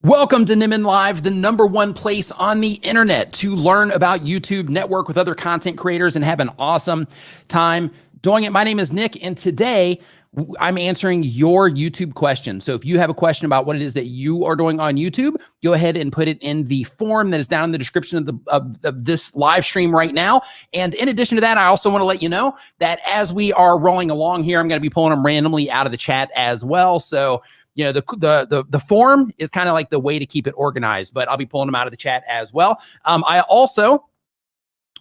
Welcome to Nimmin Live, the #1 place on the internet to learn about YouTube, network with other content creators, and have an awesome time doing it. My name is Nick, and today I'm answering your YouTube questions. So if you have a question about what it is that you are doing on YouTube, go ahead and put it in the form that is down in the description of this live stream right now. And in addition to that, I also want to let you know that as we are rolling along here, I'm going to be pulling them randomly out of the chat as well. So you know, the form is kind of like the way to keep it organized, but I'll be pulling them out of the chat as well. I also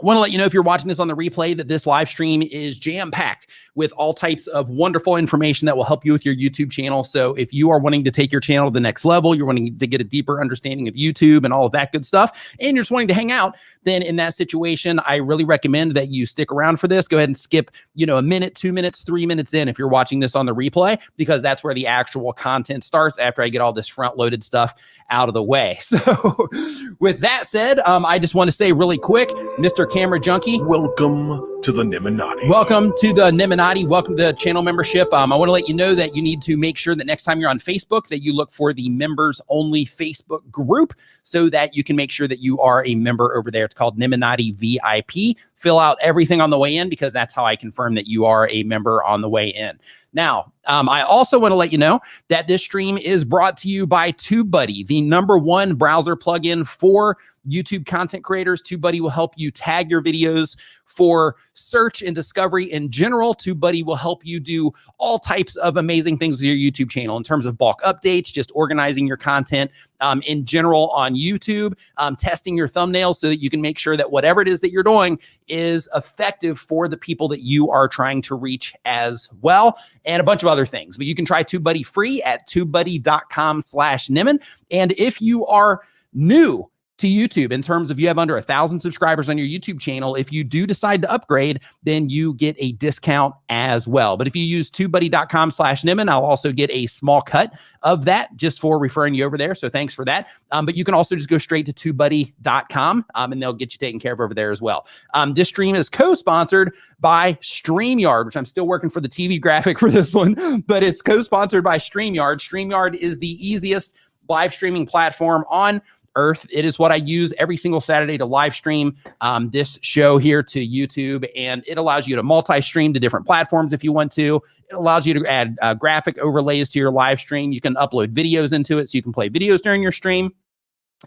want to let you know, if you're watching this on the replay, that this live stream is jam-packed with all types of wonderful information that will help you with your YouTube channel. So if you are wanting to take your channel to the next level, you're wanting to get a deeper understanding of YouTube and all of that good stuff, and you're just wanting to hang out, then in that situation, I really recommend that you stick around for this. Go ahead and skip, a minute, 2 minutes, 3 minutes in if you're watching this on the replay, because that's where the actual content starts after I get all this front-loaded stuff out of the way. So with that said, I just want to say really quick, Mr. Camera Junkie, welcome to the Nimminati. Welcome to the Nimminati. Welcome to channel membership. I want to let you know that you need to make sure that next time you're on Facebook that you look for the members only Facebook group so that you can make sure that you are a member over there. It's called Nimminati VIP. Fill out everything on the way in, because that's how I confirm that you are a member on the way in. Now, I also want to let you know that this stream is brought to you by TubeBuddy, the #1 browser plugin for YouTube content creators. TubeBuddy will help you tag your videos for search and discovery in general. TubeBuddy will help you do all types of amazing things with your YouTube channel in terms of bulk updates, just organizing your content in general on YouTube, testing your thumbnails so that you can make sure that whatever it is that you're doing is effective for the people that you are trying to reach as well, and a bunch of other things. But you can try TubeBuddy free at tubebuddy.com/Nimmin. And if you are new to YouTube, in terms of you have under 1,000 subscribers on your YouTube channel, if you do decide to upgrade, then you get a discount as well. But if you use tubebuddy.com/Nimmin, I'll also get a small cut of that just for referring you over there. So thanks for that. But you can also just go straight to tubebuddy.com and they'll get you taken care of over there as well. This stream is co-sponsored by StreamYard, which I'm still working for the TV graphic for this one, but it's co-sponsored by StreamYard. StreamYard is the easiest live streaming platform on earth. It is what I use every single Saturday to live stream this show here to YouTube, and it allows you to multi-stream to different platforms if you want to. It allows you to add graphic overlays to your live stream. You can upload videos into it, so you can play videos during your stream.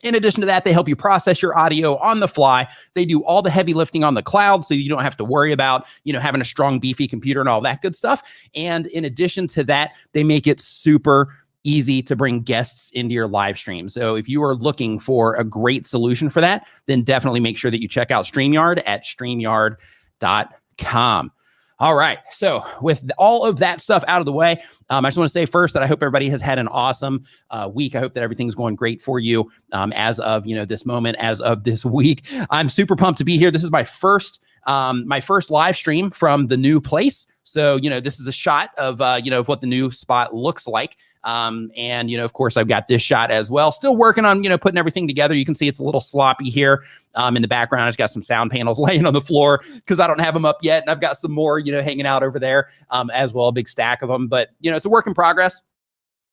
In addition to that, they help you process your audio on the fly. They do all the heavy lifting on the cloud, so you don't have to worry about, having a strong, beefy computer and all that good stuff. And in addition to that, they make it super easy to bring guests into your live stream. So if you are looking for a great solution for that, then definitely make sure that you check out StreamYard at streamyard.com. All right. So with all of that stuff out of the way, I just want to say first that I hope everybody has had an awesome week. I hope that everything's going great for you as of, this moment, as of this week. I'm super pumped to be here. This is my first live stream from the new place. So, this is a shot of, of what the new spot looks like. And, of course, I've got this shot as well. Still working on, putting everything together. You can see it's a little sloppy here in the background. I just got some sound panels laying on the floor because I don't have them up yet. And I've got some more, hanging out over there as well, a big stack of them. But, it's a work in progress.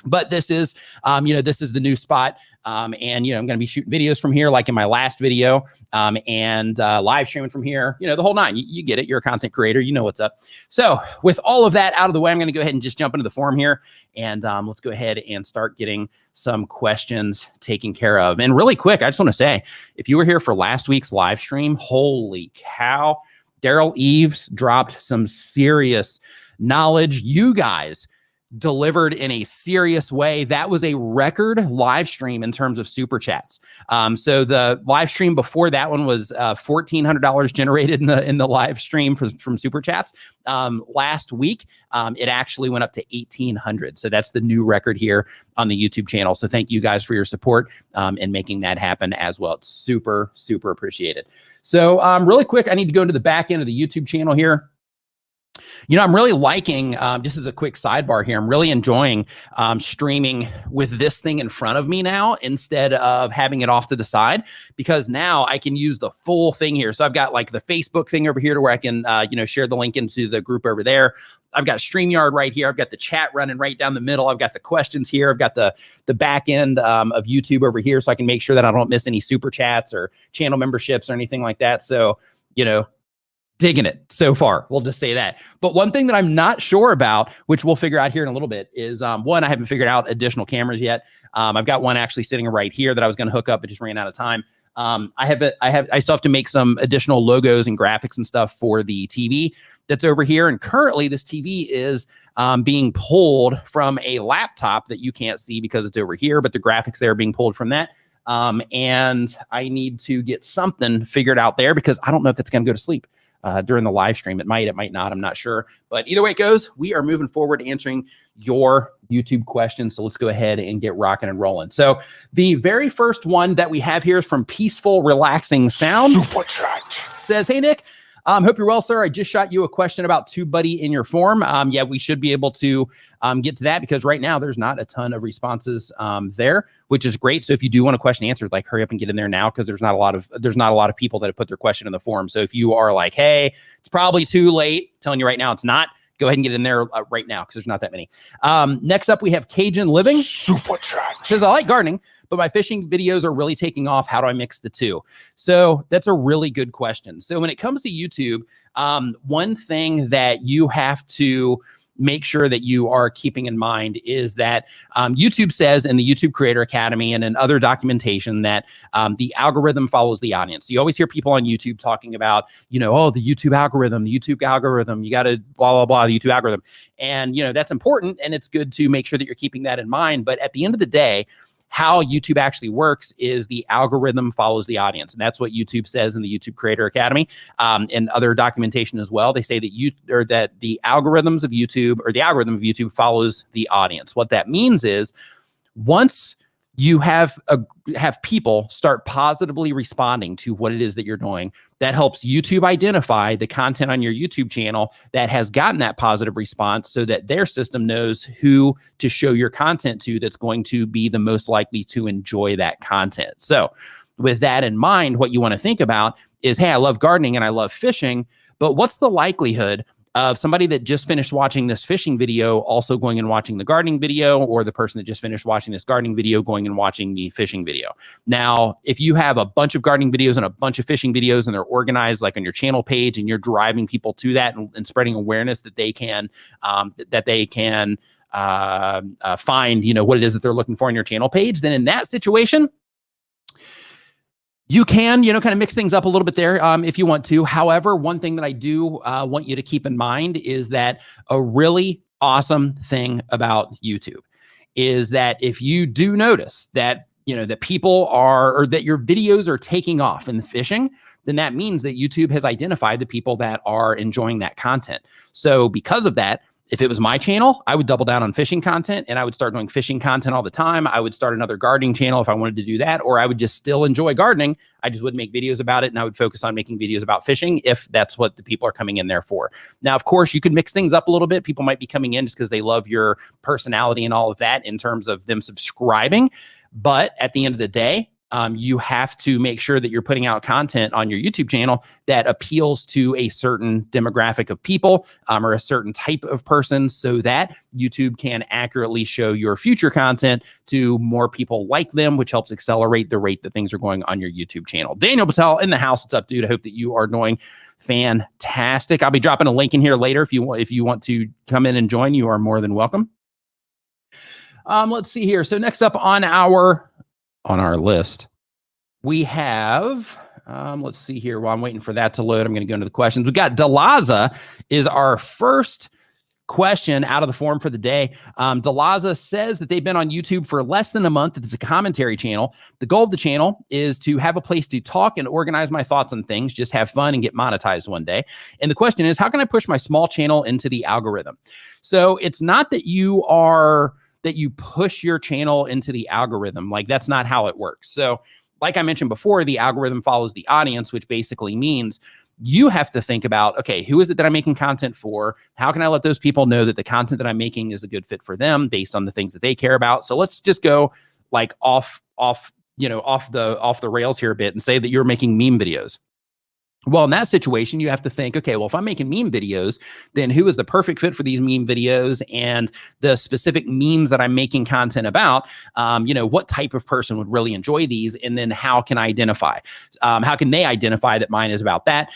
But this is, this is the new spot. And, I'm going to be shooting videos from here, like in my last video, and live streaming from here, the whole nine. You get it. You're a content creator. You know what's up. So with all of that out of the way, I'm going to go ahead and just jump into the forum here. And let's go ahead and start getting some questions taken care of. And really quick, I just want to say, if you were here for last week's live stream, holy cow, Daryl Eves dropped some serious knowledge. You guys delivered in a serious way. That was a record live stream in terms of super chats. So the live stream before that one was $1,400 generated in the live stream from super chats. Last week, it actually went up to 1,800. So that's the new record here on the YouTube channel. So thank you guys for your support in making that happen as well. It's super, super appreciated. So really quick, I need to go to the back end of the YouTube channel here. I'm really liking, just as a quick sidebar here, I'm really enjoying streaming with this thing in front of me now instead of having it off to the side, because now I can use the full thing here. So I've got like the Facebook thing over here to where I can, share the link into the group over there. I've got StreamYard right here. I've got the chat running right down the middle. I've got the questions here. I've got the back end of YouTube over here, so I can make sure that I don't miss any super chats or channel memberships or anything like that. So, digging it so far. We'll just say that. But one thing that I'm not sure about, which we'll figure out here in a little bit, is one, I haven't figured out additional cameras yet. I've got one actually sitting right here that I was going to hook up, but just ran out of time. I still have to make some additional logos and graphics and stuff for the TV that's over here. And currently this TV is being pulled from a laptop that you can't see because it's over here, but the graphics there are being pulled from that. And I need to get something figured out there because I don't know if that's going to go to sleep during the live stream. It might not, I'm not sure. But either way it goes, we are moving forward answering your YouTube questions. So let's go ahead and get rocking and rolling. So the very first one that we have here is from Peaceful Relaxing Sounds. Super chat. Says, hey, Nick. Hope you're well, sir. I just shot you a question about TubeBuddy in your form. Yeah, we should be able to get to that because right now there's not a ton of responses there, which is great. So if you do want a question answered, like hurry up and get in there now because there's not a lot of people that have put their question in the forum. So if you are like, hey, it's probably too late, I'm telling you right now, it's not. Go ahead and get in there right now because there's not that many. Next up, we have Cajun Living. Super chat. Says, I like gardening, but my fishing videos are really taking off. How do I mix the two? So that's a really good question. So when it comes to YouTube, one thing that you have to make sure that you are keeping in mind is that YouTube says in the YouTube Creator Academy and in other documentation that the algorithm follows the audience. So you always hear people on YouTube talking about, the YouTube algorithm, you got to blah, blah, blah, the YouTube algorithm. And, that's important. And it's good to make sure that you're keeping that in mind. But at the end of the day, how YouTube actually works is the algorithm follows the audience. And that's what YouTube says in the YouTube Creator Academy and other documentation as well. They say that the algorithm of YouTube follows the audience. What that means is once you have people start positively responding to what it is that you're doing, that helps YouTube identify the content on your YouTube channel that has gotten that positive response so that their system knows who to show your content to that's going to be the most likely to enjoy that content. So with that in mind, what you want to think about is, hey, I love gardening and I love fishing, but what's the likelihood of somebody that just finished watching this fishing video also going and watching the gardening video, or the person that just finished watching this gardening video going and watching the fishing video? Now, if you have a bunch of gardening videos and a bunch of fishing videos and they're organized like on your channel page and you're driving people to that and spreading awareness that they can find, what it is that they're looking for on your channel page, then in that situation, you can, kind of mix things up a little bit there if you want to. However, one thing that I do want you to keep in mind is that a really awesome thing about YouTube is that if you do notice that, that people are, or that your videos are taking off in the fishing, then that means that YouTube has identified the people that are enjoying that content. So because of that, if it was my channel, I would double down on fishing content and I would start doing fishing content all the time. I would start another gardening channel if I wanted to do that, or I would just still enjoy gardening. I just wouldn't make videos about it and I would focus on making videos about fishing if that's what the people are coming in there for. Now, of course, you could mix things up a little bit. People might be coming in just because they love your personality and all of that in terms of them subscribing. But at the end of the day, you have to make sure that you're putting out content on your YouTube channel that appeals to a certain demographic of people or a certain type of person so that YouTube can accurately show your future content to more people like them, which helps accelerate the rate that things are going on your YouTube channel. Daniel Patel in the house. What's up, dude? I hope that you are doing fantastic. I'll be dropping a link in here later. If you want to come in and join, you are more than welcome. Let's see here. So next up on our list, we have, let's see here. While I'm waiting for that to load, I'm going to go into the questions. We got Delaza is our first question out of the forum for the day. Delaza says that they've been on YouTube for less than a month. It's a commentary channel. The goal of the channel is to have a place to talk and organize my thoughts on things, just have fun and get monetized one day. And the question is, how can I push my small channel into the algorithm? So it's not that you push your channel into the algorithm. Like, that's not how it works. So like I mentioned before, the algorithm follows the audience, which basically means you have to think about, okay, who is it that I'm making content for? How can I let those people know that the content that I'm making is a good fit for them based on the things that they care about? So let's just go like off the rails here a bit and say that you're making meme videos. Well, in that situation, you have to think, okay, well, if I'm making meme videos, then who is the perfect fit for these meme videos and the specific memes that I'm making content about? What type of person would really enjoy these? And then how can I identify? How can they identify that mine is about that,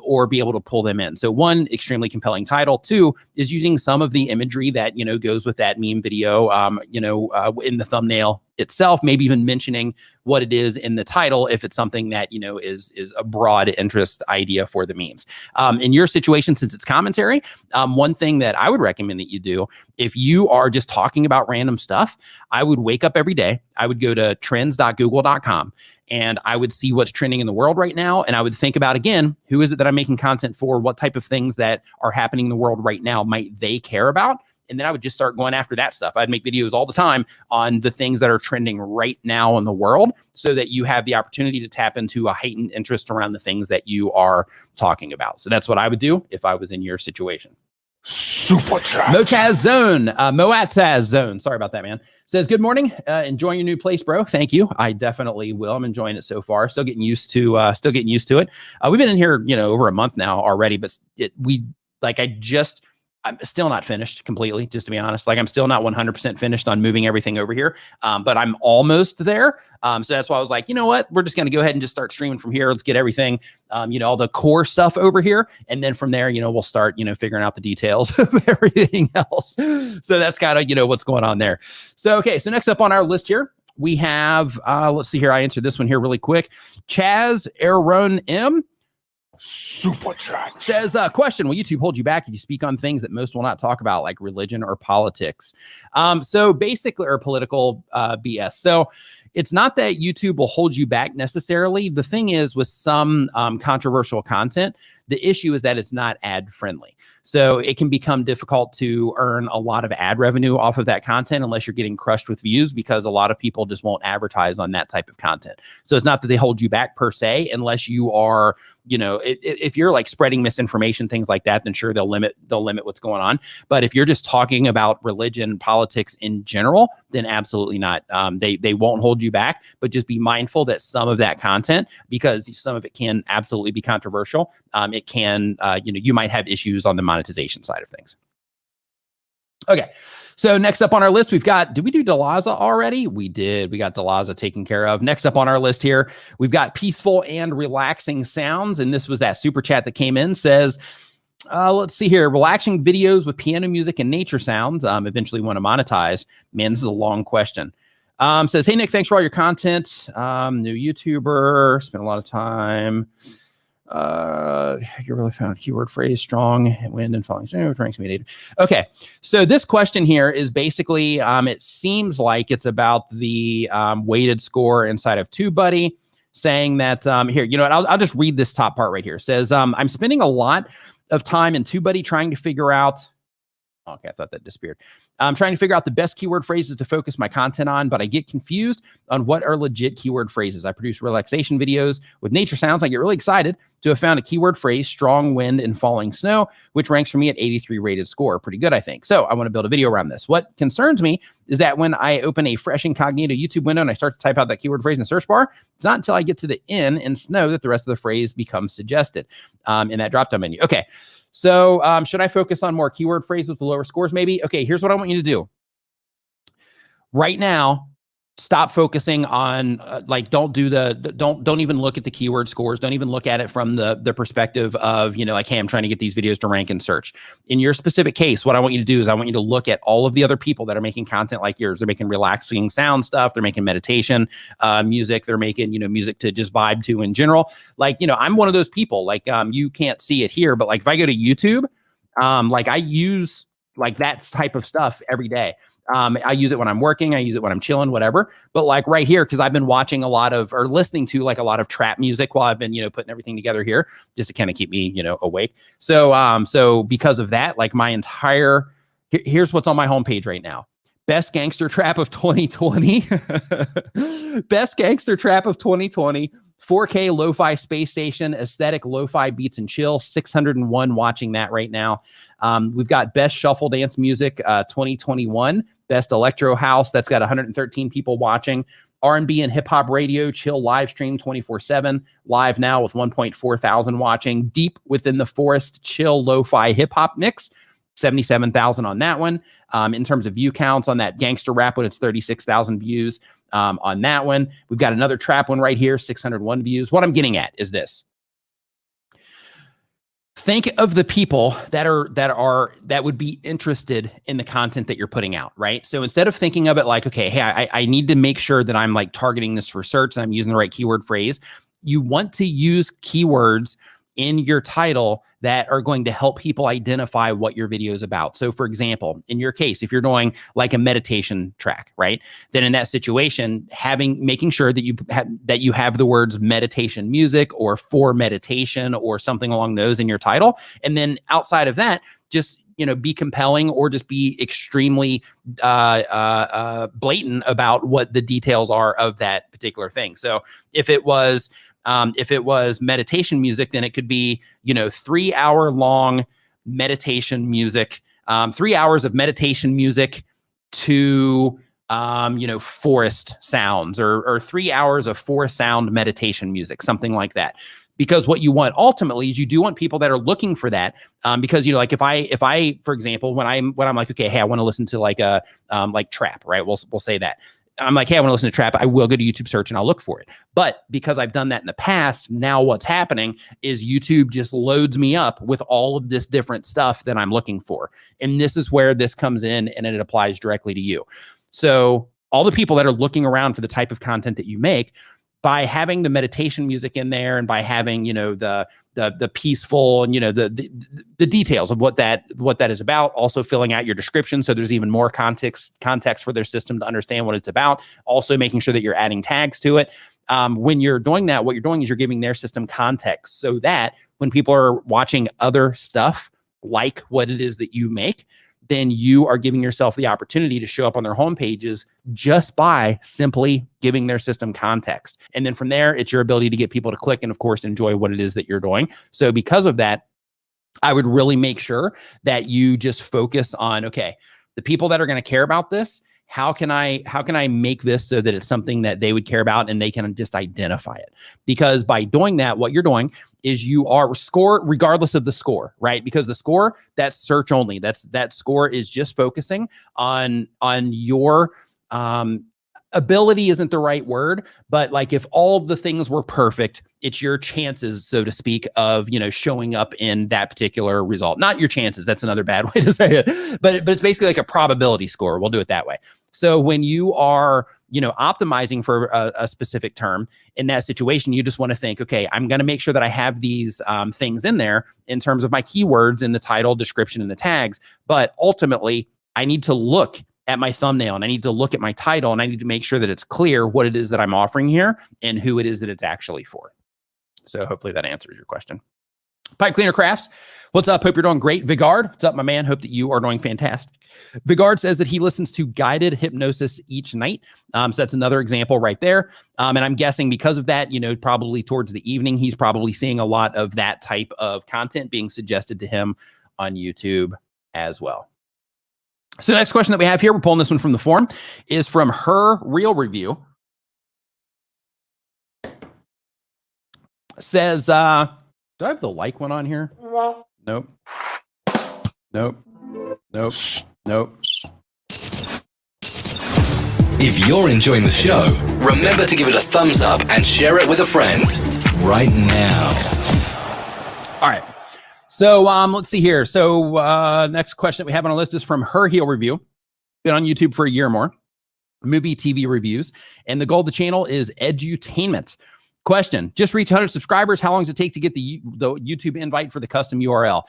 or be able to pull them in? So one, extremely compelling title. Two is using some of the imagery that, goes with that meme video, in the thumbnail itself, maybe even mentioning what it is in the title if it's something that is a broad interest idea for the memes. In your situation, since it's commentary, one thing that I would recommend that you do, if you are just talking about random stuff, I would wake up every day, I would go to trends.google.com, and I would see what's trending in the world right now, and I would think about, again, who is it that I'm making content for? What type of things that are happening in the world right now might they care about? And then I would just start going after that stuff. I'd make videos all the time on the things that are trending right now in the world so that you have the opportunity to tap into a heightened interest around the things that you are talking about. So that's what I would do if I was in your situation. Super chat. Moataz Zone. Sorry about that, man. Says, good morning. Enjoying your new place, bro. Thank you. I definitely will. I'm enjoying it so far. Still getting used to it. We've been in here, over a month now already, but I'm still not finished completely, just to be honest. Like, I'm still not 100% finished on moving everything over here, but I'm almost there. So that's why I was like, you know what? We're just going to go ahead and just start streaming from here. Let's get everything, all the core stuff over here. And then from there, we'll start, figuring out the details of everything else. So that's kind of, what's going on there. So, okay. So next up on our list here, we have, let's see here. I answered this one here really quick. Chaz Aaron M. Super chat says, question, will YouTube hold you back if you speak on things that most will not talk about, like religion or politics? So basically, or political BS. So it's not that YouTube will hold you back necessarily. The thing is, with some controversial content, the issue is that it's not ad friendly. So it can become difficult to earn a lot of ad revenue off of that content unless you're getting crushed with views, because a lot of people just won't advertise on that type of content. So it's not that they hold you back per se, unless you are, if you're like spreading misinformation, things like that, then sure, they'll limit what's going on. But if you're just talking about religion, politics in general, then absolutely not. They won't hold you back, but just be mindful that some of that content, because some of it can absolutely be controversial, it can, you might have issues on the monetization side of things. Okay. So next up on our list, we've got, did we do Delaza already? We did. We got Delaza taken care of. Next up on our list here, we've got peaceful and relaxing sounds. And this was that super chat that came in, says, let's see here, relaxing videos with piano music and nature sounds. Eventually want to monetize. Man, this is a long question. Says, hey, Nick, thanks for all your content. New YouTuber, spent a lot of time. You really found keyword phrase strong wind and falling snow ranks me. Okay, so this question here is basically it seems like it's about the weighted score inside of TubeBuddy, saying that here, I'll just read this top part right here. It says, I'm spending a lot of time in TubeBuddy trying to figure out. Okay, I thought that disappeared. I'm trying to figure out the best keyword phrases to focus my content on, but I get confused on what are legit keyword phrases. I produce relaxation videos with nature sounds. I get really excited to have found a keyword phrase, strong wind and falling snow, which ranks for me at 83 rated score. Pretty good, I think. So I want to build a video around this. What concerns me is that when I open a fresh incognito YouTube window and I start to type out that keyword phrase in the search bar, it's not until I get to the N in snow that the rest of the phrase becomes suggested in that drop-down menu. Okay. So should I focus on more keyword phrases with the lower scores? Maybe. Okay, here's what I want you to do. Right now, stop focusing on don't even look at the keyword scores. Don't even look at it from the perspective of, hey, I'm trying to get these videos to rank in search. In your specific case, what I want you to do is I want you to look at all of the other people that are making content like yours. They're making relaxing sound stuff. They're making meditation music. They're making, music to just vibe to in general. I'm one of those people. You can't see it here, but if I go to YouTube, I use that type of stuff every day. I use it when I'm working. I use it when I'm chilling, whatever. But right here, because I've been watching a lot of, or listening to a lot of trap music while I've been, putting everything together here, just to kind of keep me, awake. So because of that, my entire, here's what's on my homepage right now. Best gangster trap of 2020. Best gangster trap of 2020. 4K lo-fi space station, aesthetic lo-fi beats and chill, 601 watching that right now. We've got best shuffle dance music 2021, best electro house, that's got 113 people watching. R&B and hip hop radio, chill live stream 24/7, live now with 1.4 thousand watching. Deep within the forest, chill lo-fi hip hop mix, 77,000 on that one. In terms of view counts on that gangster rap one, it's 36,000 views on that one. We've got another trap one right here, 601 views. What I'm getting at is this. Think of the people that would be interested in the content that you're putting out, right? So instead of thinking of it like, okay, hey, I need to make sure that I'm like targeting this for search and I'm using the right keyword phrase. You want to use keywords in your title that are going to help people identify what your video is about. So for example, in your case, if you're doing like a meditation track, right? Then in that situation, making sure that you have the words meditation music or for meditation or something along those in your title. And then outside of that, just be compelling or just be extremely blatant about what the details are of that particular thing. So if it was meditation music, then it could be, 3 hour long meditation music, 3 hours of meditation music to, forest sounds or 3 hours of forest sound meditation music, something like that. Because what you want ultimately is you do want people that are looking for that. Because, like if I, for example, when I'm like, okay, hey, I want to listen to like a, like trap, right? We'll say that. I'm like, hey, I want to listen to trap. I will go to YouTube search and I'll look for it. But because I've done that in the past, now what's happening is YouTube just loads me up with all of this different stuff that I'm looking for. And this is where this comes in and it applies directly to you. So all the people that are looking around for the type of content that you make, by having the meditation music in there and by having, the peaceful and, the details of what that is about, also filling out your description. So there's even more context for their system to understand what it's about. Also making sure that you're adding tags to it. When you're doing that, what you're doing is you're giving their system context so that when people are watching other stuff like what it is that you make, then you are giving yourself the opportunity to show up on their home pages just by simply giving their system context. And then from there, it's your ability to get people to click and, of course, enjoy what it is that you're doing. So because of that, I would really make sure that you just focus on, okay, the people that are going to care about this, how can I make this so that it's something that they would care about and they can just identify it? Because by doing that, what you're doing is you are score regardless of the score, right? Because the score, that's search only. That score is just focusing on your ability isn't the right word, but like if all the things were perfect, it's your chances, so to speak, of, showing up in that particular result. Not your chances. That's another bad way to say it, but it's basically like a probability score. We'll do it that way. So when you are, optimizing for a specific term in that situation, you just want to think, okay, I'm going to make sure that I have these things in there in terms of my keywords in the title, description, and the tags. But ultimately, I need to look at my thumbnail and I need to look at my title and I need to make sure that it's clear what it is that I'm offering here and who it is that it's actually for. So hopefully that answers your question. Pipe Cleaner Crafts, what's up? Hope you're doing great. Vigard, what's up, my man? Hope that you are doing fantastic. Vigard says that he listens to guided hypnosis each night. So that's another example right there. And I'm guessing because of that, probably towards the evening, he's probably seeing a lot of that type of content being suggested to him on YouTube as well. So the next question that we have here, we're pulling this one from the forum, is from Her Real Review. Says, do I have the like one on here? Nope. If you're enjoying the show, remember to give it a thumbs up and share it with a friend right now. All right. So let's see here. So next question that we have on our list is from Her Heel Review. Been on YouTube for a year or more. Movie, TV reviews. And the goal of the channel is edutainment. Question, just reach 100 subscribers. How long does it take to get the YouTube invite for the custom URL?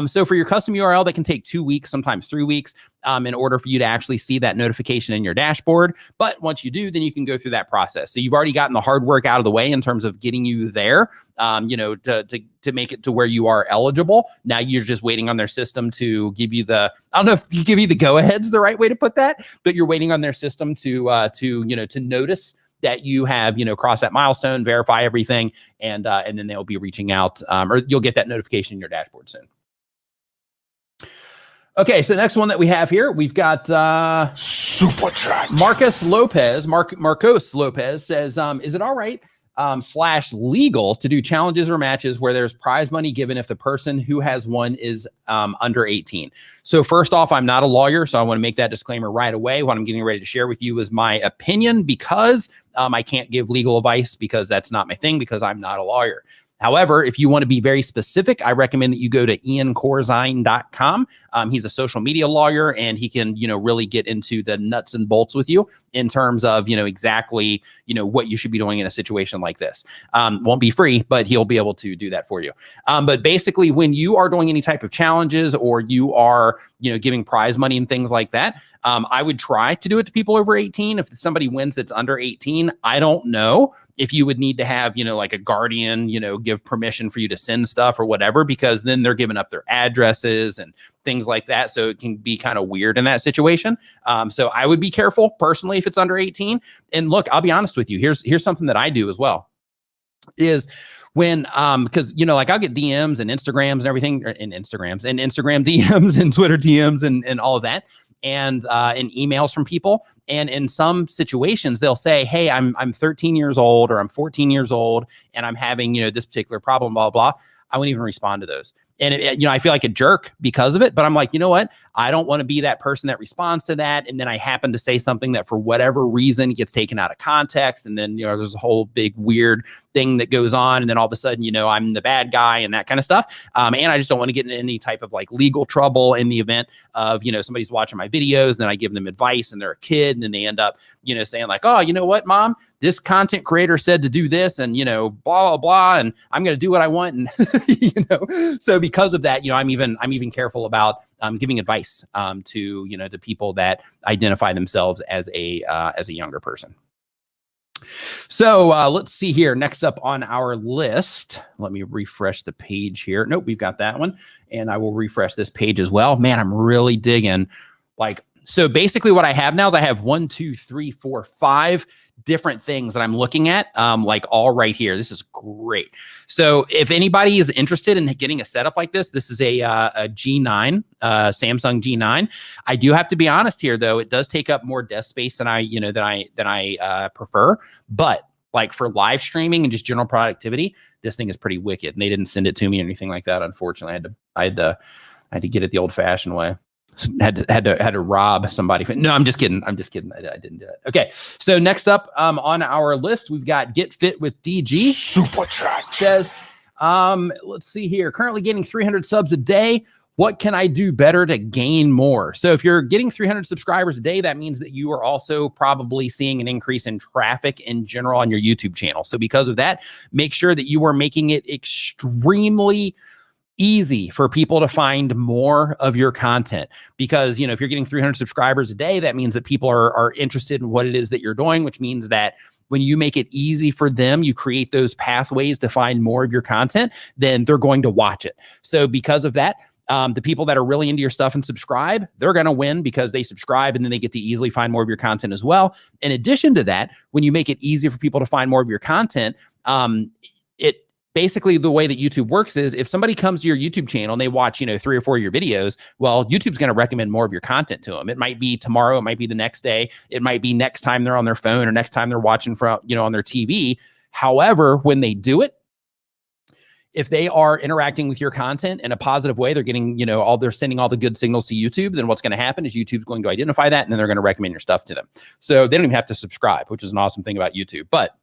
So for your custom URL, that can take 2 weeks, sometimes 3 weeks, in order for you to actually see that notification in your dashboard. But once you do, then you can go through that process. So you've already gotten the hard work out of the way in terms of getting you there, to make it to where you are eligible. Now you're just waiting on their system to give you the, I don't know if you give you the go-ahead's the right way to put that, but you're waiting on their system to notice that you have, crossed that milestone, verify everything, and then they'll be reaching out, or you'll get that notification in your dashboard soon. Okay, so the next one that we have here, we've got Super chat. Marcos Lopez says, is it all right / legal to do challenges or matches where there's prize money given if the person who has won is under 18? So first off, I'm not a lawyer, so I want to make that disclaimer right away. What I'm getting ready to share with you is my opinion, because I can't give legal advice, because that's not my thing, because I'm not a lawyer. However, if you want to be very specific, I recommend that you go to iancorzine.com. He's a social media lawyer, and he can, really get into the nuts and bolts with you in terms of, exactly, what you should be doing in a situation like this. Won't be free, but he'll be able to do that for you. But basically, when you are doing any type of challenges, or you are, giving prize money and things like that, I would try to do it to people over 18. If somebody wins that's under 18, I don't know if you would need to have, like a guardian, give permission for you to send stuff or whatever, because then they're giving up their addresses and things like that. So it can be kind of weird in that situation. So I would be careful personally if it's under 18. And look, I'll be honest with you. Here's something that I do as well, is when, because, like I'll get DMs and Instagrams and everything, and Instagram DMs and Twitter DMs and all of that, and emails from people. And in some situations, they'll say, hey, I'm 13 years old, or I'm 14 years old, and I'm having, this particular problem, blah, blah. I wouldn't even respond to those. And, I feel like a jerk because of it, but I'm like, you know what? I don't want to be that person that responds to that. And then I happen to say something that for whatever reason gets taken out of context. And then, there's a whole big weird thing that goes on. And then all of a sudden, I'm the bad guy and that kind of stuff. And I just don't want to get in any type of like legal trouble in the event of, somebody's watching my videos, and then I give them advice and they're a kid, and then they end up, saying like, oh, you know what, mom, this content creator said to do this, and, blah, blah, blah, and I'm going to do what I want. And, so because of that, I'm even careful about giving advice to, to people that identify themselves as a younger person. So let's see here. Next up on our list, let me refresh the page here. Nope, we've got that one. And I will refresh this page as well. Man, I'm really digging. So basically what I have now is I have 1, 2, 3, 4, 5 different things that I'm looking at, all right here. This is great. So if anybody is interested in getting a setup like this, this is a G9, Samsung G9. I do have to be honest here, though. It does take up more desk space than I prefer. But like for live streaming and just general productivity, this thing is pretty wicked. And they didn't send it to me or anything like that. Unfortunately, I had to get it the old-fashioned way. Had to rob somebody. No, I'm just kidding. I didn't do it. Okay. So next up on our list, we've got Get Fit with DG. Super chat. Says, let's see here. Currently getting 300 subs a day. What can I do better to gain more? So if you're getting 300 subscribers a day, that means that you are also probably seeing an increase in traffic in general on your YouTube channel. So because of that, make sure that you are making it extremely easy for people to find more of your content, because if you're getting 300 subscribers a day, that means that people are interested in what it is that you're doing, which means that when you make it easy for them, you create those pathways to find more of your content, then they're going to watch it. So because of that, the people that are really into your stuff and subscribe, they're going to win because they subscribe, and then they get to easily find more of your content as well. In addition to that, when you make it easier for people to find more of your content, basically, the way that YouTube works is if somebody comes to your YouTube channel and they watch, 3 or 4 of your videos, well, YouTube's going to recommend more of your content to them. It might be tomorrow. It might be the next day. It might be next time they're on their phone, or next time they're watching from, on their TV. However, when they do it, if they are interacting with your content in a positive way, they're getting, they're sending all the good signals to YouTube, then what's going to happen is YouTube's going to identify that, and then they're going to recommend your stuff to them. So they don't even have to subscribe, which is an awesome thing about YouTube. But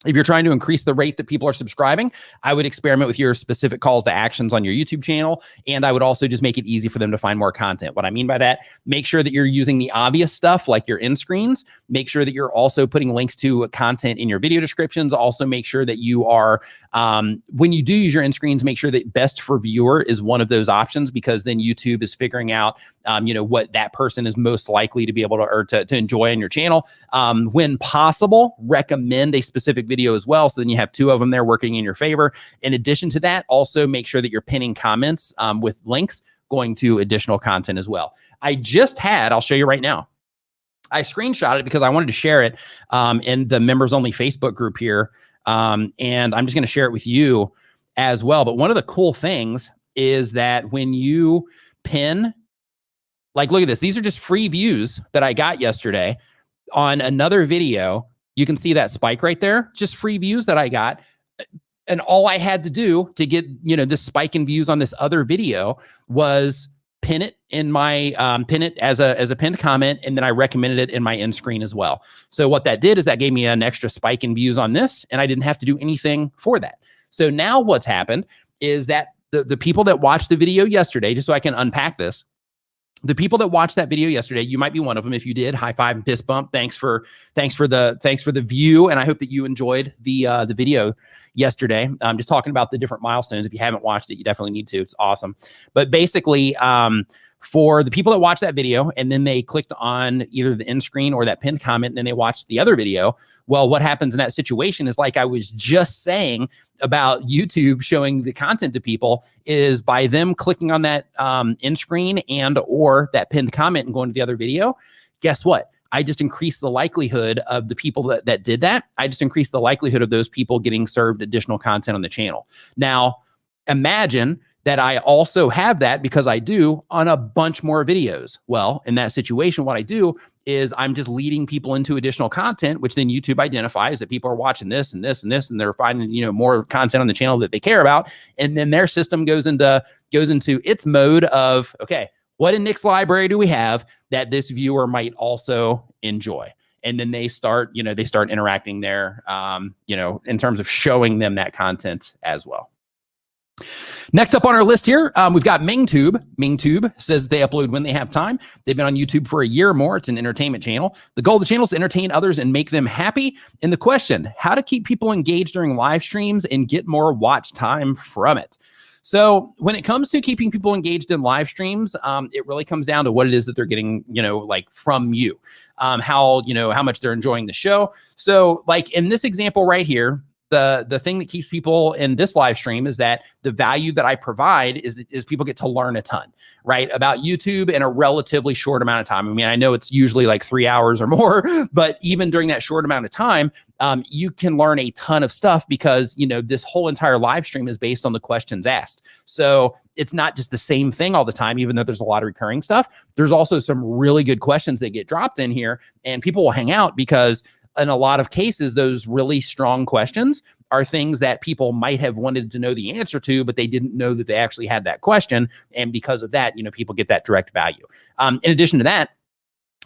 if you're trying to increase the rate that people are subscribing, I would experiment with your specific calls to actions on your YouTube channel. And I would also just make it easy for them to find more content. What I mean by that, make sure that you're using the obvious stuff like your end screens. Make sure that you're also putting links to content in your video descriptions. Also make sure that you are, when you do use your end screens, make sure that best for viewer is one of those options, because then YouTube is figuring out, what that person is most likely to be able to enjoy on your channel. When possible, recommend a specific video as well. So then you have 2 of them there working in your favor. In addition to that, also make sure that you're pinning comments with links going to additional content as well. I'll show you right now. I screenshot it because I wanted to share it in the members only Facebook group here. And I'm just going to share it with you as well. But one of the cool things is that when you pin, like, look at this. These are just free views that I got yesterday on another video. You can see that spike right there, just free views that I got. And all I had to do to get, this spike in views on this other video was pin it in my, pin it as a pinned comment. And then I recommended it in my end screen as well. So what that did is that gave me an extra spike in views on this, and I didn't have to do anything for that. So now what's happened is that the people that watched the video yesterday, just so I can unpack this, the people that watched that video yesterday, you might be one of them. If you did, high five and fist bump. Thanks for the view, and I hope that you enjoyed the video yesterday. I'm just talking about the different milestones. If you haven't watched it, you definitely need to. It's awesome. But basically, for the people that watched that video and then they clicked on either the end screen or that pinned comment and then they watched the other video, well, what happens in that situation is, like I was just saying about YouTube showing the content to people, is by them clicking on that end screen and or that pinned comment and going to the other video, guess what? I just increased the likelihood of the people that did that. I just increased the likelihood of those people getting served additional content on the channel. Now, imagine that I also have that, because I do, on a bunch more videos. Well, in that situation, what I do is I'm just leading people into additional content, which then YouTube identifies that people are watching this and this and this, and they're finding, more content on the channel that they care about. And then their system goes into its mode of, okay, what in Nick's library do we have that this viewer might also enjoy? And then they start interacting there, in terms of showing them that content as well. Next up on our list here, we've got MingTube. MingTube says they upload when they have time. They've been on YouTube for a year or more. It's an entertainment channel. The goal of the channel is to entertain others and make them happy. And the question, how to keep people engaged during live streams and get more watch time from it. So when it comes to keeping people engaged in live streams, it really comes down to what it is that they're getting, from you, how much they're enjoying the show. So like in this example right here, the thing that keeps people in this live stream is that the value that I provide is people get to learn a ton, right, about YouTube in a relatively short amount of time. I mean, I know it's usually like 3 hours or more, but even during that short amount of time, you can learn a ton of stuff because, this whole entire live stream is based on the questions asked. So it's not just the same thing all the time, even though there's a lot of recurring stuff. There's also some really good questions that get dropped in here, and people will hang out because in a lot of cases, those really strong questions are things that people might have wanted to know the answer to, but they didn't know that they actually had that question. And because of that, people get that direct value. In addition to that,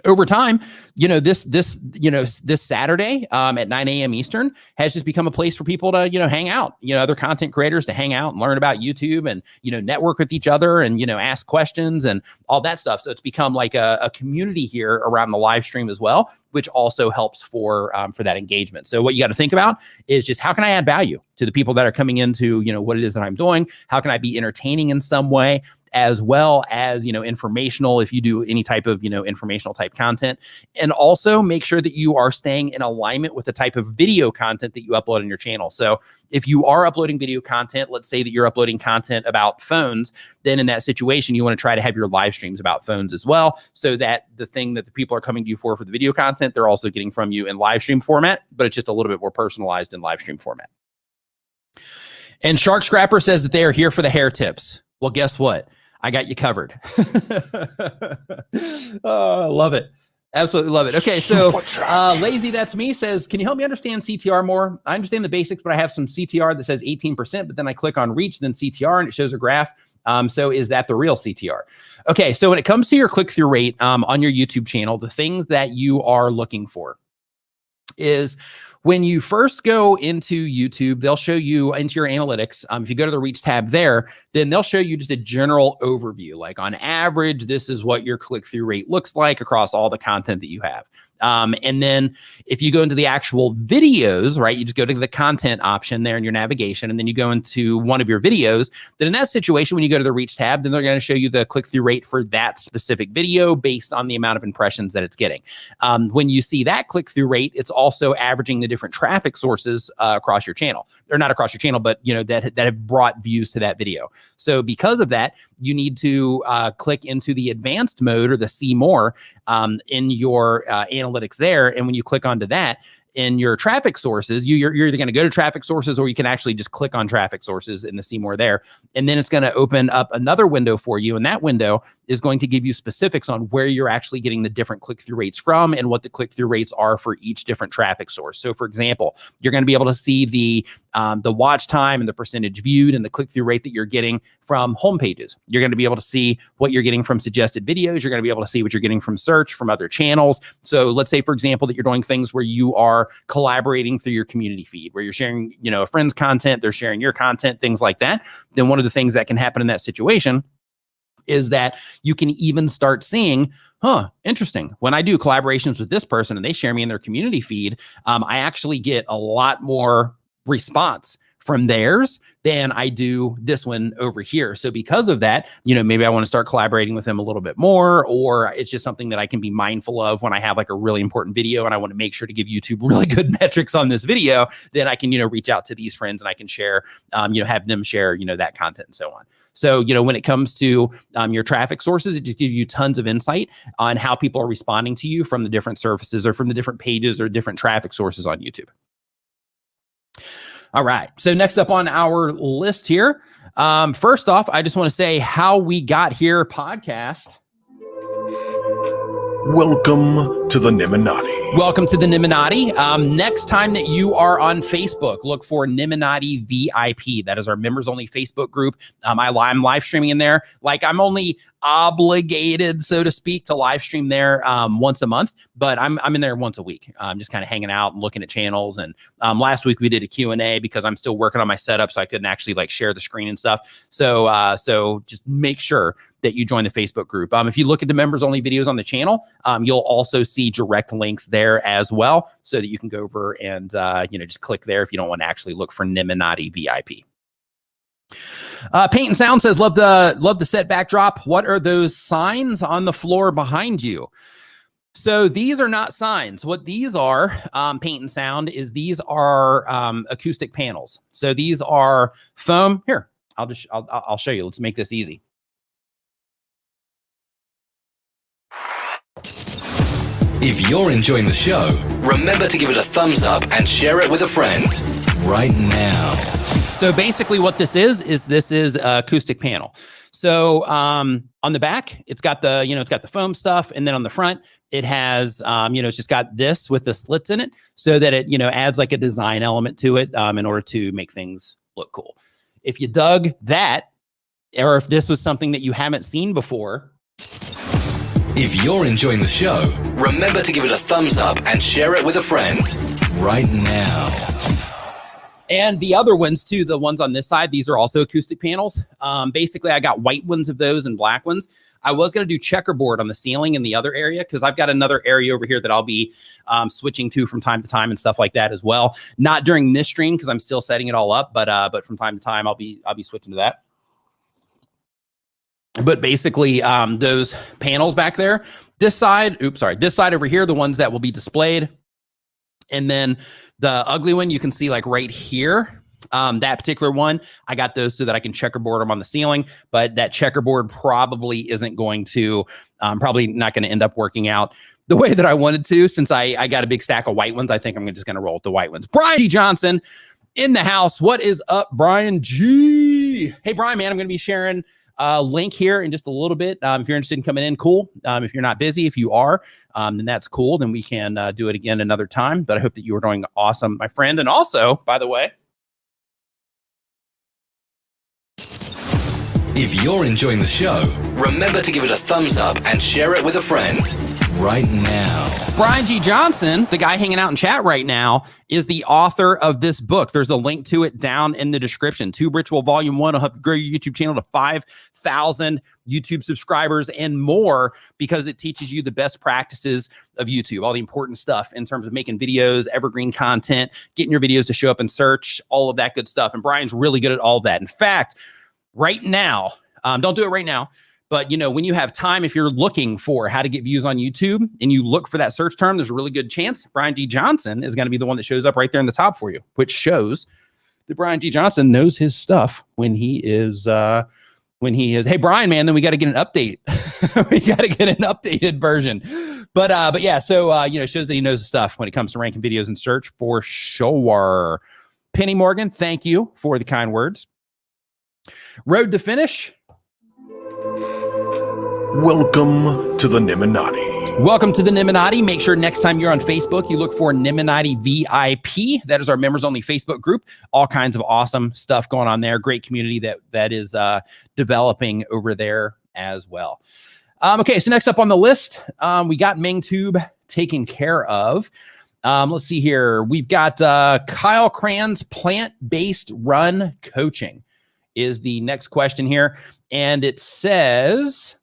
over time, this Saturday at 9 a.m. Eastern has just become a place for people to, hang out, other content creators to hang out and learn about YouTube and, network with each other and, ask questions and all that stuff. So it's become like a community here around the live stream as well, which also helps for that engagement. So what you got to think about is just how can I add value to the people that are coming into, what it is that I'm doing? How can I be entertaining in some way, as well as, informational, if you do any type of, informational type content, and also make sure that you are staying in alignment with the type of video content that you upload on your channel. So if you are uploading video content, let's say that you're uploading content about phones, then in that situation, you want to try to have your live streams about phones as well, so that the thing that the people are coming to you for the video content, they're also getting from you in live stream format, but it's just a little bit more personalized in live stream format. And Shark Scrapper says that they are here for the hair tips. Well, guess what? I got you covered. Oh, I love it. Absolutely love it. Okay, so Lazy That's Me says, can you help me understand CTR more? I understand the basics, but I have some CTR that says 18%, but then I click on reach, then CTR, and it shows a graph. So is that the real CTR? Okay, so when it comes to your click-through rate on your YouTube channel, the things that you are looking for is when you first go into YouTube, they'll show you into your analytics. If you go to the reach tab there, then they'll show you just a general overview. Like on average, this is what your click-through rate looks like across all the content that you have. And then if you go into the actual videos, right, you just go to the content option there in your navigation, and then you go into one of your videos. Then in that situation, when you go to the reach tab, then they're going to show you the click-through rate for that specific video based on the amount of impressions that it's getting. When you see that click-through rate, it's also averaging the the different traffic sources across your channel, or not across your channel, but that have brought views to that video. So because of that, you need to click into the advanced mode, or the see more in your analytics there. And when you click onto that, in your traffic sources, you're either going to go to traffic sources, or you can actually just click on traffic sources in the see more there. And then it's going to open up another window for you. And that window is going to give you specifics on where you're actually getting the different click-through rates from, and what the click-through rates are for each different traffic source. So for example, you're going to be able to see the watch time and the percentage viewed and the click-through rate that you're getting from home pages. You're going to be able to see what you're getting from suggested videos. You're going to be able to see what you're getting from search, from other channels. So let's say, for example, that you're doing things where you are collaborating through your community feed, where you're sharing, a friend's content, they're sharing your content, things like that. Then one of the things that can happen in that situation is that you can even start seeing, interesting. When I do collaborations with this person and they share me in their community feed, I actually get a lot more response from theirs than I do this one over here. So because of that, maybe I want to start collaborating with them a little bit more, or it's just something that I can be mindful of when I have like a really important video and I want to make sure to give YouTube really good metrics on this video. Then I can, reach out to these friends and I can share, have them share, that content and so on. So, when it comes to your traffic sources, it just gives you tons of insight on how people are responding to you from the different services, or from the different pages or different traffic sources on YouTube. All right. So next up on our list here, first off, I just want to say How We Got Here podcast. Welcome to the Niminati. Welcome to the Niminati. Next time that you are on Facebook, look for Niminati VIP. That is our members only Facebook group. I'm live streaming in there. Like, I'm only obligated, so to speak, to live stream there once a month, but I'm in there once a week. I'm just kind of hanging out and looking at channels. And last week we did a Q&A because I'm still working on my setup, so I couldn't actually like share the screen and stuff. So just make sure that you join the Facebook group. If you look at the members only videos on the channel, you'll also see direct links there as well, so that you can go over and just click there if you don't want to actually look for Niminati VIP. Paint and Sound says, love the set backdrop. What are those signs on the floor behind you? So these are not signs. What these are, Paint and Sound, is these are acoustic panels. So these are foam. Here, I'll show you. Let's make this easy. If you're enjoying the show, remember to give it a thumbs up and share it with a friend right now. So basically what this is acoustic panel. So on the back, it's got the, it's got the foam stuff. And then on the front, it has, it's just got this with the slits in it, so that it, adds like a design element to it in order to make things look cool. If you dug that, or if this was something that you haven't seen before. If you're enjoying the show, remember to give it a thumbs up and share it with a friend right now. And the other ones too, the ones on this side, these are also acoustic panels. Basically, I got white ones of those and black ones. I was going to do checkerboard on the ceiling in the other area, because I've got another area over here that I'll be switching to from time to time and stuff like that as well. Not during this stream, because I'm still setting it all up, but from time to time I'll be switching to that. But basically, those panels back there, this side over here, the ones that will be displayed. And then the ugly one, you can see like right here, that particular one, I got those so that I can checkerboard them on the ceiling. But that checkerboard probably isn't going to, probably not going to end up working out the way that I wanted to, since I got a big stack of white ones. I think I'm just going to roll with the white ones. Brian G. Johnson in the house. What is up, Brian G? Hey, Brian, man, I'm going to be sharing link here in just a little bit. If you're interested in coming in, cool. If you're not busy, if you are, then that's cool. Then we can do it again another time. But I hope that you are doing awesome, my friend. And also, by the way, if you're enjoying the show, remember to give it a thumbs up and share it with a friend right now. Brian G. Johnson, the guy hanging out in chat right now, is the author of this book. There's a link to it down in the description. Tube Ritual Volume 1 will help grow your YouTube channel to 5,000 YouTube subscribers and more, because it teaches you the best practices of YouTube, all the important stuff in terms of making videos, evergreen content, getting your videos to show up in search, all of that good stuff. And Brian's really good at all of that. In fact, right now, don't do it right now, But, when you have time, if you're looking for how to get views on YouTube and you look for that search term, there's a really good chance Brian G. Johnson is going to be the one that shows up right there in the top for you, which shows that Brian G. Johnson knows his stuff when he is, hey, Brian, man, then we got to get an update. We got to get an updated version. But yeah, so, it shows that he knows his stuff when it comes to ranking videos in search for sure. Penny Morgan, thank you for the kind words. Road to Finish. Welcome to the Niminati. Welcome to the Niminati. Make sure next time you're on Facebook, you look for Niminati VIP. That is our members only Facebook group. All kinds of awesome stuff going on there. Great community that is developing over there as well. Okay, so next up on the list, we got MingTube taken care of. Let's see here. We've got Kyle Cran's plant-based run coaching is the next question here. And it says,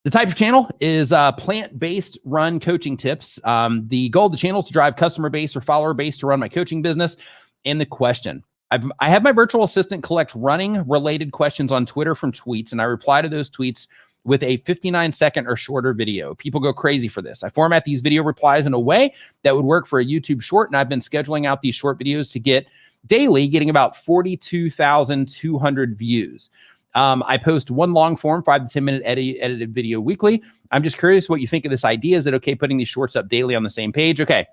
the type of channel is plant-based run coaching tips. The goal of the channel is to drive customer base or follower base to run my coaching business. And the question, I have my virtual assistant collect running related questions on Twitter from tweets, and I reply to those tweets with a 59-second or shorter video. People go crazy for this. I format these video replies in a way that would work for a YouTube short, and I've been scheduling out these short videos to get daily, getting about 42,200 views. I post one long form, 5 to 10 minute edited video weekly. I'm just curious what you think of this idea. Is it okay putting these shorts up daily on the same page? Okay.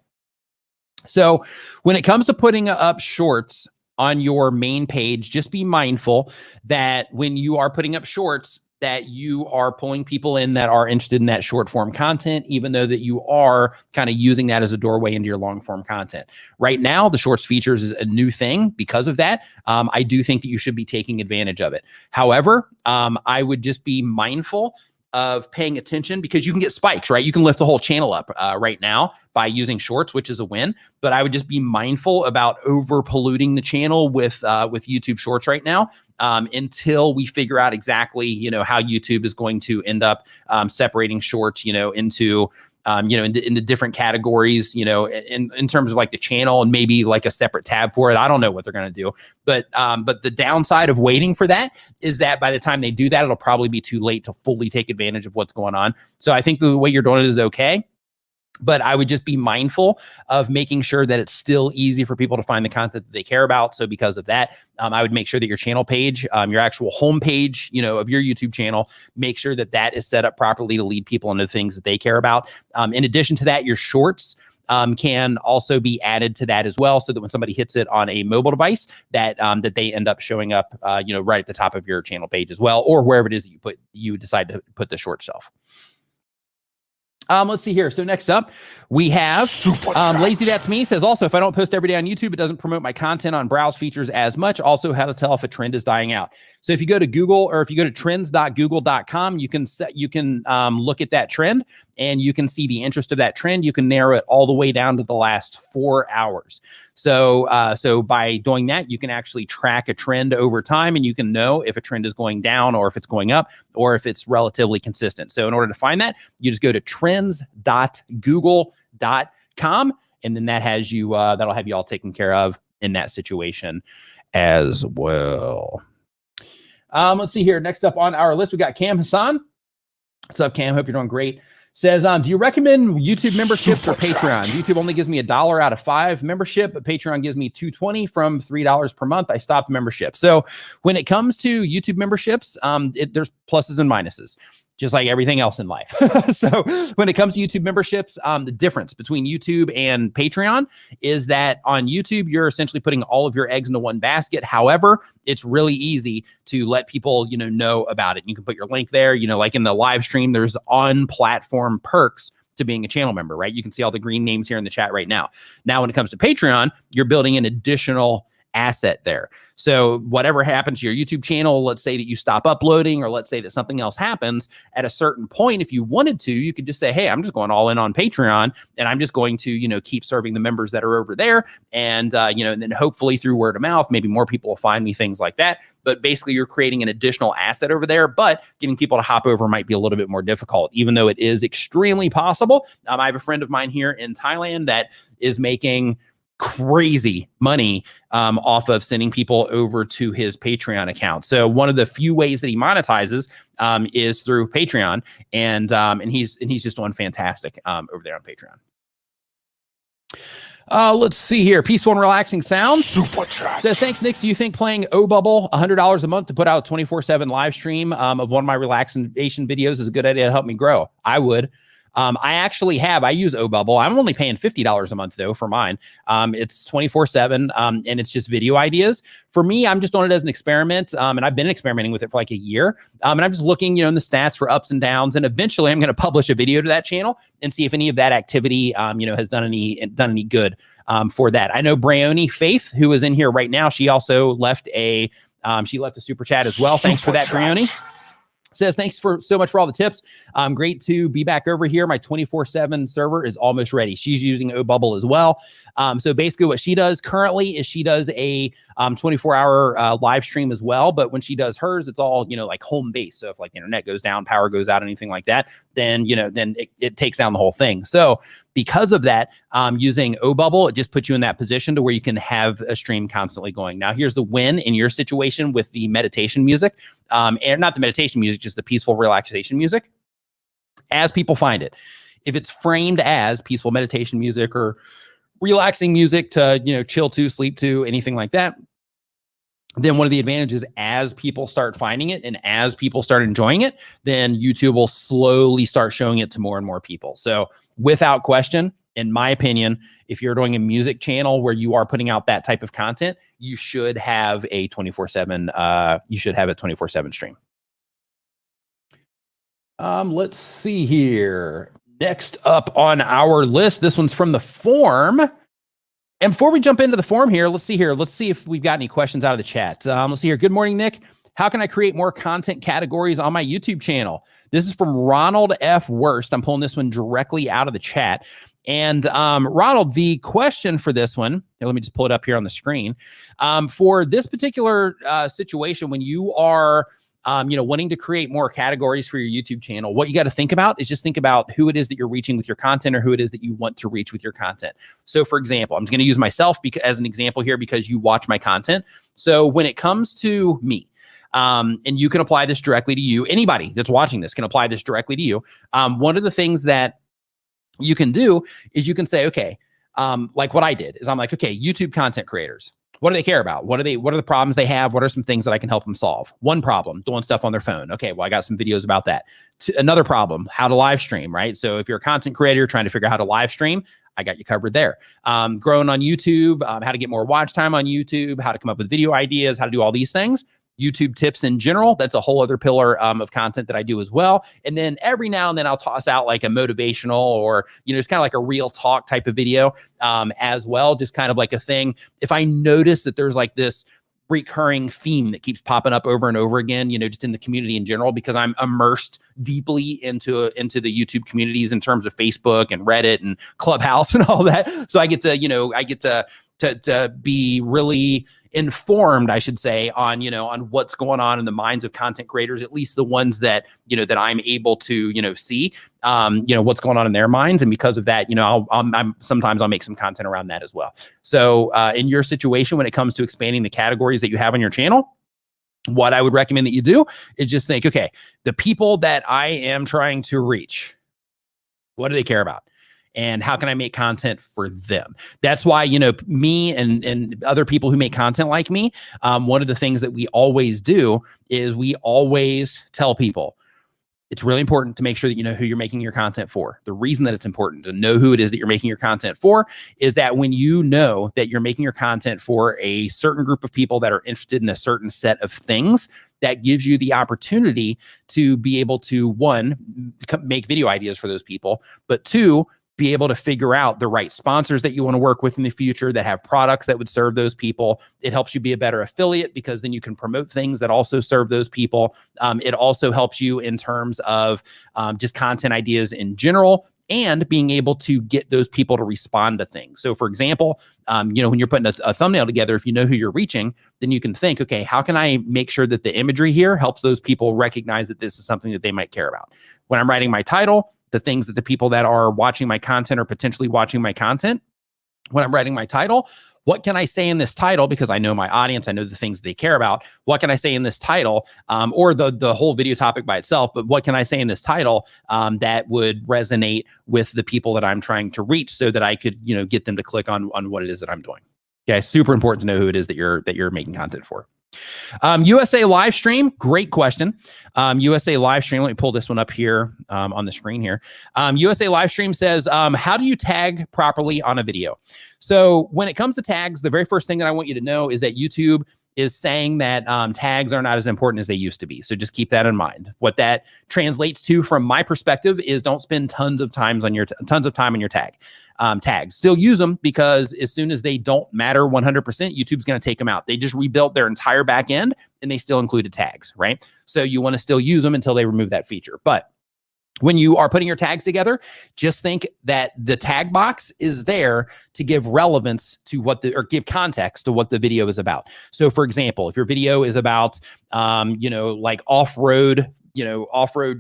So when it comes to putting up shorts on your main page, just be mindful that when you are putting up shorts, that you are pulling people in that are interested in that short form content, even though that you are kind of using that as a doorway into your long form content. Right now, the shorts features is a new thing. Because of that, I do think that you should be taking advantage of it. However, I would just be mindful of paying attention, because you can get spikes, right? You can lift the whole channel up right now by using shorts, which is a win. But I would just be mindful about over polluting the channel with YouTube shorts right now, until we figure out exactly, how YouTube is going to end up separating shorts, into into different categories, in terms of like the channel, and maybe like a separate tab for it. I don't know what they're going to do, but the downside of waiting for that is that by the time they do that, it'll probably be too late to fully take advantage of what's going on. So I think the way you're doing it is okay. But I would just be mindful of making sure that it's still easy for people to find the content that they care about. So because of that, I would make sure that your channel page, your actual home page, of your YouTube channel, make sure that that is set up properly to lead people into things that they care about. In addition to that, your shorts can also be added to that as well, so that when somebody hits it on a mobile device, that that they end up showing up, right at the top of your channel page as well, or wherever it is that you decide to put the short shelf. Let's see here. So next up, we have Lazy That's Me says, also, if I don't post every day on YouTube, it doesn't promote my content on browse features as much. Also, how to tell if a trend is dying out. So if you go to Google, or if you go to trends.google.com, you can look at that trend, and you can see the interest of that trend. You can narrow it all the way down to the last 4 hours. So by doing that, you can actually track a trend over time, and you can know if a trend is going down, or if it's going up, or if it's relatively consistent. So in order to find that, you just go to trends.google.com, and then that has you, that'll have you all taken care of in that situation as well. Let's see here. Next up on our list, we got Cam Hassan. What's up, Cam? Hope you're doing great. Says, do you recommend YouTube memberships or Patreon? YouTube only gives me $1 out of 5 membership, but Patreon gives me $2.20 from $3 per month. I stopped membership. So when it comes to YouTube memberships, there's pluses and minuses, just like everything else in life. So when it comes to YouTube memberships, the difference between YouTube and Patreon is that on YouTube, you're essentially putting all of your eggs into one basket. However, it's really easy to let people, know about it. You can put your link there, like in the live stream, there's on-platform perks to being a channel member, right? You can see all the green names here in the chat right now. Now, when it comes to Patreon, you're building an additional asset there. So whatever happens to your YouTube channel, let's say that you stop uploading, or let's say that something else happens at a certain point, if you wanted to, you could just say, hey, I'm just going all in on Patreon, and I'm just going to, keep serving the members that are over there. And, and then hopefully through word of mouth, maybe more people will find me, things like that. But basically you're creating an additional asset over there, but getting people to hop over might be a little bit more difficult, even though it is extremely possible. I have a friend of mine here in Thailand that is making crazy money off of sending people over to his Patreon account. So one of the few ways that he monetizes is through Patreon, and he's just doing fantastic over there on Patreon. Let's see here. Peaceful and relaxing sounds. Super chat. Says, thanks, Nick. Do you think playing OBubble $100 a month to put out a 24/7 live stream of one of my relaxation videos is a good idea to help me grow? I would. I actually have. I use OBubble. I'm only paying $50 a month though for mine. It's 24/7, and it's just video ideas. For me, I'm just doing it as an experiment, and I've been experimenting with it for like a year. And I'm just looking, in the stats for ups and downs. And eventually, I'm going to publish a video to that channel and see if any of that activity, has done any good for that. I know Brayoni Faith, who is in here right now. She also left a super chat as well. Thanks for that, Brayoni. Says, thanks so much for all the tips. Great to be back over here. My 24/7 server is almost ready. She's using OBubble as well. So basically what she does currently is she does a 24-hour live stream as well. But when she does hers, it's all, like home base. So if like the internet goes down, power goes out, anything like that, then, then it takes down the whole thing. So because of that, using OBubble, it just puts you in that position to where you can have a stream constantly going. Now, here's the win in your situation with the meditation music, and not the meditation music, just the peaceful relaxation music, as people find it. If it's framed as peaceful meditation music or relaxing music to, chill to, sleep to, anything like that, then one of the advantages as people start finding it and as people start enjoying it, then YouTube will slowly start showing it to more and more people. So without question, in my opinion, if you're doing a music channel where you are putting out that type of content, you should have a 24/7 stream. Let's see here. Next up on our list, this one's from the forum. And before we jump into the forum here, let's see if we've got any questions out of the chat. Let's see here. Good morning, Nick. How can I create more content categories on my YouTube channel? This is from Ronald F. Worst. I'm pulling this one directly out of the chat. And Ronald, the question for this one, let me just pull it up here on the screen. For this particular situation, when you are wanting to create more categories for your YouTube channel, what you got to think about is just think about who it is that you're reaching with your content or who it is that you want to reach with your content. So for example, I'm just going to use myself as an example here because you watch my content. So when it comes to me, and you can apply this directly to you, anybody that's watching this can apply this directly to you. One of the things that you can do is you can say, okay, like what I did is I'm like, okay, YouTube content creators, what do they care about? What are the problems they have? What are some things that I can help them solve? One problem, doing stuff on their phone. Okay, well, I got some videos about that. Another problem, how to live stream, right? So if you're a content creator trying to figure out how to live stream, I got you covered there. Growing on YouTube, how to get more watch time on YouTube, how to come up with video ideas, how to do all these things. YouTube tips in general, that's a whole other pillar of content that I do as well. And then every now and then I'll toss out like a motivational or, just kind of like a real talk type of video as well. Just kind of like a thing. If I notice that there's like this recurring theme that keeps popping up over and over again, just in the community in general, because I'm immersed deeply into the YouTube communities in terms of Facebook and Reddit and Clubhouse and all that. So I get to be really informed, I should say, on what's going on in the minds of content creators, at least the ones that, that I'm able to, see, what's going on in their minds. And because of that, sometimes I'll make some content around that as well. So in your situation, when it comes to expanding the categories that you have on your channel, what I would recommend that you do is just think, okay, the people that I am trying to reach, what do they care about? And how can I make content for them? That's why, me and other people who make content like me, one of the things that we always do is we always tell people, it's really important to make sure that you know who you're making your content for. The reason that it's important to know who it is that you're making your content for is that when you know that you're making your content for a certain group of people that are interested in a certain set of things, that gives you the opportunity to be able to, one, make video ideas for those people, but two, be able to figure out the right sponsors that you want to work with in the future that have products that would serve those people. It helps you be a better affiliate because then you can promote things that also serve those people. It also helps you in terms of just content ideas in general and being able to get those people to respond to things. So for example, when you're putting a thumbnail together, if you know who you're reaching, then you can think, okay, how can I make sure that the imagery here helps those people recognize that this is something that they might care about? When I'm writing my title, the things that the people that are watching my content or potentially watching my content, when I'm writing my title, what can I say in this title? Because I know my audience, I know the things they care about. What can I say in this title, or the whole video topic by itself? But what can I say in this title that would resonate with the people that I'm trying to reach, so that I could, get them to click on what it is that I'm doing. Okay, super important to know who it is that you're making content for. USA live stream, great question. USA live stream, let me pull this one up here on the screen here. USA live stream says, how do you tag properly on a video? So when it comes to tags, the very first thing that I want you to know is that YouTube is saying that tags are not as important as they used to be. So just keep that in mind. What that translates to, from my perspective, is don't spend tons of time on your tags. Still use them, because as soon as they don't matter 100%, YouTube's going to take them out. They just rebuilt their entire back end and they still included tags, right? So you want to still use them until they remove that feature. But when you are putting your tags together, just think that the tag box is there to give relevance to or give context to what the video is about. So for example, if your video is about, like off-road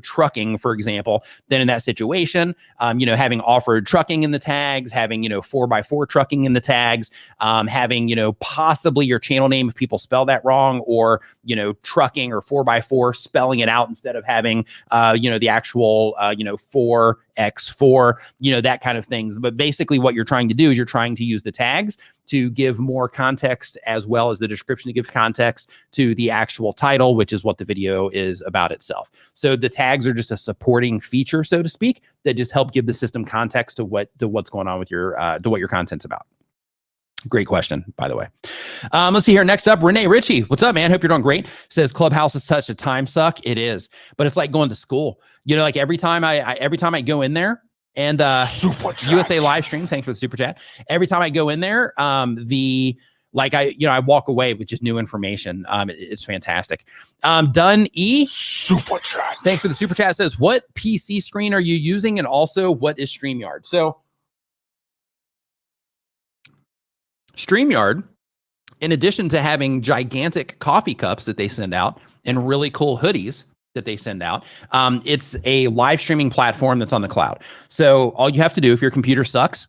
trucking, for example, then in that situation, having off-road trucking in the tags, having, 4x4 trucking in the tags, having, possibly your channel name if people spell that wrong, or, trucking or 4x4 spelling it out instead of having, the actual, 4x4, that kind of thing. But basically what you're trying to do is you're trying to use the tags to give more context, as well as the description to give context to the actual title, which is what the video is about itself. So the tags are just a supporting feature, so to speak, that just help give the system context to what's going on with to what your content's about. Great question, by the way. Let's see here. Next up, Renee Ritchie. What's up, man? Hope you're doing great. Says Clubhouse is such a time suck. It is, but it's like going to school. Like every time I go in there, and USA live stream, thanks for the super chat. Every time I go in there, I walk away with just new information. It's fantastic. Done E Super chat. Thanks for the super chat. Says, what PC screen are you using, and also what is StreamYard? So StreamYard, in addition to having gigantic coffee cups that they send out and really cool hoodies that they send out, it's a live streaming platform that's on the cloud. So all you have to do, if your computer sucks,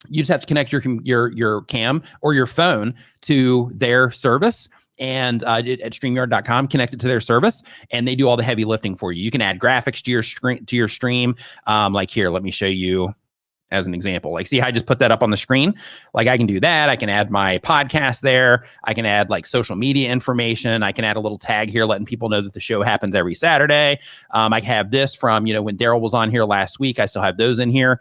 you just have to connect your cam or your phone to their service, and at StreamYard.com, connect it to their service, and they do all the heavy lifting for you. You can add graphics to your stream. Like here, let me show you as an example. Like, see how I just put that up on the screen? Like, I can do that. I can add my podcast there. I can add like social media information. I can add a little tag here letting people know that the show happens every Saturday. I have this from, when Daryl was on here last week. I still have those in here.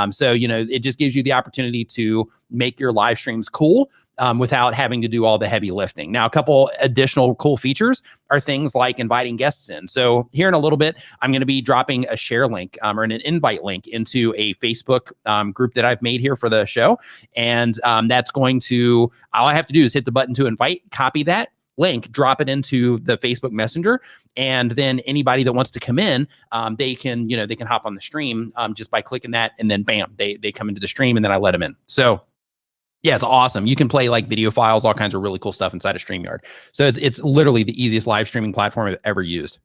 So, it just gives you the opportunity to make your live streams cool, without having to do all the heavy lifting. Now, a couple additional cool features are things like inviting guests in. So here in a little bit, I'm going to be dropping a share link or an invite link into a Facebook group that I've made here for the show. And that's going to, all I have to do is hit the button to invite, copy that link, drop it into the Facebook Messenger, and then anybody that wants to come in, they can hop on the stream just by clicking that, and then bam, they come into the stream, and then I let them in. So yeah, it's awesome. You can play like video files, all kinds of really cool stuff inside of StreamYard. So it's literally the easiest live streaming platform I've ever used.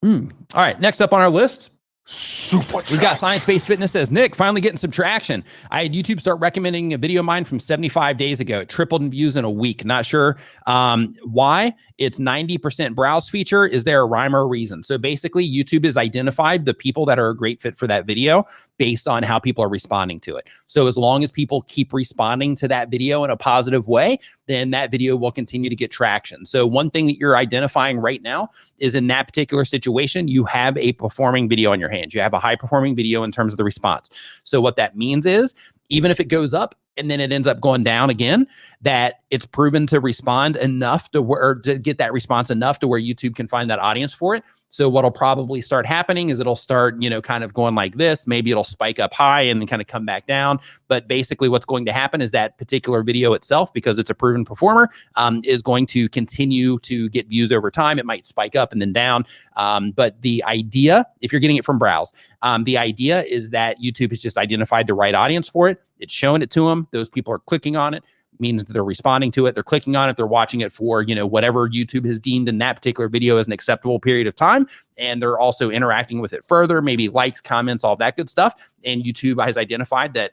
All right, next up on our list, we've got Science-Based Fitness. Says, Nick, finally getting some traction. I had YouTube start recommending a video of mine from 75 days ago. It tripled in views in a week. Not sure why. It's 90% browse feature. Is there a rhyme or a reason? So basically, YouTube has identified the people that are a great fit for that video based on how people are responding to it. So as long as people keep responding to that video in a positive way, then that video will continue to get traction. So one thing that you're identifying right now is, in that particular situation, you have a performing video on your hands. You have a high performing video in terms of the response. So what that means is, even if it goes up and then it ends up going down again, that it's proven to respond enough to get that response enough to where YouTube can find that audience for it. So what'll probably start happening is it'll start, kind of going like this. Maybe it'll spike up high and then kind of come back down. But basically what's going to happen is that particular video itself, because it's a proven performer, is going to continue to get views over time. It might spike up and then down. But the idea, if you're getting it from browse, the idea is that YouTube has just identified the right audience for it. It's showing it to them. Those people are clicking on it. means that they're responding to it, they're clicking on it, they're watching it for, you know, whatever YouTube has deemed in that particular video as an acceptable period of time. And they're also interacting with it further, maybe likes, comments, all that good stuff. And YouTube has identified that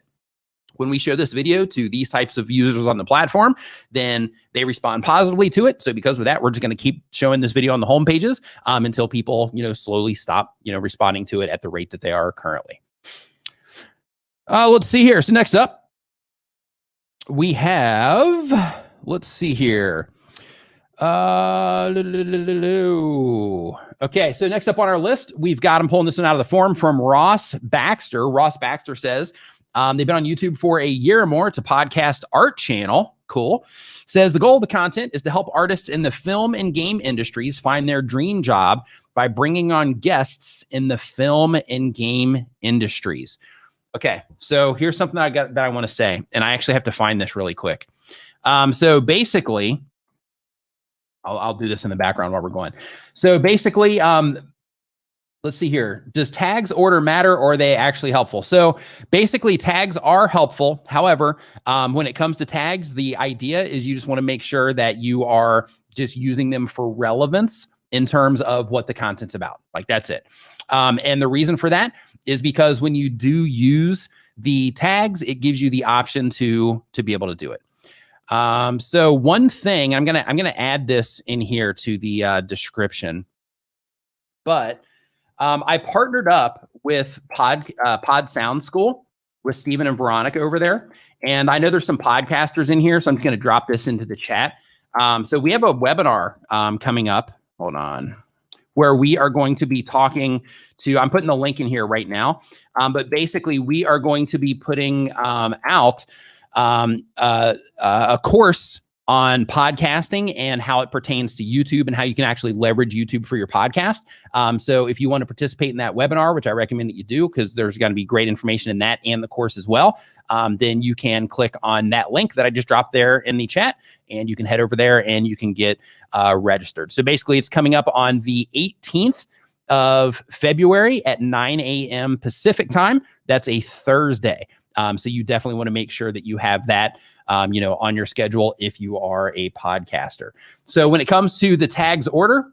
when we show this video to these types of users on the platform, then they respond positively to it. So because of that, we're just going to keep showing this video on the home pages until people, you know, slowly stop, you know, responding to it at the rate that they are currently. Let's see here. So next up, we have, let's see here. Okay, so next up on our list, we've got, I'm pulling this one out of the form from Ross Baxter. Ross Baxter says, they've been on YouTube for a year or more. It's a podcast art channel. Cool. Says the goal of the content is to help artists in the film and game industries find their dream job by bringing on guests in the film and game industries. Okay, so here's something that I want to say, and I actually have to find this really quick. So basically, I'll do this in the background while we're going. So basically, let's see here. Does tags order matter, or are they actually helpful? So basically, tags are helpful. However, when it comes to tags, the idea is you just want to make sure that you are just using them for relevance in terms of what the content's about. Like, that's it. And the reason for that is because when you do use the tags, it gives you the option to be able to do it. So one thing, I'm gonna add this in here to the description, but I partnered up with Pod Sound School with Stephen and Veronica over there, and I know there's some podcasters in here, so I'm just gonna drop this into the chat. So we have a webinar coming up. Hold on. Where we are going to be talking to, I'm putting the link in here right now, but basically we are going to be putting out a course on podcasting and how it pertains to YouTube and how you can actually leverage YouTube for your podcast. So if you want to participate in that webinar, which I recommend that you do, because there's going to be great information in that and the course as well, then you can click on that link that I just dropped there in the chat, and you can head over there and you can get registered. So basically it's coming up on the 18th of February at 9 a.m. Pacific time. That's a Thursday. So you definitely want to make sure that you have that, you know, on your schedule if you are a podcaster. So when it comes to the tags order,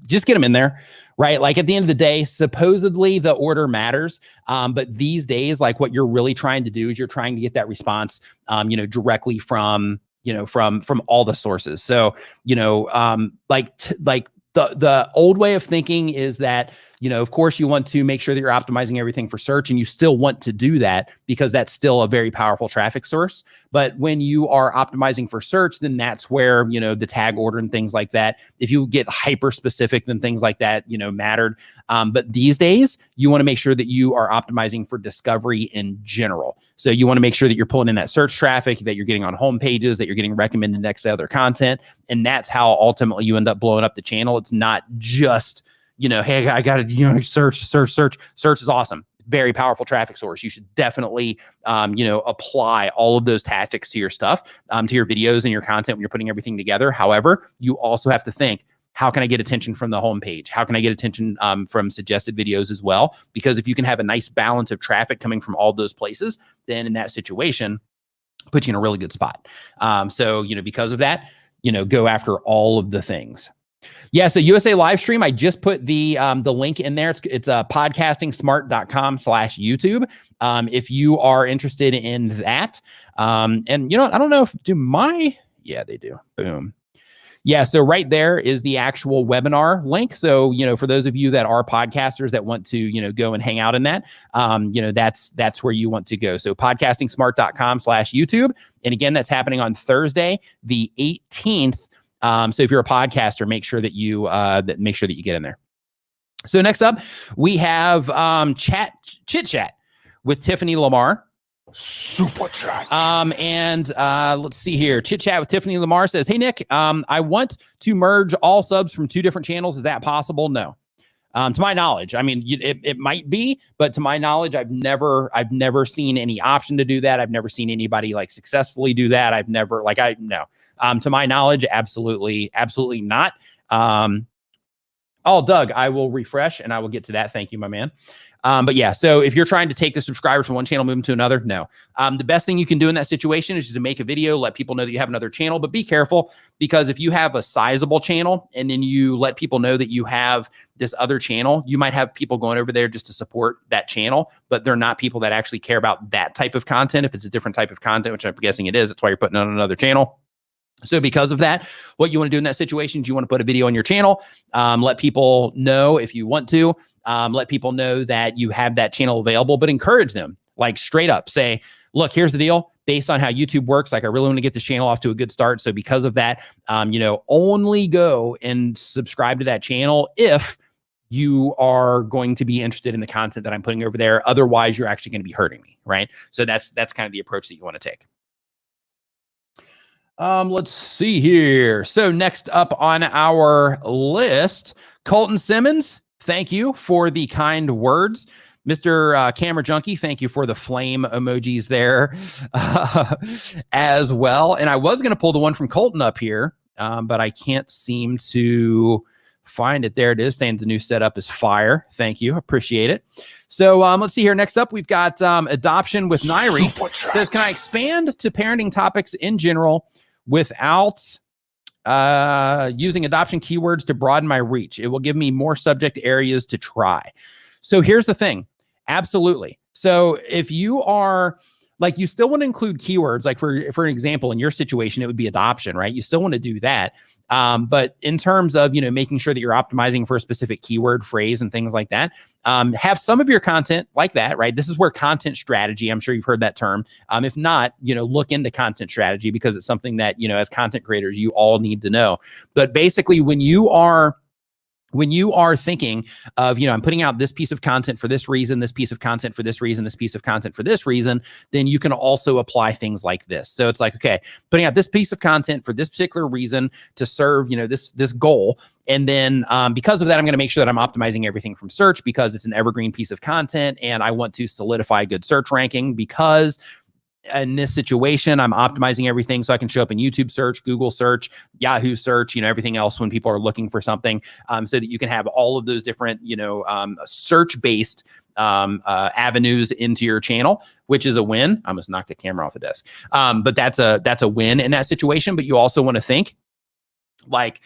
just get them in there, right? Like at the end of the day, supposedly the order matters. But these days, like what you're really trying to do is you're trying to get that response, you know, directly from, you know, from all the sources. So, you know, the old way of thinking is that, you know, of course you want to make sure that you're optimizing everything for search, and you still want to do that because that's still a very powerful traffic source. But when you are optimizing for search, then that's where, you know, the tag order and things like that, if you get hyper specific, then things like that, you know, mattered. But these days you want to make sure that you are optimizing for discovery in general. So you want to make sure that you're pulling in that search traffic, that you're getting on home pages, that you're getting recommended next to other content. And that's how ultimately you end up blowing up the channel. It's not just, you know, hey, I got to, you know, search. Search is awesome. Very powerful traffic source. You should definitely, you know, apply all of those tactics to your stuff, to your videos and your content when you're putting everything together. However, you also have to think, how can I get attention from the homepage? How can I get attention from suggested videos as well? Because if you can have a nice balance of traffic coming from all those places, then in that situation, put you in a really good spot. So, you know, because of that, you know, go after all of the things. Yeah, so USA live stream, I just put the link in there. It's podcastingsmart.com/YouTube. If you are interested in that. And you know what? I don't know if yeah, they do. Boom. Yeah, so right there is the actual webinar link. So, you know, for those of you that are podcasters that want to, you know, go and hang out in that, you know, that's where you want to go. So podcastingsmart.com/YouTube. And again, that's happening on Thursday, the 18th. So if you're a podcaster, make sure that you get in there. So next up, we have chit chat with Tiffany Lamar. Super chat. And let's see here. Chit chat with Tiffany Lamar says, "Hey Nick, I want to merge all subs from 2 different channels. Is that possible?" No. To my knowledge, I mean, it might be, but to my knowledge, I've never seen any option to do that. I've never seen anybody like successfully do that. I've never no. To my knowledge, absolutely not. Oh, Doug, I will refresh and I will get to that. Thank you, my man. But yeah, so if you're trying to take the subscribers from one channel, move them to another, no. The best thing you can do in that situation is just to make a video, let people know that you have another channel, but be careful, because if you have a sizable channel and then you let people know that you have this other channel, you might have people going over there just to support that channel, but they're not people that actually care about that type of content. If it's a different type of content, which I'm guessing it is, that's why you're putting it on another channel. So because of that, what you want to do in that situation is you want to put a video on your channel, let people know if you want to, let people know that you have that channel available, but encourage them, like straight up say, look, here's the deal. Based on how YouTube works, like I really want to get this channel off to a good start. So because of that, only go and subscribe to that channel if you are going to be interested in the content that I'm putting over there. Otherwise, you're actually going to be hurting me, right? So that's kind of the approach that you want to take. Let's see here. So next up on our list, Colton Simmons, thank you for the kind words. Mr. Camera Junkie, thank you for the flame emojis there as well. And I was going to pull the one from Colton up here, but I can't seem to find it. There it is, saying the new setup is fire. Thank you. Appreciate it. So let's see here. Next up, we've got Adoption with Nairi. Says, can I expand to parenting topics in general without using adoption keywords to broaden my reach? It will give me more subject areas to try. So here's the thing. Absolutely. So if you are like, you still want to include keywords, like for an example, in your situation, it would be adoption, right? You still want to do that. But in terms of, making sure that you're optimizing for a specific keyword phrase and things like that, have some of your content like that, right? This is where content strategy, I'm sure you've heard that term. If not, look into content strategy, because it's something that, as content creators, you all need to know. But basically, when you are thinking of, I'm putting out this piece of content for this reason, this piece of content for this reason, this piece of content for this reason, then you can also apply things like this. So it's like, okay, putting out this piece of content for this particular reason to serve, this goal. And then because of that, I'm going to make sure that I'm optimizing everything from search, because it's an evergreen piece of content. And I want to solidify good search ranking, because in this situation, I'm optimizing everything so I can show up in YouTube search, Google search, Yahoo search, everything else when people are looking for something, so that you can have all of those different, search-based avenues into your channel, which is a win. I almost knocked the camera off the desk. But that's a win in that situation. But you also want to think like,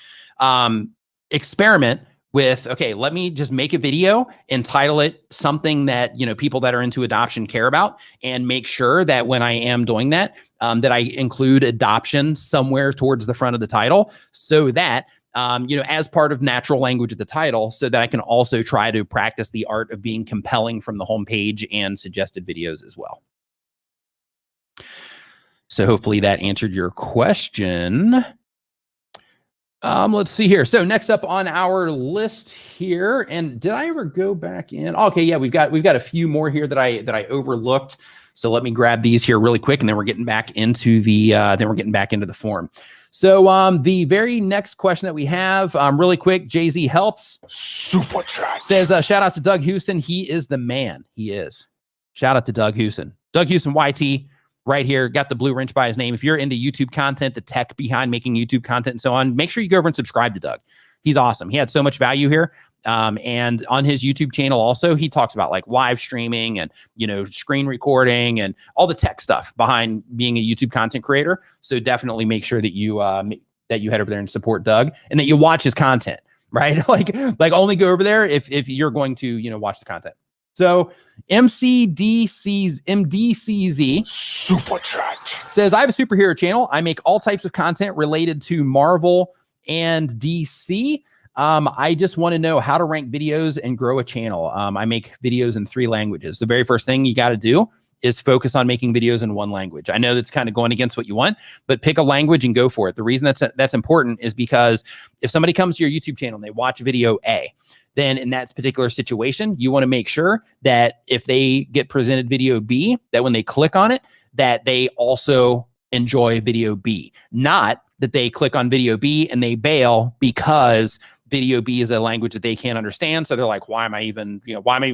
experiment with, okay, let me just make a video, entitle it something that, people that are into adoption care about, and make sure that when I am doing that, that I include adoption somewhere towards the front of the title, so that, as part of natural language of the title, so that I can also try to practice the art of being compelling from the homepage and suggested videos as well. So hopefully that answered your question. Let's see here. So next up on our list here, and did I ever go back in? Okay, yeah, we've got a few more here that I overlooked. So let me grab these here really quick, and then we're getting back into the form. So the very next question that we have, really quick, Jay-Z Helps Super Chat says, shout out to Doug Houston. He is the man. He is. Shout out to Doug Houston. Doug Houston YT. Right here, got the blue wrench by his name. If you're into YouTube content, the tech behind making YouTube content and so on, make sure you go over and subscribe to Doug. He's awesome. He had so much value here. And on his YouTube channel also, he talks about like live streaming and, screen recording and all the tech stuff behind being a YouTube content creator. So definitely make sure that you head over there and support Doug, and that you watch his content, right? like only go over there if you're going to, watch the content. So MDCZ Super Chat says, I have a superhero channel. I make all types of content related to Marvel and DC. I just want to know how to rank videos and grow a channel. I make videos in 3 languages. The very first thing you got to do is focus on making videos in one language. I know that's kind of going against what you want, but pick a language and go for it. The reason that's important is because if somebody comes to your YouTube channel and they watch video A, then in that particular situation, you want to make sure that if they get presented video B, that when they click on it, that they also enjoy video B. Not that they click on video B and they bail because video B is a language that they can't understand. So they're like, why am I even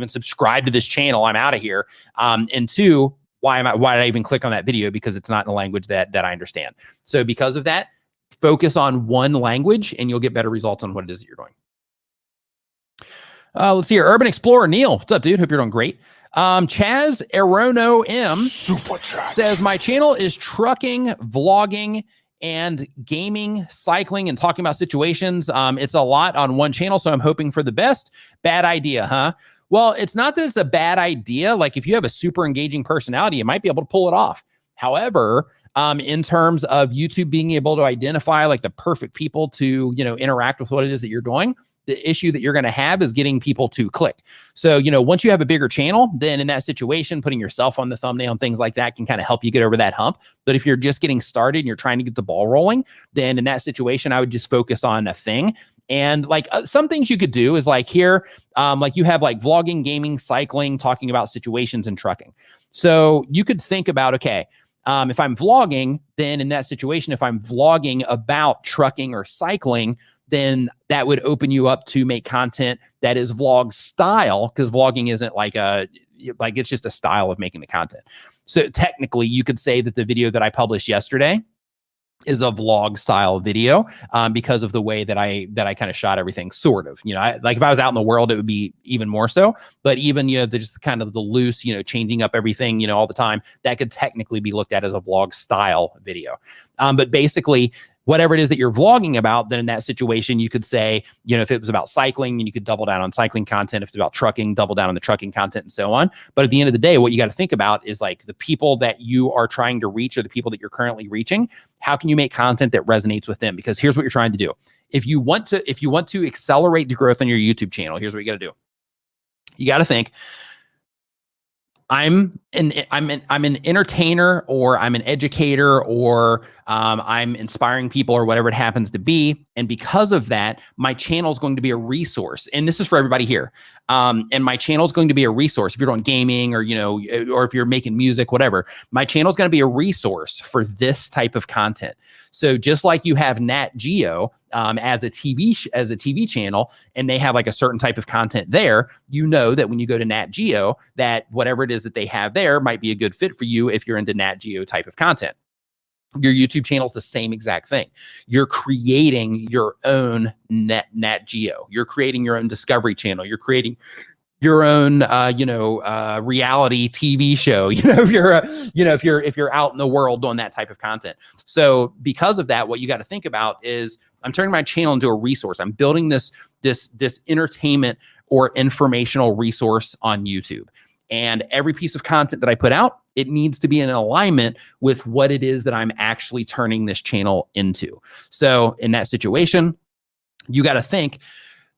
subscribed to this channel? I'm out of here. And 2, why did I even click on that video? Because it's not in a language that I understand. So because of that, focus on one language and you'll get better results on what it is that you're doing. Let's see here. Urban Explorer Neil, what's up, dude? Hope you're doing great. Chaz Arono M Super chat. says my channel is trucking, vlogging, and gaming, cycling, and talking about situations. It's a lot on one channel, so I'm hoping for the best. Bad idea, huh? Well, it's not that it's a bad idea. Like if you have a super engaging personality, you might be able to pull it off. However, in terms of YouTube being able to identify like the perfect people to, interact with what it is that you're doing, the issue that you're going to have is getting people to click. So, once you have a bigger channel, then in that situation, putting yourself on the thumbnail and things like that can kind of help you get over that hump. But if you're just getting started and you're trying to get the ball rolling, then in that situation, I would just focus on a thing. And like some things you could do is like here, like you have like vlogging, gaming, cycling, talking about situations and trucking. So you could think about, okay, if I'm vlogging, then in that situation, if I'm vlogging about trucking or cycling, then that would open you up to make content that is vlog style, because vlogging isn't like it's just a style of making the content. So technically you could say that the video that I published yesterday is a vlog style video because of the way that I kind of shot everything, sort of. Like if I was out in the world, it would be even more so. But even just kind of the loose, changing up everything, all the time, that could technically be looked at as a vlog style video. But basically, whatever it is that you're vlogging about, then in that situation, you could say, if it was about cycling, then you could double down on cycling content. If it's about trucking, double down on the trucking content and so on. But at the end of the day, what you got to think about is like the people that you are trying to reach or the people that you're currently reaching. How can you make content that resonates with them? Because here's what you're trying to do. If you want to accelerate the growth on your YouTube channel, here's what you got to do. You got to think, I'm an entertainer, or I'm an educator, or I'm inspiring people, or whatever it happens to be. And because of that, my channel is going to be a resource. And this is for everybody here. And my channel is going to be a resource. If you're doing gaming or, or if you're making music, whatever, my channel is going to be a resource for this type of content. So just like you have Nat Geo as a TV channel, and they have like a certain type of content there, that when you go to Nat Geo, that whatever it is that they have there might be a good fit for you if you're into Nat Geo type of content. Your YouTube channel is the same exact thing. You're creating your own Nat Geo. You're creating your own Discovery Channel. You're creating your own, reality TV show. If you're out in the world doing that type of content. So because of that, what you got to think about is I'm turning my channel into a resource. I'm building this entertainment or informational resource on YouTube. And every piece of content that I put out, it needs to be in alignment with what it is that I'm actually turning this channel into. So in that situation, you got to think,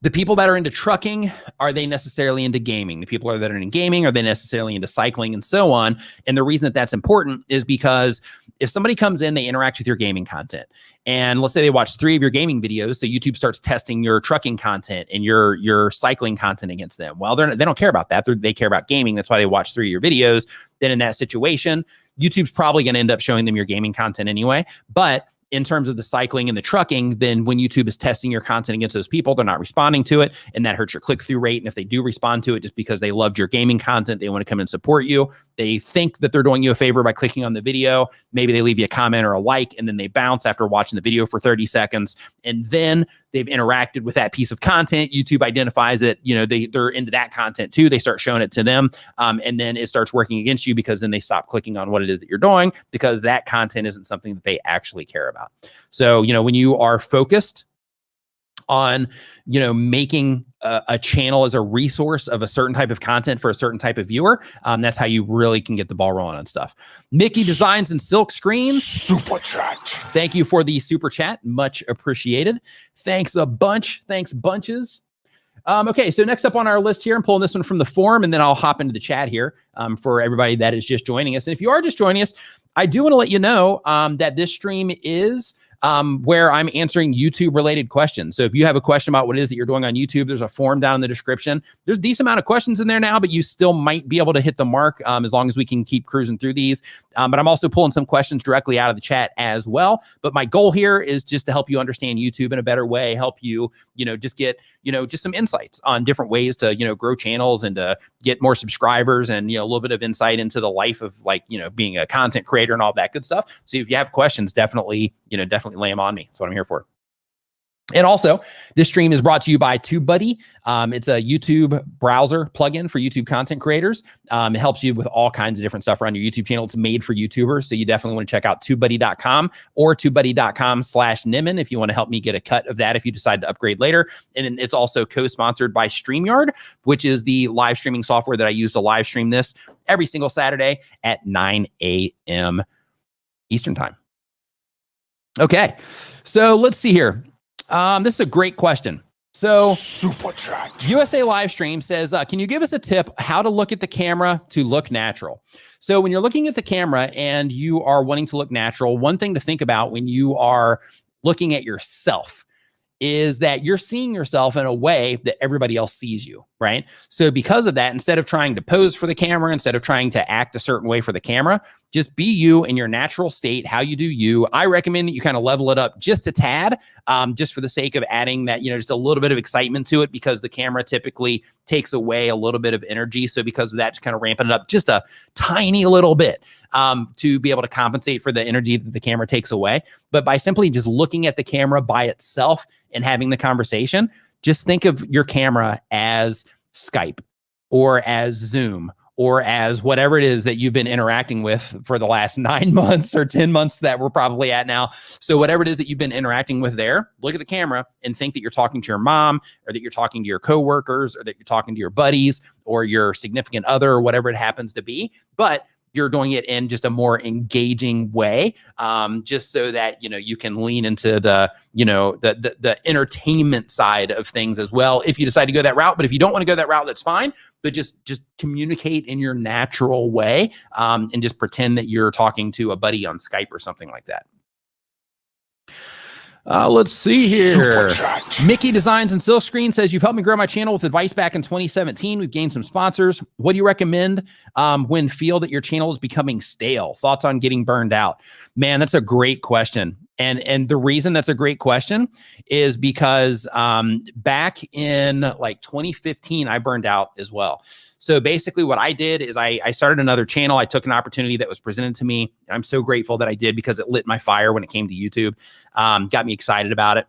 the people that are into trucking, are they necessarily into gaming? The people that are into gaming, are they necessarily into cycling and so on? And the reason that that's important is because if somebody comes in, they interact with your gaming content. And let's say they watch 3 of your gaming videos. So YouTube starts testing your trucking content and your cycling content against them. Well, they don't care about that. They care about gaming. That's why they watch 3 of your videos. Then in that situation, YouTube's probably going to end up showing them your gaming content anyway. But in terms of the cycling and the trucking, then when YouTube is testing your content against those people, they're not responding to it, and that hurts your click-through rate. And if they do respond to it just because they loved your gaming content, they want to come and support you, they think that they're doing you a favor by clicking on the video. Maybe they leave you a comment or a like, and then they bounce after watching the video for 30 seconds. And then they've interacted with that piece of content. YouTube identifies that, they're into that content too. They start showing it to them. And then it starts working against you, because then they stop clicking on what it is that you're doing, because that content isn't something that they actually care about. So, when you are focused on, making a channel as a resource of a certain type of content for a certain type of viewer, that's how you really can get the ball rolling on stuff. Mickey Designs and Silk Screens, super chat. Thank you for the super chat. Much appreciated. Thanks a bunch. Thanks bunches. Okay, so next up on our list here, I'm pulling this one from the forum, and then I'll hop into the chat here for everybody that is just joining us. And if you are just joining us, I do want to let you know that this stream is where I'm answering YouTube related questions. So if you have a question about what it is that you're doing on YouTube, there's a form down in the description. There's a decent amount of questions in there now, but you still might be able to hit the mark as long as we can keep cruising through these. But I'm also pulling some questions directly out of the chat as well. But my goal here is just to help you understand YouTube in a better way, help you, just get, just some insights on different ways to, grow channels and to get more subscribers and, a little bit of insight into the life of being a content creator and all that good stuff. So if you have questions, definitely lay them on me. That's what I'm here for. And also, this stream is brought to you by TubeBuddy. It's a YouTube browser plugin for YouTube content creators. It helps you with all kinds of different stuff around your YouTube channel. It's made for YouTubers, so you definitely want to check out TubeBuddy.com or TubeBuddy.com/Nimin if you want to help me get a cut of that if you decide to upgrade later. And then it's also co-sponsored by StreamYard, which is the live streaming software that I use to live stream this every single Saturday at 9 a.m. Eastern Time. Okay, so let's see here. This is a great question. So Super chat. USA Livestream says, can you give us a tip how to look at the camera to look natural? So when you're looking at the camera and you are wanting to look natural, one thing to think about when you are looking at yourself is that you're seeing yourself in a way that everybody else sees you, right? So because of that, instead of trying to pose for the camera, instead of trying to act a certain way for the camera, just be you in your natural state, how you do you. I recommend that you kind of level it up just a tad, just for the sake of adding that, just a little bit of excitement to it, because the camera typically takes away a little bit of energy. So because of that, just kind of ramping it up just a tiny little bit to be able to compensate for the energy that the camera takes away. But by simply just looking at the camera by itself and having the conversation, just think of your camera as Skype or as Zoom or as whatever it is that you've been interacting with for the last 9 months or 10 months that we're probably at now. So whatever it is that you've been interacting with there, look at the camera and think that you're talking to your mom, or that you're talking to your coworkers, or that you're talking to your buddies or your significant other, or whatever it happens to be. But you're doing it in just a more engaging way, just so that, you can lean into the entertainment side of things as well, if you decide to go that route. But if you don't want to go that route, that's fine. But just communicate in your natural way, and just pretend that you're talking to a buddy on Skype or something like that. Let's see here. Mickey Designs and Silkscreen says, you've helped me grow my channel with advice back in 2017. We've gained some sponsors. What do you recommend when feel that your channel is becoming stale? Thoughts on getting burned out? Man, that's a great question. And the reason that's a great question is because back in like 2015, I burned out as well. So basically what I did is I started another channel. I took an opportunity that was presented to me. And I'm so grateful that I did, because it lit my fire when it came to YouTube, got me excited about it.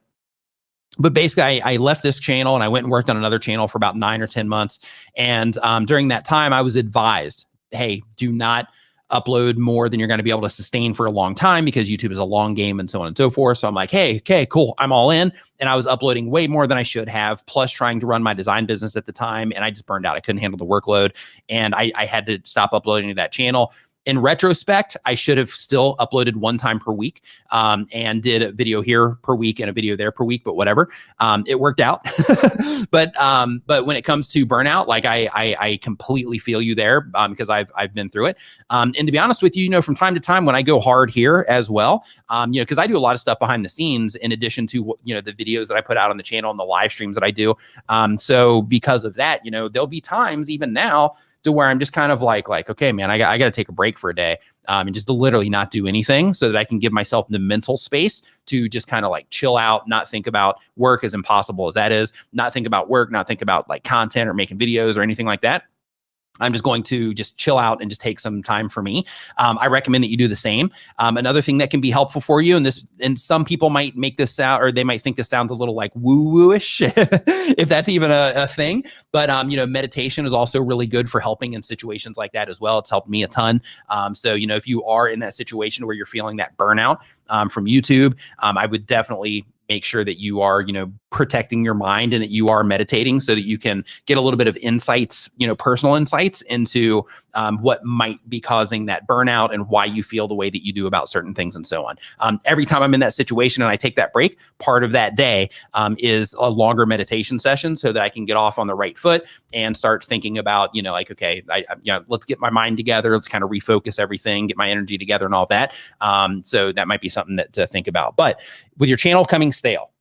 But basically, I left this channel and I went and worked on another channel for about 9 or 10 months. And during that time, I was advised, hey, do not upload more than you're going to be able to sustain for a long time, because YouTube is a long game and so on and so forth. So I'm like, hey, okay, cool, I'm all in. And I was uploading way more than I should have, plus trying to run my design business at the time. And I just burned out. I couldn't handle the workload. And I had to stop uploading to that channel. In retrospect, I should have still uploaded 1 time per week, and did a video here per week and a video there per week, but whatever. It worked out. But when it comes to burnout, like I completely feel you there, because I've been through it. And to be honest with you, from time to time when I go hard here as well, because I do a lot of stuff behind the scenes in addition to, the videos that I put out on the channel and the live streams that I do. So because of that, there'll be times even now to where I'm just kind of like, okay, man, I got to take a break for a day, and just to literally not do anything, so that I can give myself the mental space to just kind of like chill out, not think about work, as impossible as that is, not think about work, not think about like content or making videos or anything like that. I'm just going to just chill out and just take some time for me. I recommend that you do the same. Another thing that can be helpful for you, and some people might make this sound, or they might think this sounds a little like woo-woo-ish, if that's even a thing. But, meditation is also really good for helping in situations like that as well. It's helped me a ton. So, if you are in that situation where you're feeling that burnout from YouTube, I would definitely make sure that you are, protecting your mind, and that you are meditating, so that you can get a little bit of insights, personal insights into what might be causing that burnout and why you feel the way that you do about certain things and so on. Every time I'm in that situation and I take that break, part of that day is a longer meditation session, so that I can get off on the right foot and start thinking about, okay, let's get my mind together. Let's kind of refocus everything, get my energy together and all that. So that might be something to think about. But with your channel coming stale,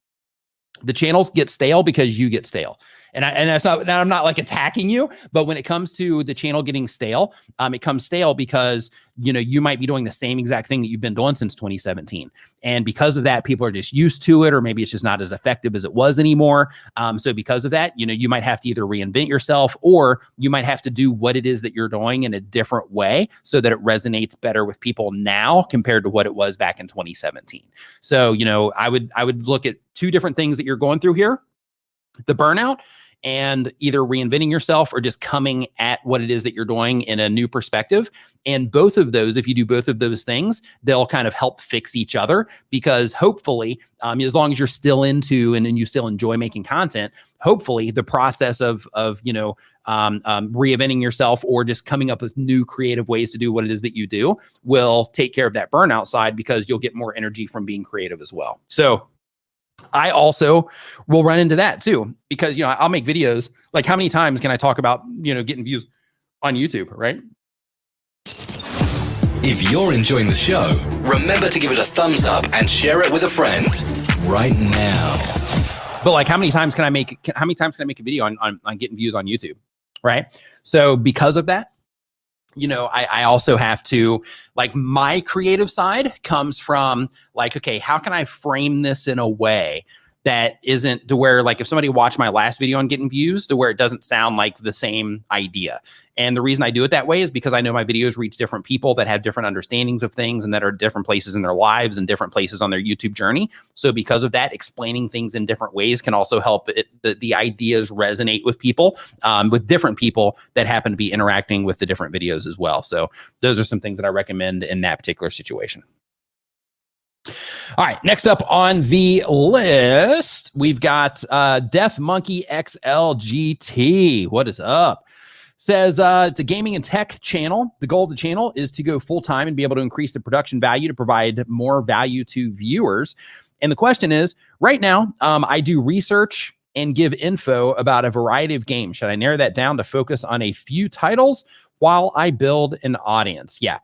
the channels get stale because you get stale. And that's not, now I'm not like attacking you, but when it comes to the channel getting stale, it comes stale because, you know, you might be doing the same exact thing that you've been doing since 2017. And because of that, people are just used to it, or maybe it's just not as effective as it was anymore. So because of that, you know, you might have to either reinvent yourself, or you might have to do what it is that you're doing in a different way so that it resonates better with people now compared to what it was back in 2017. So, you know, I would look at two different things that you're going through here: the burnout, and either reinventing yourself or just coming at what it is that you're doing in a new perspective. And both of those, if you do both of those things, they'll kind of help fix each other, because hopefully, as long as you're still into and you still enjoy making content, hopefully the process of you know, reinventing yourself or just coming up with new creative ways to do what it is that you do will take care of that burnout side, because you'll get more energy from being creative as well. So I also will run into that too, because, you know, I'll make videos. Like, how many times can I talk about, you know, getting views on YouTube, right? If you're enjoying the show, remember to give it a thumbs up and share it with a friend right now. But like, how many times can I make a video on getting views on YouTube, right? So because of that, you know, I also have to, like, my creative side comes from like, okay, how can I frame this in a way that isn't to where, like, if somebody watched my last video on getting views, to where it doesn't sound like the same idea. And the reason I do it that way is because I know my videos reach different people that have different understandings of things and that are different places in their lives and different places on their YouTube journey. So because of that, explaining things in different ways can also help the ideas resonate with people, with different people that happen to be interacting with the different videos as well. So those are some things that I recommend in that particular situation. All right, next up on the list, we've got Deaf Monkey XLGT. What is up? Says it's a gaming and tech channel. The goal of the channel is to go full-time and be able to increase the production value to provide more value to viewers. And the question is, right now, I do research and give info about a variety of games. Should I narrow that down to focus on a few titles while I build an audience? Yeah.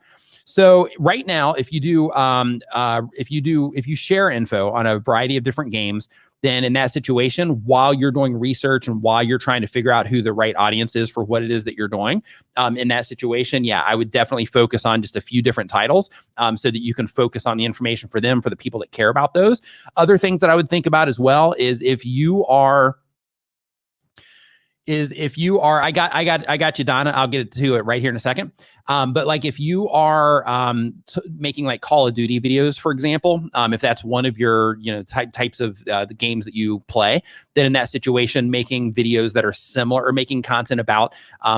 So right now, if you share info on a variety of different games, then in that situation, while you're doing research and while you're trying to figure out who the right audience is for what it is that you're doing, in that situation, yeah, I would definitely focus on just a few different titles, so that you can focus on the information for them, for the people that care about those. Other things that I would think about as well is if you are, I got you, Donna. I'll get to it right here in a second. But like, if you are making like Call of Duty videos, for example, if that's one of your, you know, types of the games that you play, then in that situation, making videos that are similar or making content about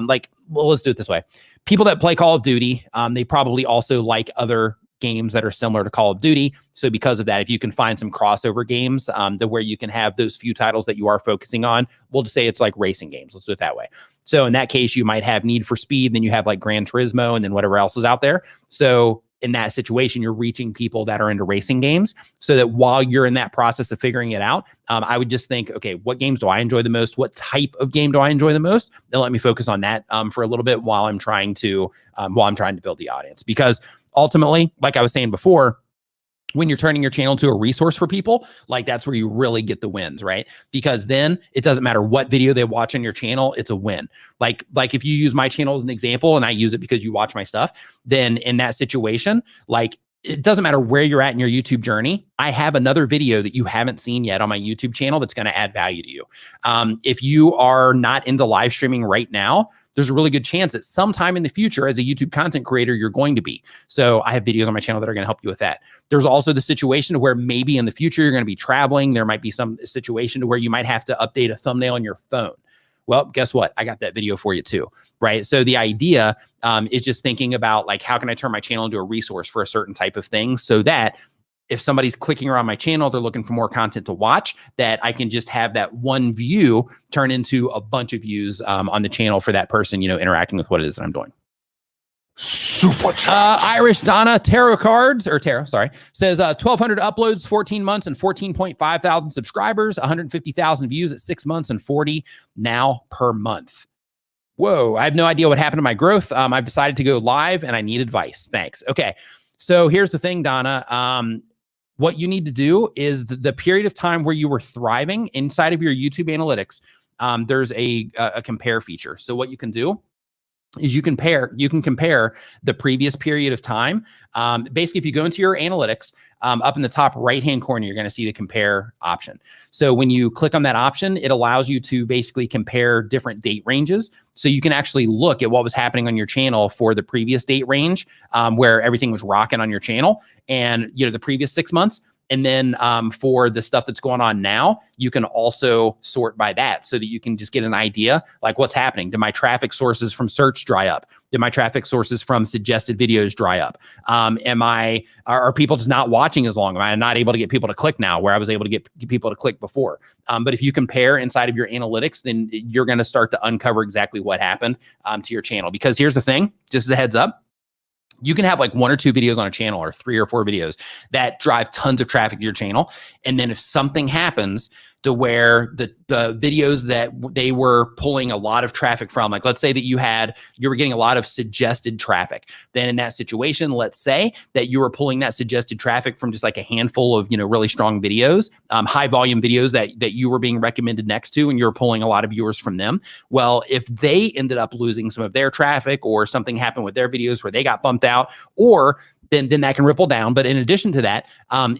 like, well, let's do it this way. People that play Call of Duty, they probably also like other games that are similar to Call of Duty. So because of that, if you can find some crossover games to where you can have those few titles that you are focusing on, we'll just say it's like racing games. Let's do it that way. So in that case, you might have Need for Speed, then you have like Gran Turismo, and then whatever else is out there. So in that situation, you're reaching people that are into racing games, so that while you're in that process of figuring it out, I would just think, okay, what games do I enjoy the most? What type of game do I enjoy the most? Then let me focus on that for a little bit while I'm trying to build the audience. Because ultimately, like I was saying before, when you're turning your channel to a resource for people, like, that's where you really get the wins, right? Because then it doesn't matter what video they watch on your channel, it's a win. Like if you use my channel as an example, and I use it because you watch my stuff, then in that situation, like, it doesn't matter where you're at in your YouTube journey, I have another video that you haven't seen yet on my YouTube channel that's going to add value to you. If you are not into live streaming right now, there's a really good chance that sometime in the future, as a YouTube content creator, you're going to be. So I have videos on my channel that are going to help you with that. There's also the situation where maybe in the future, you're going to be traveling. There might be some situation to where you might have to update a thumbnail on your phone. Well, guess what? I got that video for you too, right? So the idea is just thinking about, like, how can I turn my channel into a resource for a certain type of thing, so that if somebody's clicking around my channel, they're looking for more content to watch, that I can just have that one view turn into a bunch of views on the channel for that person, you know, interacting with what it is that I'm doing. Super Irish Donna Tarot says 1,200 uploads, 14 months, and 14.5 thousand subscribers, 150,000 views at 6 months, and 40 now per month. Whoa, I have no idea what happened to my growth. I've decided to go live, and I need advice. Thanks. Okay, so here's the thing, Donna. What you need to do is the period of time where you were thriving inside of your YouTube analytics, there's a compare feature. So what you can do is you can compare the previous period of time. Basically, if you go into your analytics, up in the top right-hand corner, you're going to see the compare option. So when you click on that option, it allows you to basically compare different date ranges. So you can actually look at what was happening on your channel for the previous date range, where everything was rocking on your channel, and the previous 6 months. And then for the stuff that's going on now, you can also sort by that so that you can just get an idea, like what's happening. Did my traffic sources from search dry up? Did my traffic sources from suggested videos dry up? Are people just not watching as long? Am I not able to get people to click now where I was able to get people to click before? But if you compare inside of your analytics, then you're going to start to uncover exactly what happened to your channel. Because here's the thing, just as a heads up, you can have like 1 or 2 videos on a channel or 3 or 4 videos that drive tons of traffic to your channel. And then if something happens to where the videos that they were pulling a lot of traffic from, like let's say that you were getting a lot of suggested traffic, then in that situation, let's say that you were pulling that suggested traffic from just like a handful of, really strong videos, high volume videos that you were being recommended next to, and you're pulling a lot of viewers from them. Well, if they ended up losing some of their traffic or something happened with their videos where they got bumped out, or then that can ripple down. But in addition to that,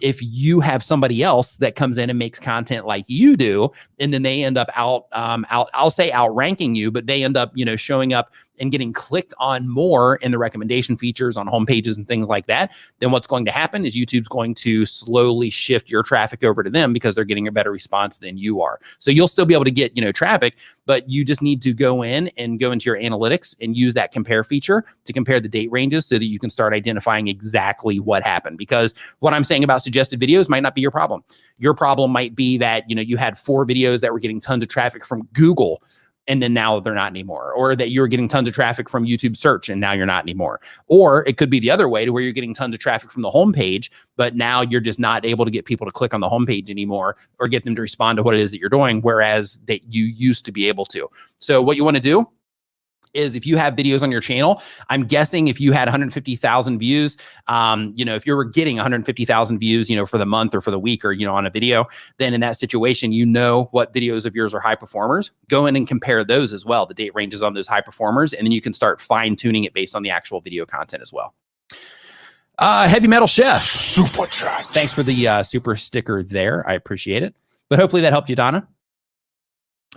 if you have somebody else that comes in and makes content like you do, and then they end up outranking you, but they end up, showing up and getting clicked on more in the recommendation features on home pages and things like that, then what's going to happen is YouTube's going to slowly shift your traffic over to them because they're getting a better response than you are. So you'll still be able to get, traffic, but you just need to go into your analytics and use that compare feature to compare the date ranges so that you can start identifying exactly what happened. Because what I'm saying about suggested videos might not be your problem. Your problem might be that, you had 4 videos that were getting tons of traffic from Google, and then now they're not anymore. Or that you're getting tons of traffic from YouTube search and now you're not anymore. Or it could be the other way, to where you're getting tons of traffic from the homepage, but now you're just not able to get people to click on the homepage anymore or get them to respond to what it is that you're doing, whereas that you used to be able to. So what you want to do is, if you have videos on your channel, I'm guessing if you had 150,000 views, if you were getting 150,000 views, for the month or for the week or, on a video, then in that situation, what videos of yours are high performers. Go in and compare those as well, the date ranges on those high performers, and then you can start fine tuning it based on the actual video content as well. Heavy Metal Chef. Super chat. Thanks for the super sticker there. I appreciate it. But hopefully that helped you, Donna.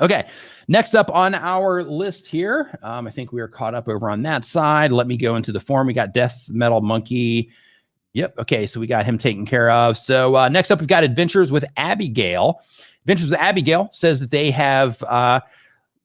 Okay, next up on our list here, I think we are caught up over on that side. Let me go into the forum. We got Death Metal Monkey. Yep, okay, so we got him taken care of. So next up, we've got Adventures with Abigail. Adventures with Abigail says that they have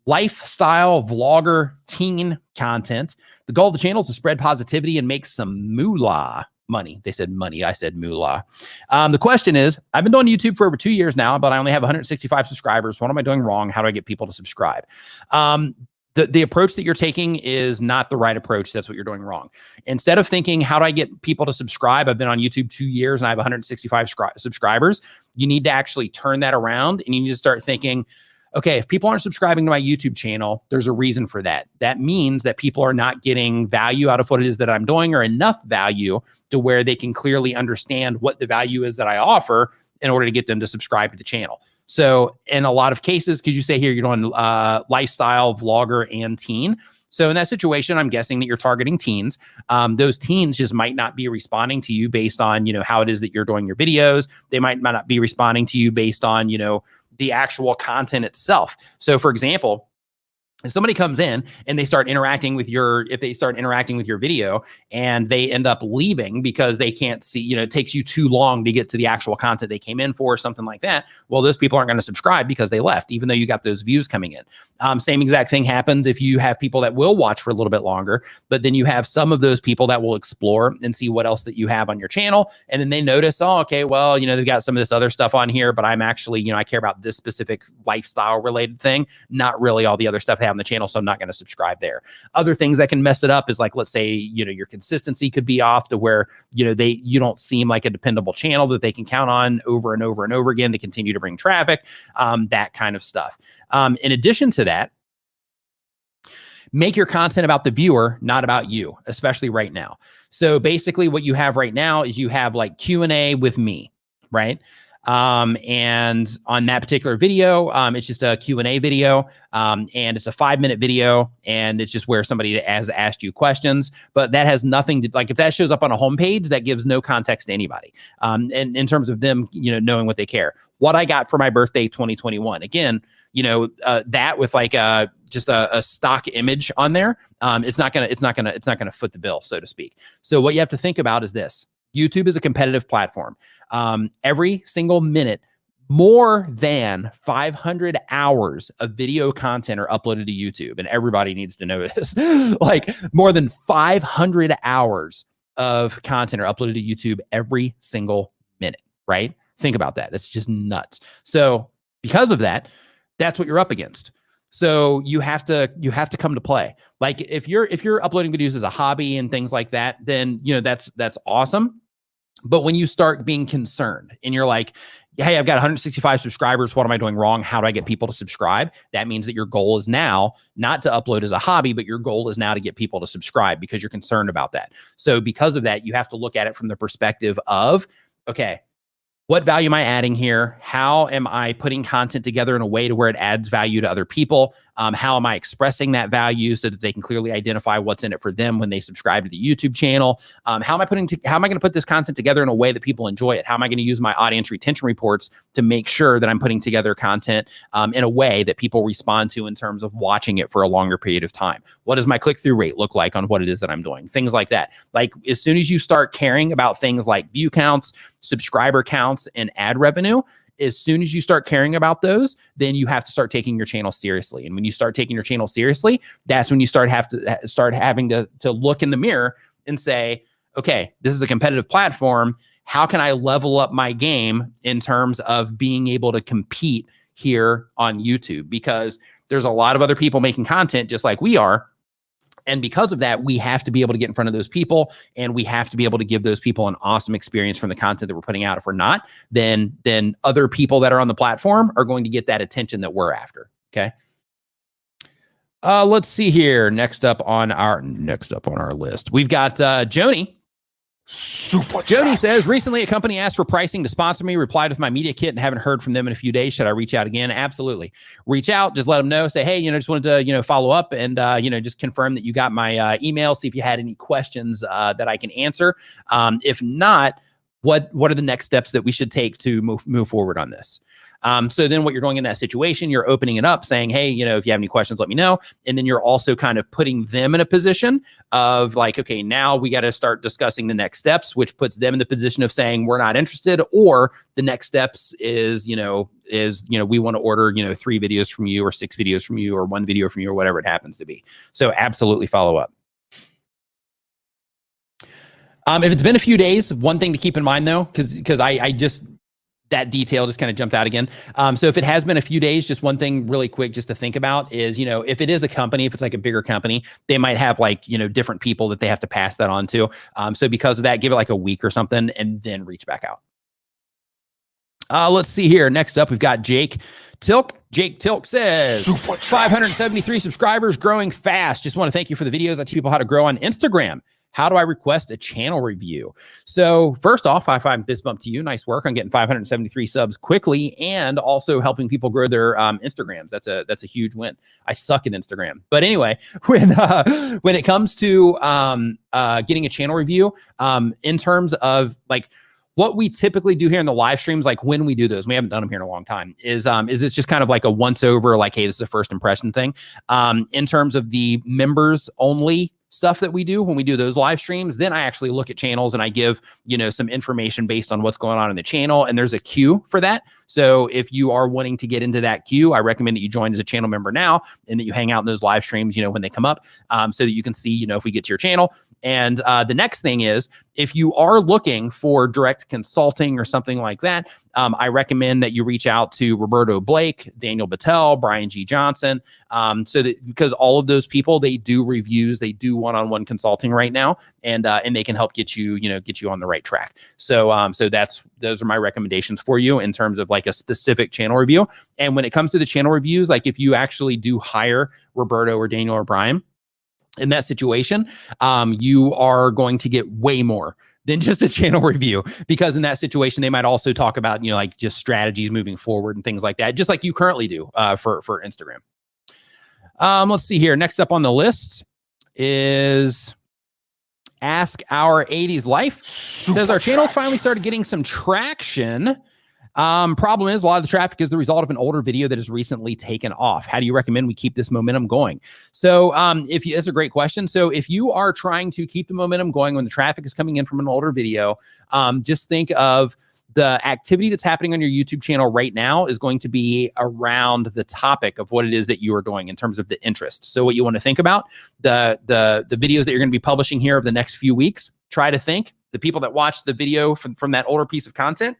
lifestyle vlogger teen content. The goal of the channel is to spread positivity and make some moolah. Money. They said money. I said moolah. The question is, I've been doing YouTube for over 2 years now, but I only have 165 subscribers. What am I doing wrong? How do I get people to subscribe? The approach that you're taking is not the right approach. That's what you're doing wrong. Instead of thinking, how do I get people to subscribe? I've been on YouTube 2 years and I have 165 subscribers. You need to actually turn that around, and you need to start thinking, okay, if people aren't subscribing to my YouTube channel, there's a reason for that. That means that people are not getting value out of what it is that I'm doing, or enough value to where they can clearly understand what the value is that I offer in order to get them to subscribe to the channel. So in a lot of cases, because you say here you're doing lifestyle, vlogger, and teen. So in that situation, I'm guessing that you're targeting teens. Those teens just might not be responding to you based on, how it is that you're doing your videos. They might not be responding to you based on, the actual content itself. So for example, if somebody comes in and they start interacting with your video and they end up leaving because they can't see, it takes you too long to get to the actual content they came in for, or something like that. Well, those people aren't going to subscribe because they left, even though you got those views coming in. Same exact thing happens if you have people that will watch for a little bit longer, but then you have some of those people that will explore and see what else that you have on your channel. And then they notice, oh, okay, well, they've got some of this other stuff on here, but I'm actually, I care about this specific lifestyle related thing, not really all the other stuff they have on the channel, so I'm not going to subscribe there. Other things that can mess it up is, like, let's say, your consistency could be off to where, you don't seem like a dependable channel that they can count on over and over and over again to continue to bring traffic, that kind of stuff. In addition to that, make your content about the viewer, not about you, especially right now. So basically what you have right now is you have like Q&A with me, right? And on that particular video, it's just a Q&A video, and it's a 5-minute video, and it's just where somebody has asked you questions. But that has nothing to, like, if that shows up on a homepage, that gives no context to anybody, and in terms of them, knowing what they care. What I got for my birthday 2021, again, that with like just a stock image on there, it's not gonna foot the bill, so to speak. So what you have to think about is this: YouTube is a competitive platform. Every single minute, more than 500 hours of video content are uploaded to YouTube, and everybody needs to know this. Like, more than 500 hours of content are uploaded to YouTube every single minute, right? Think about that. That's just nuts. So because of that, that's what you're up against. So you have to come to play. Like, if you're uploading videos as a hobby and things like that, then that's awesome. But when you start being concerned and you're like, hey, I've got 165 subscribers, what am I doing wrong? How do I get people to subscribe? That means that your goal is now not to upload as a hobby, but your goal is now to get people to subscribe because you're concerned about that. So because of that, you have to look at it from the perspective of, okay, what value am I adding here? How am I putting content together in a way to where it adds value to other people? How am I expressing that value so that they can clearly identify what's in it for them when they subscribe to the YouTube channel? How am I going to put this content together in a way that people enjoy it? How am I going to use my audience retention reports to make sure that I'm putting together content in a way that people respond to in terms of watching it for a longer period of time? What does my click-through rate look like on what it is that I'm doing? Things like that. Like, as soon as you start caring about things like view counts, subscriber counts, and ad revenue, as soon as you start caring about those, then you have to start taking your channel seriously. And when you start taking your channel seriously, that's when you start having to look in the mirror and say, okay, this is a competitive platform. How can I level up my game in terms of being able to compete here on YouTube? Because there's a lot of other people making content just like we are. And because of that, we have to be able to get in front of those people, and we have to be able to give those people an awesome experience from the content that we're putting out. If we're not, then other people that are on the platform are going to get that attention that we're after. Okay. Let's see here. Next up on our list, we've got Joni. Super Joni says, recently a company asked for pricing to sponsor me, replied with my media kit, and haven't heard from them in a few days. Should I reach out again? Absolutely. Reach out, just let them know, say, hey, just wanted to, follow up and, just confirm that you got my email, see if you had any questions that I can answer. If not, what are the next steps that we should take to move forward on this? So then what you're doing in that situation, you're opening it up saying, hey, if you have any questions, let me know. And then you're also kind of putting them in a position of like, okay, now we got to start discussing the next steps, which puts them in the position of saying, we're not interested. Or the next steps is, we want to order, 3 videos from you or 6 videos from you or 1 video from you or whatever it happens to be. So absolutely follow up. If it's been a few days, one thing to keep in mind though, because I just, that detail just kind of jumped out again. So if it has been a few days, just one thing really quick just to think about is, if it is a company, if it's like a bigger company, they might have like, different people that they have to pass that on to. So because of that, give it like a week or something and then reach back out. Let's see here. Next up, we've got Jake Tilk. Jake Tilk says, 573 subscribers, growing fast. Just want to thank you for the videos. I teach people how to grow on Instagram. How do I request a channel review? So first off, high five, fist bump to you. Nice work on getting 573 subs quickly and also helping people grow their Instagrams. That's a huge win. I suck at Instagram. But anyway, when it comes to getting a channel review, in terms of like what we typically do here in the live streams, like when we do those, we haven't done them here in a long time, is it's just kind of like a once over, like, hey, this is a first impression thing. In terms of the members only stuff that we do when we do those live streams, then I actually look at channels and I give, some information based on what's going on in the channel. And there's a queue for that. So if you are wanting to get into that queue, I recommend that you join as a channel member now and that you hang out in those live streams, when they come up, so that you can see, if we get to your channel. And the next thing is, if you are looking for direct consulting or something like that, I recommend that you reach out to Roberto Blake, Daniel Battelle, Brian G. Johnson, so that because all of those people, they do reviews, they do one-on-one consulting right now, and they can help get you on the right track. So those are my recommendations for you in terms of like a specific channel review. And when it comes to the channel reviews, like if you actually do hire Roberto or Daniel or Brian, in that situation, you are going to get way more than just a channel review, because in that situation, they might also talk about, you know, like just strategies moving forward and things like that, just like you currently do for Instagram. Let's see here. Next up on the list is Ask Our 80s Life. Says our channel's finally started getting some traction. Problem is, a lot of the traffic is the result of an older video that has recently taken off. How do you recommend we keep this momentum going? So that's a great question. So if you are trying to keep the momentum going when the traffic is coming in from an older video, just think of the activity that's happening on your YouTube channel right now is going to be around the topic of what it is that you are doing in terms of the interest. So what you want to think about, the videos that you're going to be publishing here over the next few weeks, try to think the people that watch the video from that older piece of content,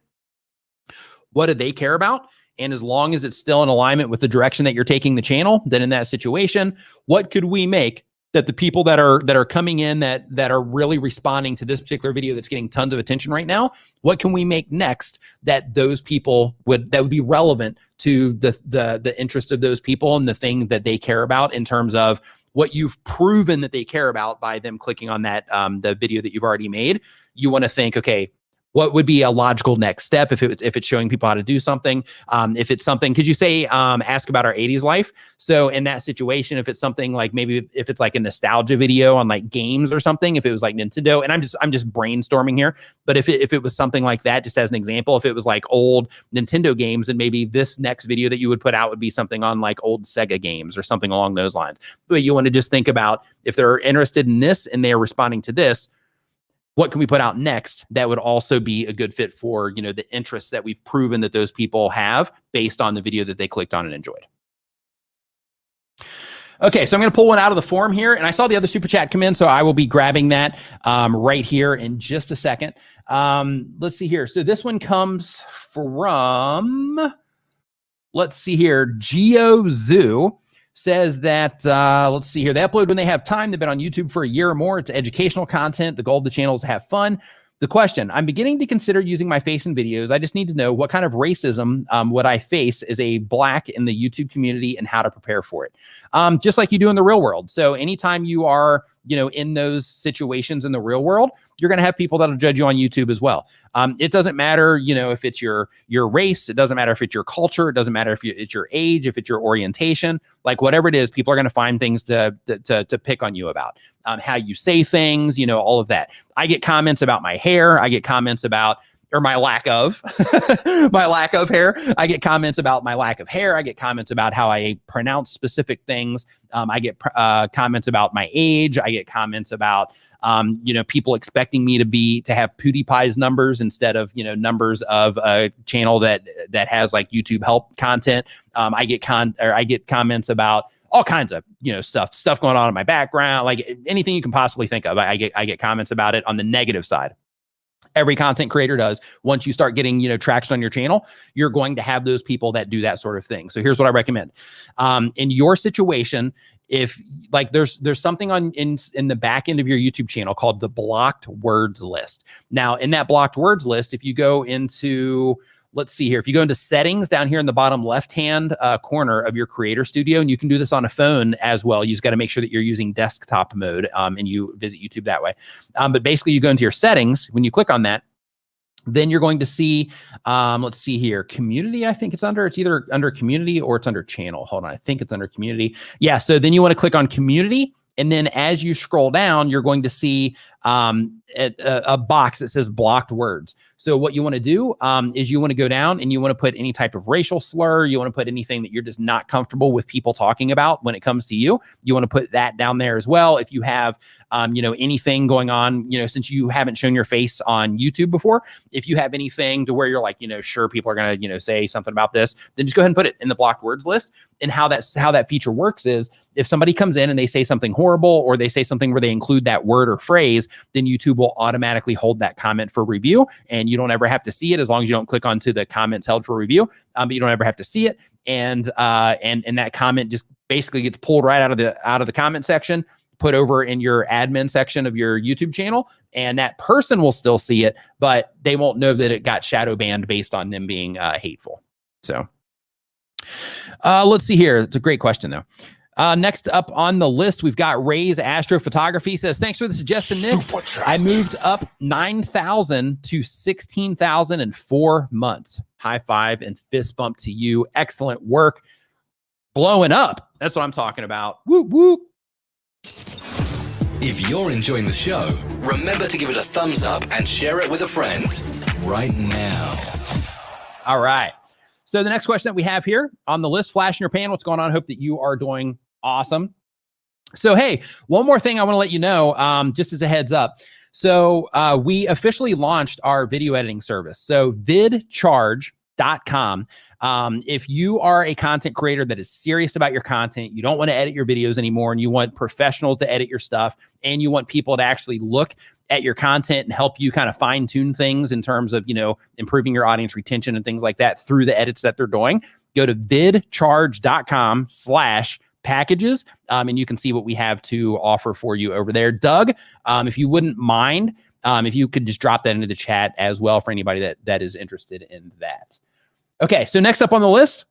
what do they care about? And as long as it's still in alignment with the direction that you're taking the channel, then in that situation, what could we make that the people that are coming in that are really responding to this particular video that's getting tons of attention right now, what can we make next that those people would be relevant to the interest of those people and the thing that they care about in terms of what you've proven that they care about by them clicking on that the video that you've already made. You want to think, okay, what would be a logical next step if it's showing people how to do something? If it's something, could you say, ask about our 80s life? So in that situation, if it's something like, maybe if it's like a nostalgia video on like games or something, if it was like Nintendo, and I'm just brainstorming here, but if it was something like that, just as an example, if it was like old Nintendo games, then maybe this next video that you would put out would be something on like old Sega games or something along those lines. But you want to just think about, if they're interested in this and they are responding to this, what can we put out next that would also be a good fit for, you know, the interests that we've proven that those people have based on the video that they clicked on and enjoyed. Okay, so I'm going to pull one out of the form here, and I saw the other super chat come in, so I will be grabbing that right here in just a second. Let's see here. So this one comes from, let's see here, GeoZoo. Says that, let's see here, they upload when they have time. They've been on YouTube for a year or more. It's educational content. The goal of the channel is to have fun. The question, I'm beginning to consider using my face in videos. I just need to know what kind of racism would I face as a Black in the YouTube community and how to prepare for it. Just like you do in the real world. So anytime you are, you know, in those situations in the real world, you're going to have people that'll judge you on YouTube as well. It doesn't matter, you know, if it's your race, it doesn't matter if it's your culture, it doesn't matter if it's your age, if it's your orientation, like whatever it is, people are going to find things to pick on you about. How you say things, you know, all of that. I get comments about my hair. I get comments about, or my lack of, hair. I get comments about my lack of hair. I get comments about how I pronounce specific things. I get comments about my age. I get comments about, you know, people expecting me to have PewDiePie's numbers instead of, you know, numbers of a channel that has like YouTube help content. I get comments about all kinds of, you know, stuff going on in my background, like anything you can possibly think of. I get comments about it on the negative side. Every content creator does. Once you start getting, you know, traction on your channel, you're going to have those people that do that sort of thing. So here's what I recommend. In your situation, if like there's something in the back end of your YouTube channel called the blocked words list. Now, in that blocked words list, if you go into, let's see here, if you go into settings down here in the bottom left-hand corner of your creator studio, and you can do this on a phone as well. You just got to make sure that you're using desktop mode and you visit YouTube that way. But basically you go into your settings. When you click on that, then you're going to see, let's see here, community, I think it's either under community or it's under channel. Hold on, I think it's under community. Yeah, so then you want to click on community. And then as you scroll down, you're going to see a box that says blocked words. So what you want to do is you want to go down and you want to put any type of racial slur. You want to put anything that you're just not comfortable with people talking about when it comes to you. You want to put that down there as well. If you have, you know, anything going on, you know, since you haven't shown your face on YouTube before, if you have anything to where you're like, you know, sure, people are going to, you know, say something about this, then just go ahead and put it in the blocked words list. And how that feature works is if somebody comes in and they say something horrible or they say something where they include that word or phrase, then YouTube will automatically hold that comment for review, and you don't ever have to see it as long as you don't click onto the comments held for review. But you don't ever have to see it, and that comment just basically gets pulled right out of the comment section, put over in your admin section of your YouTube channel, and that person will still see it, but they won't know that it got shadow banned based on them being hateful. So let's see here. It's a great question though. Next up on the list, we've got Ray's Astrophotography. Says, thanks for the suggestion, Nick. I moved up 9,000 to 16,000 in 4 months. High five and fist bump to you. Excellent work. Blowing up. That's what I'm talking about. Whoop, whoop. If you're enjoying the show, remember to give it a thumbs up and share it with a friend right now. All right. So the next question that we have here on the list, Flash in your pan, what's going on? Hope that you are doing awesome. So, hey, one more thing I want to let you know, just as a heads up. So we officially launched our video editing service. So vidcharge.com. If you are a content creator that is serious about your content, you don't want to edit your videos anymore, and you want professionals to edit your stuff, and you want people to actually look at your content and help you kind of fine tune things in terms of, improving your audience retention and things like that through the edits that they're doing, go to vidcharge.com/packages. And you can see what we have to offer for you over there. Doug, if you wouldn't mind, if you could just drop that into the chat as well for anybody that is interested in that. Okay, so next up on the list,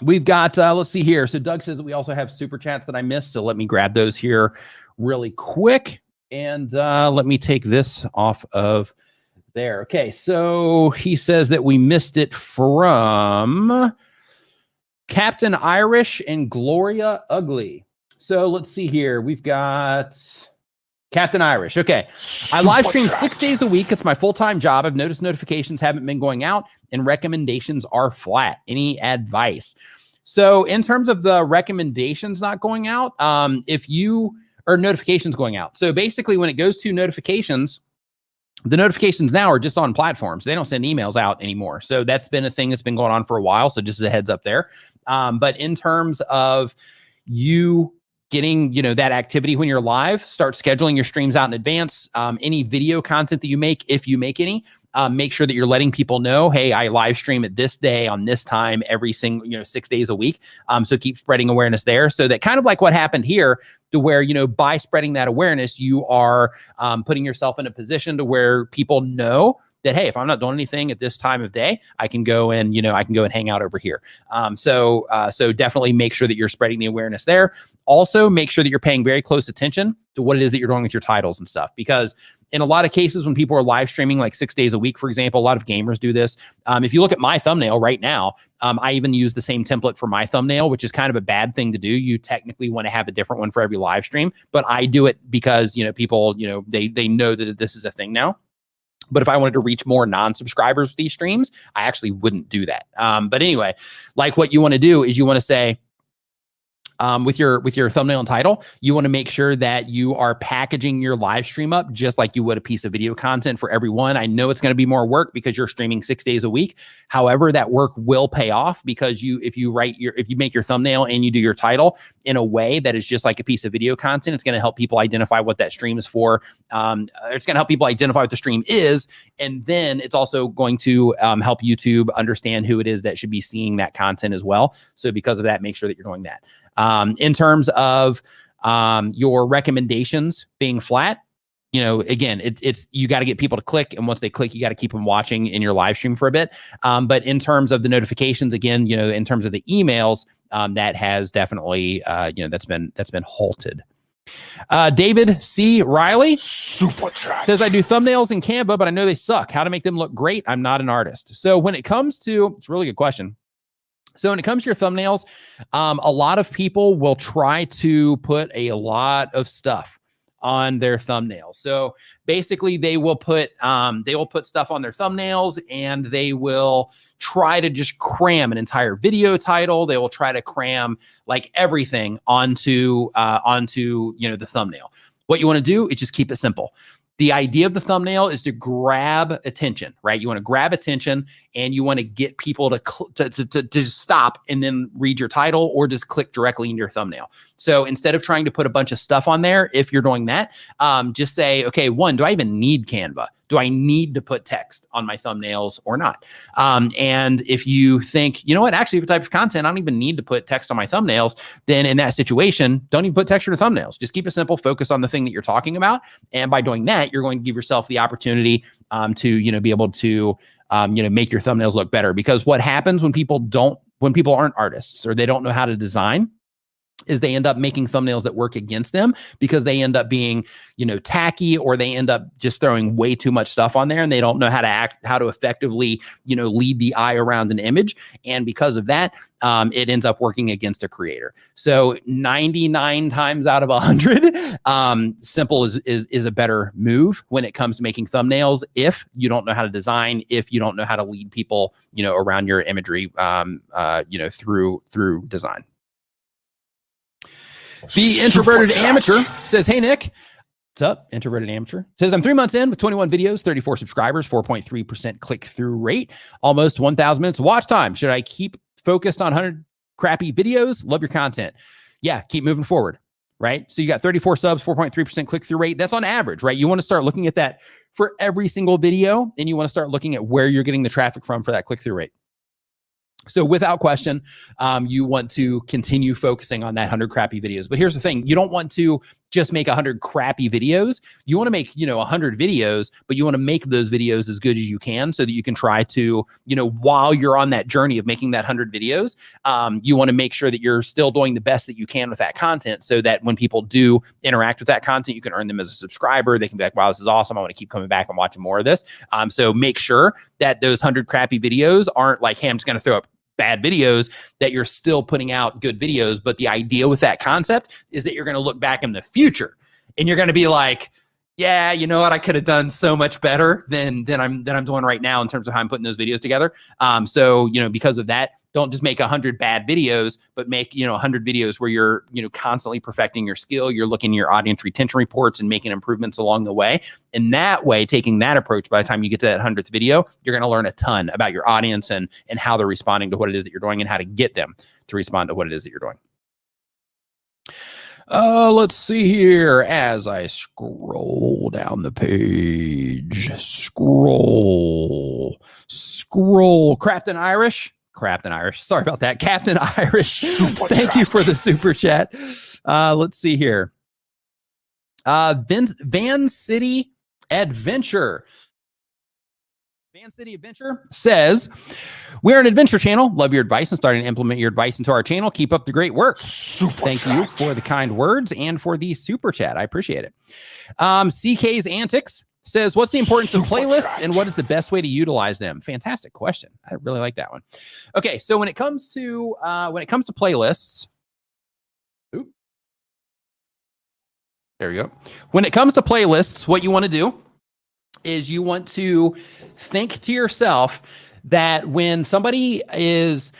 we've got, let's see here. So Doug says that we also have super chats that I missed. So let me grab those here really quick. And let me take this off of there. Okay, so he says that we missed it from Captain Irish and Gloria Ugly. So let's see here. We've got Captain Irish. Okay. I live stream 6 days a week. It's my full-time job. I've noticed notifications haven't been going out and recommendations are flat. Any advice? So in terms of the recommendations not going out, or notifications going out. So basically when it goes to notifications, the notifications now are just on platforms. They don't send emails out anymore. So that's been a thing that's been going on for a while. So just as a heads up there. But in terms of you getting, that activity when you're live, start scheduling your streams out in advance. Any video content that you make, if you make any, make sure that you're letting people know, hey, I live stream at this day on this time every single, 6 days a week. So keep spreading awareness there. So that kind of like what happened here, to where, by spreading that awareness, you are putting yourself in a position to where people know that, hey, if I'm not doing anything at this time of day, I can go and, hang out over here. So definitely make sure that you're spreading the awareness there. Also, make sure that you're paying very close attention to what it is that you're doing with your titles and stuff, because in a lot of cases, when people are live streaming like 6 days a week, for example, a lot of gamers do this. If you look at my thumbnail right now, I even use the same template for my thumbnail, which is kind of a bad thing to do. You technically want to have a different one for every live stream, but I do it because, people, they know that this is a thing now. But if I wanted to reach more non-subscribers with these streams, I actually wouldn't do that. But anyway, like what you want to do is you want to say, with your thumbnail and title, you want to make sure that you are packaging your live stream up just like you would a piece of video content for everyone. I know it's going to be more work because you're streaming 6 days a week. However, that work will pay off because if you make your thumbnail and you do your title in a way that is just like a piece of video content, it's going to help people identify what that stream is for. It's going to help people identify what the stream is. And then it's also going to help YouTube understand who it is that should be seeing that content as well. So because of that, make sure that you're doing that. In terms of your recommendations being flat, again, it's you got to get people to click, and once they click, you got to keep them watching in your live stream for a bit. But in terms of the notifications, again, in terms of the emails, that has definitely that's been halted. David C. Riley says, I do thumbnails in Canva, but I know they suck. How to make them look great? I'm not an artist. So when it comes to, it's a really good question. So when it comes to your thumbnails, a lot of people will try to put a lot of stuff on their thumbnails. So basically they will put stuff on their thumbnails, and they will try to just cram an entire video title. They will try to cram like everything onto the thumbnail. What you want to do is just keep it simple. The idea of the thumbnail is to grab attention, right? You want to grab attention, and you want to get people to stop and then read your title or just click directly into your thumbnail. So instead of trying to put a bunch of stuff on there, if you're doing that, just say, okay, one, do I even need Canva? Do I need to put text on my thumbnails or not? And if you think, you know what, actually, for type of content, I don't even need to put text on my thumbnails, then in that situation, don't even put text on your thumbnails. Just keep it simple, focus on the thing that you're talking about. And by doing that, you're going to give yourself the opportunity to, be able to, make your thumbnails look better. Because what happens when people aren't artists or they don't know how to design, is they end up making thumbnails that work against them because they end up being, tacky, or they end up just throwing way too much stuff on there and they don't know how to effectively, lead the eye around an image. And because of that, it ends up working against a creator. So 99 times out of 100, simple is a better move when it comes to making thumbnails. If you don't know how to design, if you don't know how to lead people, around your imagery, through design. The Introverted Amateur says, hey, Nick. What's up, Introverted Amateur? Says, I'm 3 months in with 21 videos, 34 subscribers, 4.3% click-through rate, almost 1,000 minutes of watch time. Should I keep focused on 100 crappy videos? Love your content. Yeah, keep moving forward, right? So you got 34 subs, 4.3% click-through rate. That's on average, right? You want to start looking at that for every single video, and you want to start looking at where you're getting the traffic from for that click-through rate. So without question, you want to continue focusing on that 100 crappy videos. But here's the thing. You don't want to just make 100 crappy videos. You want to make, 100 videos, but you want to make those videos as good as you can so that you can try to, while you're on that journey of making that 100 videos, you want to make sure that you're still doing the best that you can with that content so that when people do interact with that content, you can earn them as a subscriber. They can be like, wow, this is awesome. I want to keep coming back and watching more of this. So make sure that those 100 crappy videos aren't like, hey, I'm just going to throw up bad videos, that you're still putting out good videos. But the idea with that concept is that you're going to look back in the future and you're going to be like, yeah, you know what? I could have done so much better than I'm doing right now in terms of how I'm putting those videos together. So, because of that, don't just make 100 bad videos, but make, 100 videos where you're, constantly perfecting your skill. You're looking at your audience retention reports and making improvements along the way. And that way, taking that approach, by the time you get to that 100th video, you're going to learn a ton about your audience and how they're responding to what it is that you're doing and how to get them to respond to what it is that you're doing. Let's see here. As I scroll down the page, scroll. Crafton Irish. Sorry about that. Captain Irish. Thank you for the super chat. Let's see here. Van City Adventure. Van City Adventure says, we're an adventure channel. Love your advice and starting to implement your advice into our channel. Keep up the great work. Thank you for the kind words and for the super chat. I appreciate it. CK's Antics says, what's the importance of playlists and what is the best way to utilize them? Fantastic question. I really like that one. Okay, so when it comes to playlists, there we go. When it comes to playlists, what you want to do is you want to think to yourself that when somebody is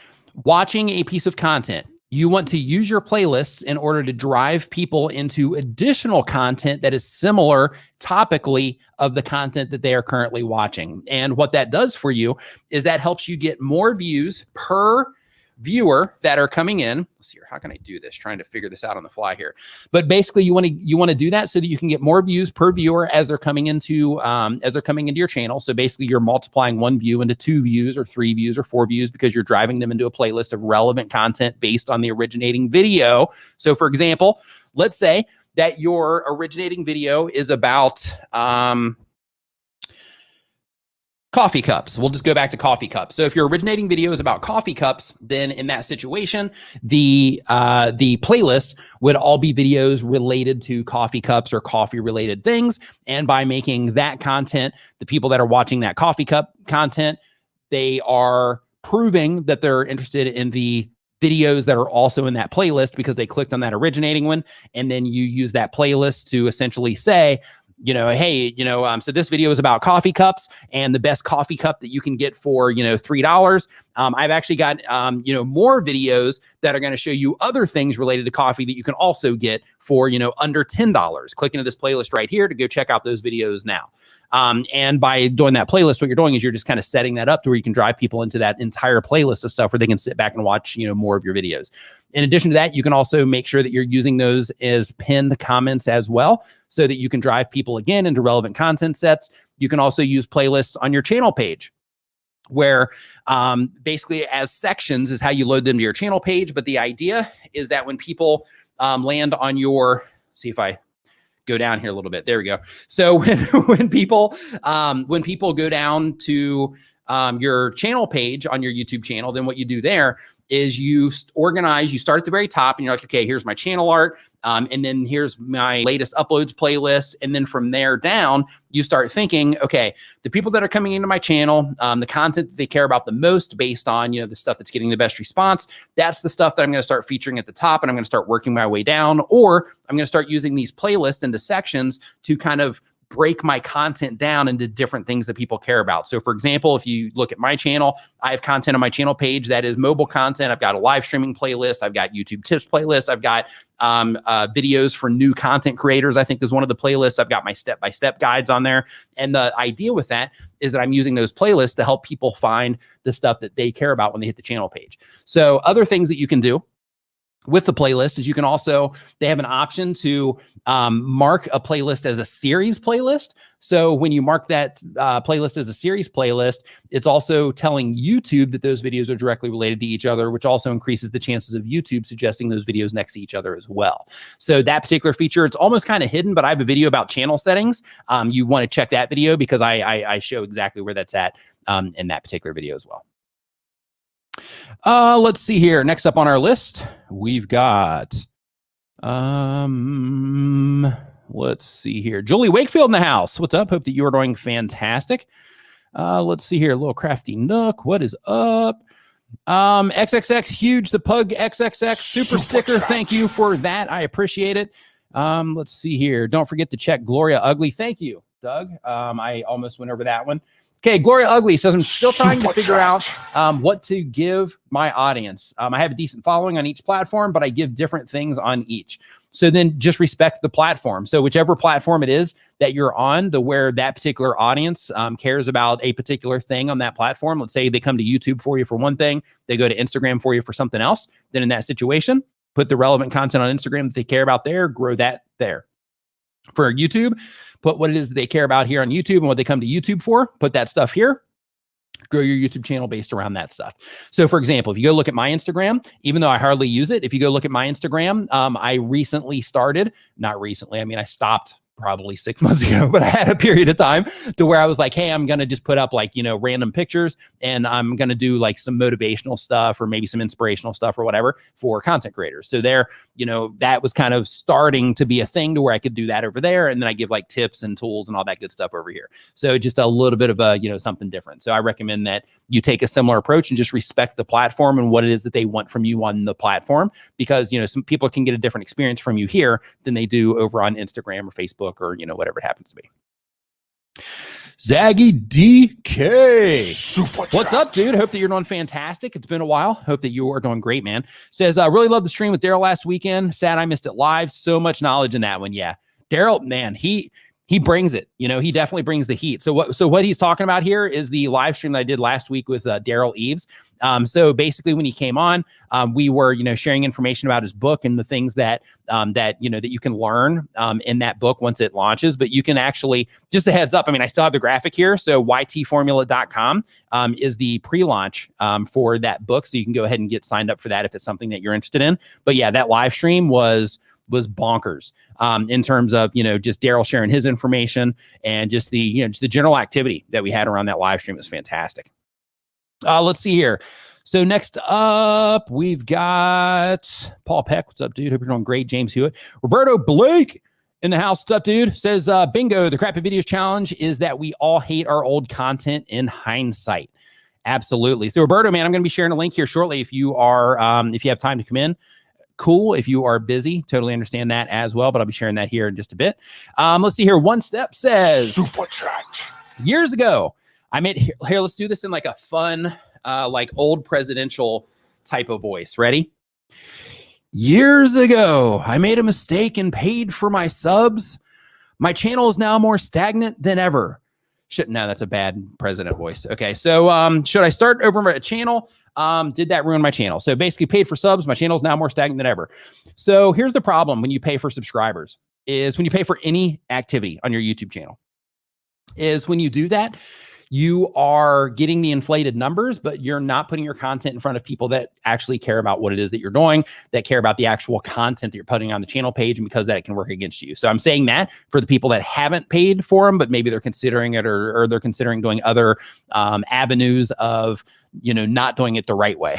watching a piece of content, you want to use your playlists in order to drive people into additional content that is similar topically of the content that they are currently watching. And what that does for you is that helps you get more views per viewer that are coming in. Let's see here. How can I do this? Trying to figure this out on the fly here. But basically you want to do that so that you can get more views per viewer as they're coming into your channel. So basically you're multiplying one view into 2 views or 3 views or 4 views because you're driving them into a playlist of relevant content based on the originating video. So for example, let's say that your originating video is about coffee cups. We'll just go back to coffee cups. So if your originating video is about coffee cups, then in that situation, the playlist would all be videos related to coffee cups or coffee related things. And by making that content, the people that are watching that coffee cup content, they are proving that they're interested in the videos that are also in that playlist because they clicked on that originating one. And then you use that playlist to essentially say, hey, so this video is about coffee cups and the best coffee cup that you can get for, $3. I've actually got, more videos that are going to show you other things related to coffee that you can also get for, under $10. Click into this playlist right here to go check out those videos now. And by doing that playlist, what you're doing is you're just kind of setting that up to where you can drive people into that entire playlist of stuff where they can sit back and watch, more of your videos. In addition to that, you can also make sure that you're using those as pinned comments as well, so that you can drive people again into relevant content sets. You can also use playlists on your channel page, where basically as sections is how you load them to your channel page. But the idea is that when people land on your, see if I go down here a little bit. There we go. So when people go down to your channel page on your YouTube channel, then what you do there is you organize, you start at the very top and you're like, okay, here's my channel art. And then here's my latest uploads playlist. And then from there down, you start thinking, okay, the people that are coming into my channel, the content that they care about the most based on, the stuff that's getting the best response, that's the stuff that I'm going to start featuring at the top, and I'm going to start working my way down, or I'm going to start using these playlists into sections to kind of break my content down into different things that people care about. So for example, if you look at my channel, I have content on my channel page that is mobile content. I've got a live streaming playlist. I've got YouTube tips playlist. I've got videos for new content creators, I think is one of the playlists. I've got my step-by-step guides on there. And the idea with that is that I'm using those playlists to help people find the stuff that they care about when they hit the channel page. So other things that you can do with the playlist is you can also, they have an option to mark a playlist as a series playlist. So when you mark that playlist as a series playlist, it's also telling YouTube that those videos are directly related to each other, which also increases the chances of YouTube suggesting those videos next to each other as well. So that particular feature, it's almost kind of hidden, but I have a video about channel settings. You want to check that video because I show exactly where that's at in that particular video as well. Let's see here. Next up on our list, we've got, let's see here. Julie Wakefield in the house. What's up? Hope that you are doing fantastic. Let's see here. Little Crafty Nook. What is up? XXX Huge, the Pug XXX super sticker. Thank you for that. I appreciate it. Let's see here. Don't forget to check Gloria Ugly. Thank you, Doug. I almost went over that one. Okay, Gloria Ugly says, I'm still trying to figure out what to give my audience. I have a decent following on each platform, but I give different things on each. So then just respect the platform. So whichever platform it is that you're on, where that particular audience cares about a particular thing on that platform. Let's say they come to YouTube for you for one thing, they go to Instagram for you for something else. Then in that situation, put the relevant content on Instagram that they care about there, grow that there. For YouTube, put what it is that they care about here on YouTube and what they come to YouTube for, put that stuff here, grow your YouTube channel based around that stuff. So for example, if you go look at my Instagram, even though I hardly use it, if you go look at my Instagram, I recently started, not recently, I mean, I stopped probably 6 months ago, but I had a period of time to where I was like, hey, I'm going to just put up like, random pictures, and I'm going to do like some motivational stuff or maybe some inspirational stuff or whatever for content creators. So there, that was kind of starting to be a thing to where I could do that over there. And then I give like tips and tools and all that good stuff over here. So just a little bit of a, something different. So I recommend that you take a similar approach and just respect the platform and what it is that they want from you on the platform, because, some people can get a different experience from you here than they do over on Instagram or Facebook or, whatever it happens to be. Zaggy DK. What's up, dude? Hope that you're doing fantastic. It's been a while. Hope that you are doing great, man. Says, really loved the stream with Daryl last weekend. Sad I missed it live. So much knowledge in that one. Yeah. Daryl, man, he brings it. He definitely brings the heat. So what he's talking about here is the live stream that I did last week with Daryl Eves. So basically when he came on, we were, sharing information about his book and the things that you can learn in that book once it launches. But you can actually, just a heads up, I mean, I still have the graphic here. So ytformula.com is the pre-launch for that book. So you can go ahead and get signed up for that if it's something that you're interested in. But yeah, that live stream was bonkers in terms of, just Daryl sharing his information and just the general activity that we had around that live stream was fantastic. Let's see here. So next up, we've got Paul Peck. What's up, dude? Hope you're doing great. James Hewitt. Roberto Blake in the house. What's up, dude? Says, bingo, the Crappy Videos Challenge is that we all hate our old content in hindsight. Absolutely. So Roberto, man, I'm going to be sharing a link here shortly if you are, if you have time to come in. Cool. If you are busy, totally understand that as well, but I'll be sharing that here in just a bit. Let's see here. One Step says, Super chat. Years ago, I made here. Let's do this in like a fun, like old presidential type of voice. Ready? Years ago, I made a mistake and paid for my subs. My channel is now more stagnant than ever. No, that's a bad president voice. Okay, so should I start over a channel? Did that ruin my channel? So basically paid for subs. My channel is now more stagnant than ever. So here's the problem when you pay for subscribers is when you pay for any activity on your YouTube channel is when you do that, you are getting the inflated numbers, but you're not putting your content in front of people that actually care about what it is that you're doing, that care about the actual content that you're putting on the channel page, and because that it can work against you. So I'm saying that for the people that haven't paid for them, but maybe they're considering it, or they're considering doing other avenues of, not doing it the right way.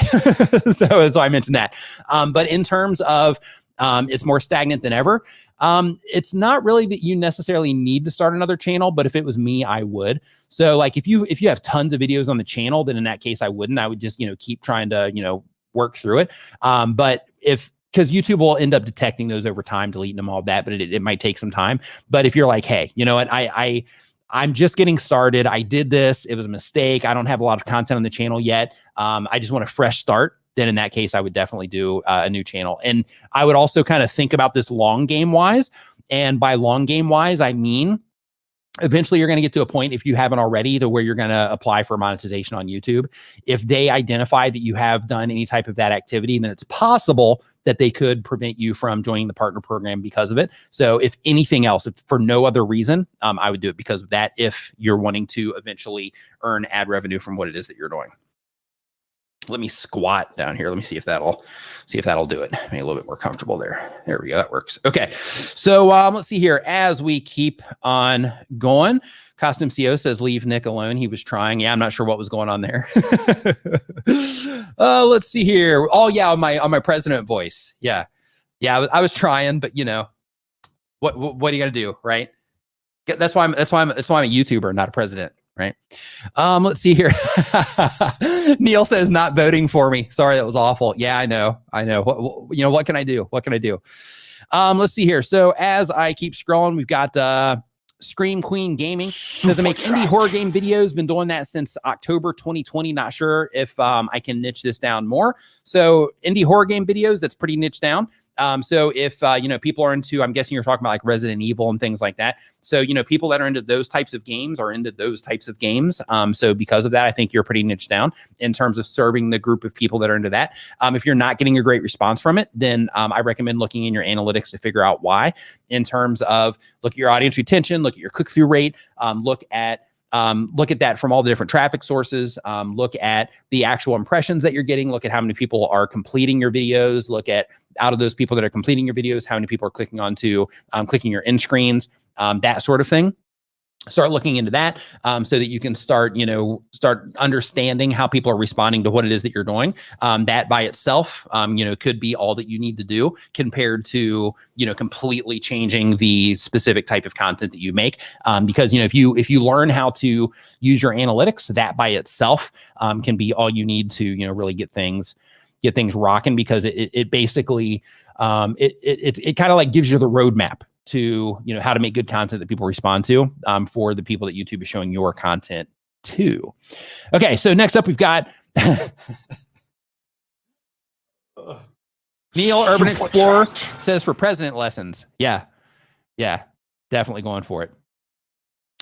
So I mentioned that. But in terms of it's more stagnant than ever. It's not really that you necessarily need to start another channel, but if it was me, I would. So like if you have tons of videos on the channel, then in that case, I wouldn't. I would just, keep trying to, work through it. But because YouTube will end up detecting those over time, deleting them, all of that, but it might take some time. But if you're like, hey, you know what, I'm just getting started. I did this. It was a mistake. I don't have a lot of content on the channel yet. I just want a fresh start. Then in that case, I would definitely do a new channel. And I would also kind of think about this long game wise. And by long game wise, I mean, eventually you're going to get to a point, if you haven't already, to where you're going to apply for monetization on YouTube. If they identify that you have done any type of that activity, then it's possible that they could prevent you from joining the partner program because of it. So if anything else, if for no other reason, I would do it because of that, if you're wanting to eventually earn ad revenue from what it is that you're doing. Let me squat down here. Let me see if that'll do it. Make it a little bit more comfortable there. There we go. That works. Okay. So let's see here. As we keep on going, Costume CO says, leave Nick alone. He was trying. Yeah, I'm not sure what was going on there. Let's see here. Oh yeah, on my president voice. Yeah. I was trying, but what are you gonna do, right? That's why I'm a YouTuber, not a president. Right. Let's see here. Neil says not voting for me. Sorry, that was awful. Yeah, I know. What can I do? Let's see here. So as I keep scrolling, we've got Scream Queen Gaming. Says I make indie horror game videos. Been doing that since October 2020. Not sure if I can niche this down more. So indie horror game videos, that's pretty niche down. So if, people are into, I'm guessing you're talking about like Resident Evil and things like that. So, people that are into those types of games are into those types of games. So because of that, I think you're pretty niche down in terms of serving the group of people that are into that. If you're not getting a great response from it, then I recommend looking in your analytics to figure out why, in terms of look at your audience retention, look at your click-through rate, look at that from all the different traffic sources, look at the actual impressions that you're getting, look at how many people are completing your videos, look at out of those people that are completing your videos, how many people are clicking onto, clicking your end screens, that sort of thing. Start looking into that so that you can start understanding how people are responding to what it is that you're doing. That by itself, could be all that you need to do compared to, completely changing the specific type of content that you make. Because, if you learn how to use your analytics, that by itself can be all you need to, really get things rocking, because it basically, it kind of like gives you the roadmap to, how to make good content that people respond to, for the people that YouTube is showing your content to. Okay. So next up, we've got Neil Urban Explorer says for president lessons. Yeah, definitely going for it.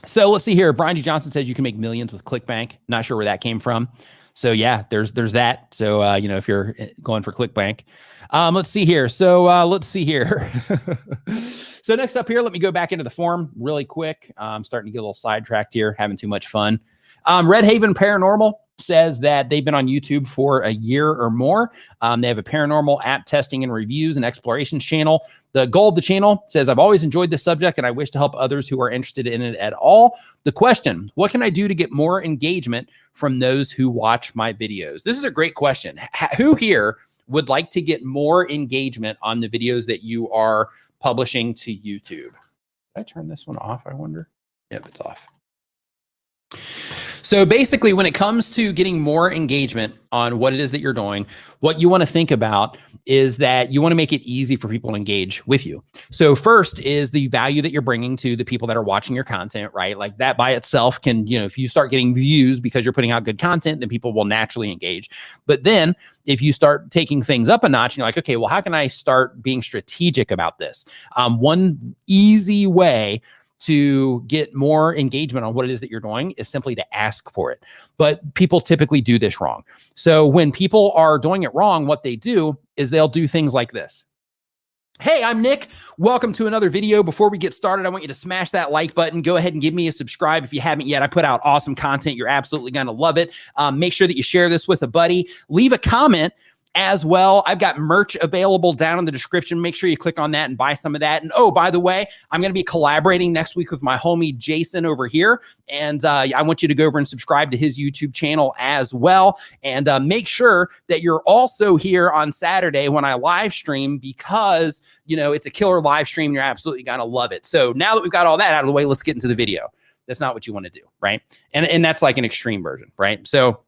So let's see here. Brian D. Johnson says you can make millions with ClickBank. Not sure where that came from. So yeah, there's that. So, if you're going for ClickBank, let's see here. So let's see here. So next up here, let me go back into the forum really quick. I'm starting to get a little sidetracked here, having too much fun. Red Haven Paranormal says that they've been on YouTube for a year or more. They have a paranormal app testing and reviews and explorations channel. The goal of the channel says, I've always enjoyed this subject and I wish to help others who are interested in it at all. The question, what can I do to get more engagement from those who watch my videos? This is a great question. Who here would like to get more engagement on the videos that you are publishing to YouTube? Did I turn this one off, I wonder? Yep, it's off. So basically, when it comes to getting more engagement on what it is that you're doing, what you want to think about is that you want to make it easy for people to engage with you. So first is the value that you're bringing to the people that are watching your content, right? Like that by itself can, if you start getting views because you're putting out good content, then people will naturally engage. But then if you start taking things up a notch, and you're like, okay, well, how can I start being strategic about this? One easy way to get more engagement on what it is that you're doing is simply to ask for it. But people typically do this wrong. So when people are doing it wrong, what they do is they'll do things like this. Hey, I'm Nick. Welcome to another video. Before we get started, I want you to smash that like button. Go ahead and give me a subscribe if you haven't yet. I put out awesome content. You're absolutely going to love it. Make sure that you share this with a buddy. Leave a comment as well. I've got merch available down in the description. Make sure you click on that and buy some of that. And oh, by the way, I'm going to be collaborating next week with my homie Jason over here. And I want you to go over and subscribe to his YouTube channel as well. And make sure that you're also here on Saturday when I live stream, because, you know, it's a killer live stream. You're absolutely going to love it. So now that we've got all that out of the way, let's get into the video. That's not what you want to do, right? And that's like an extreme version, right? So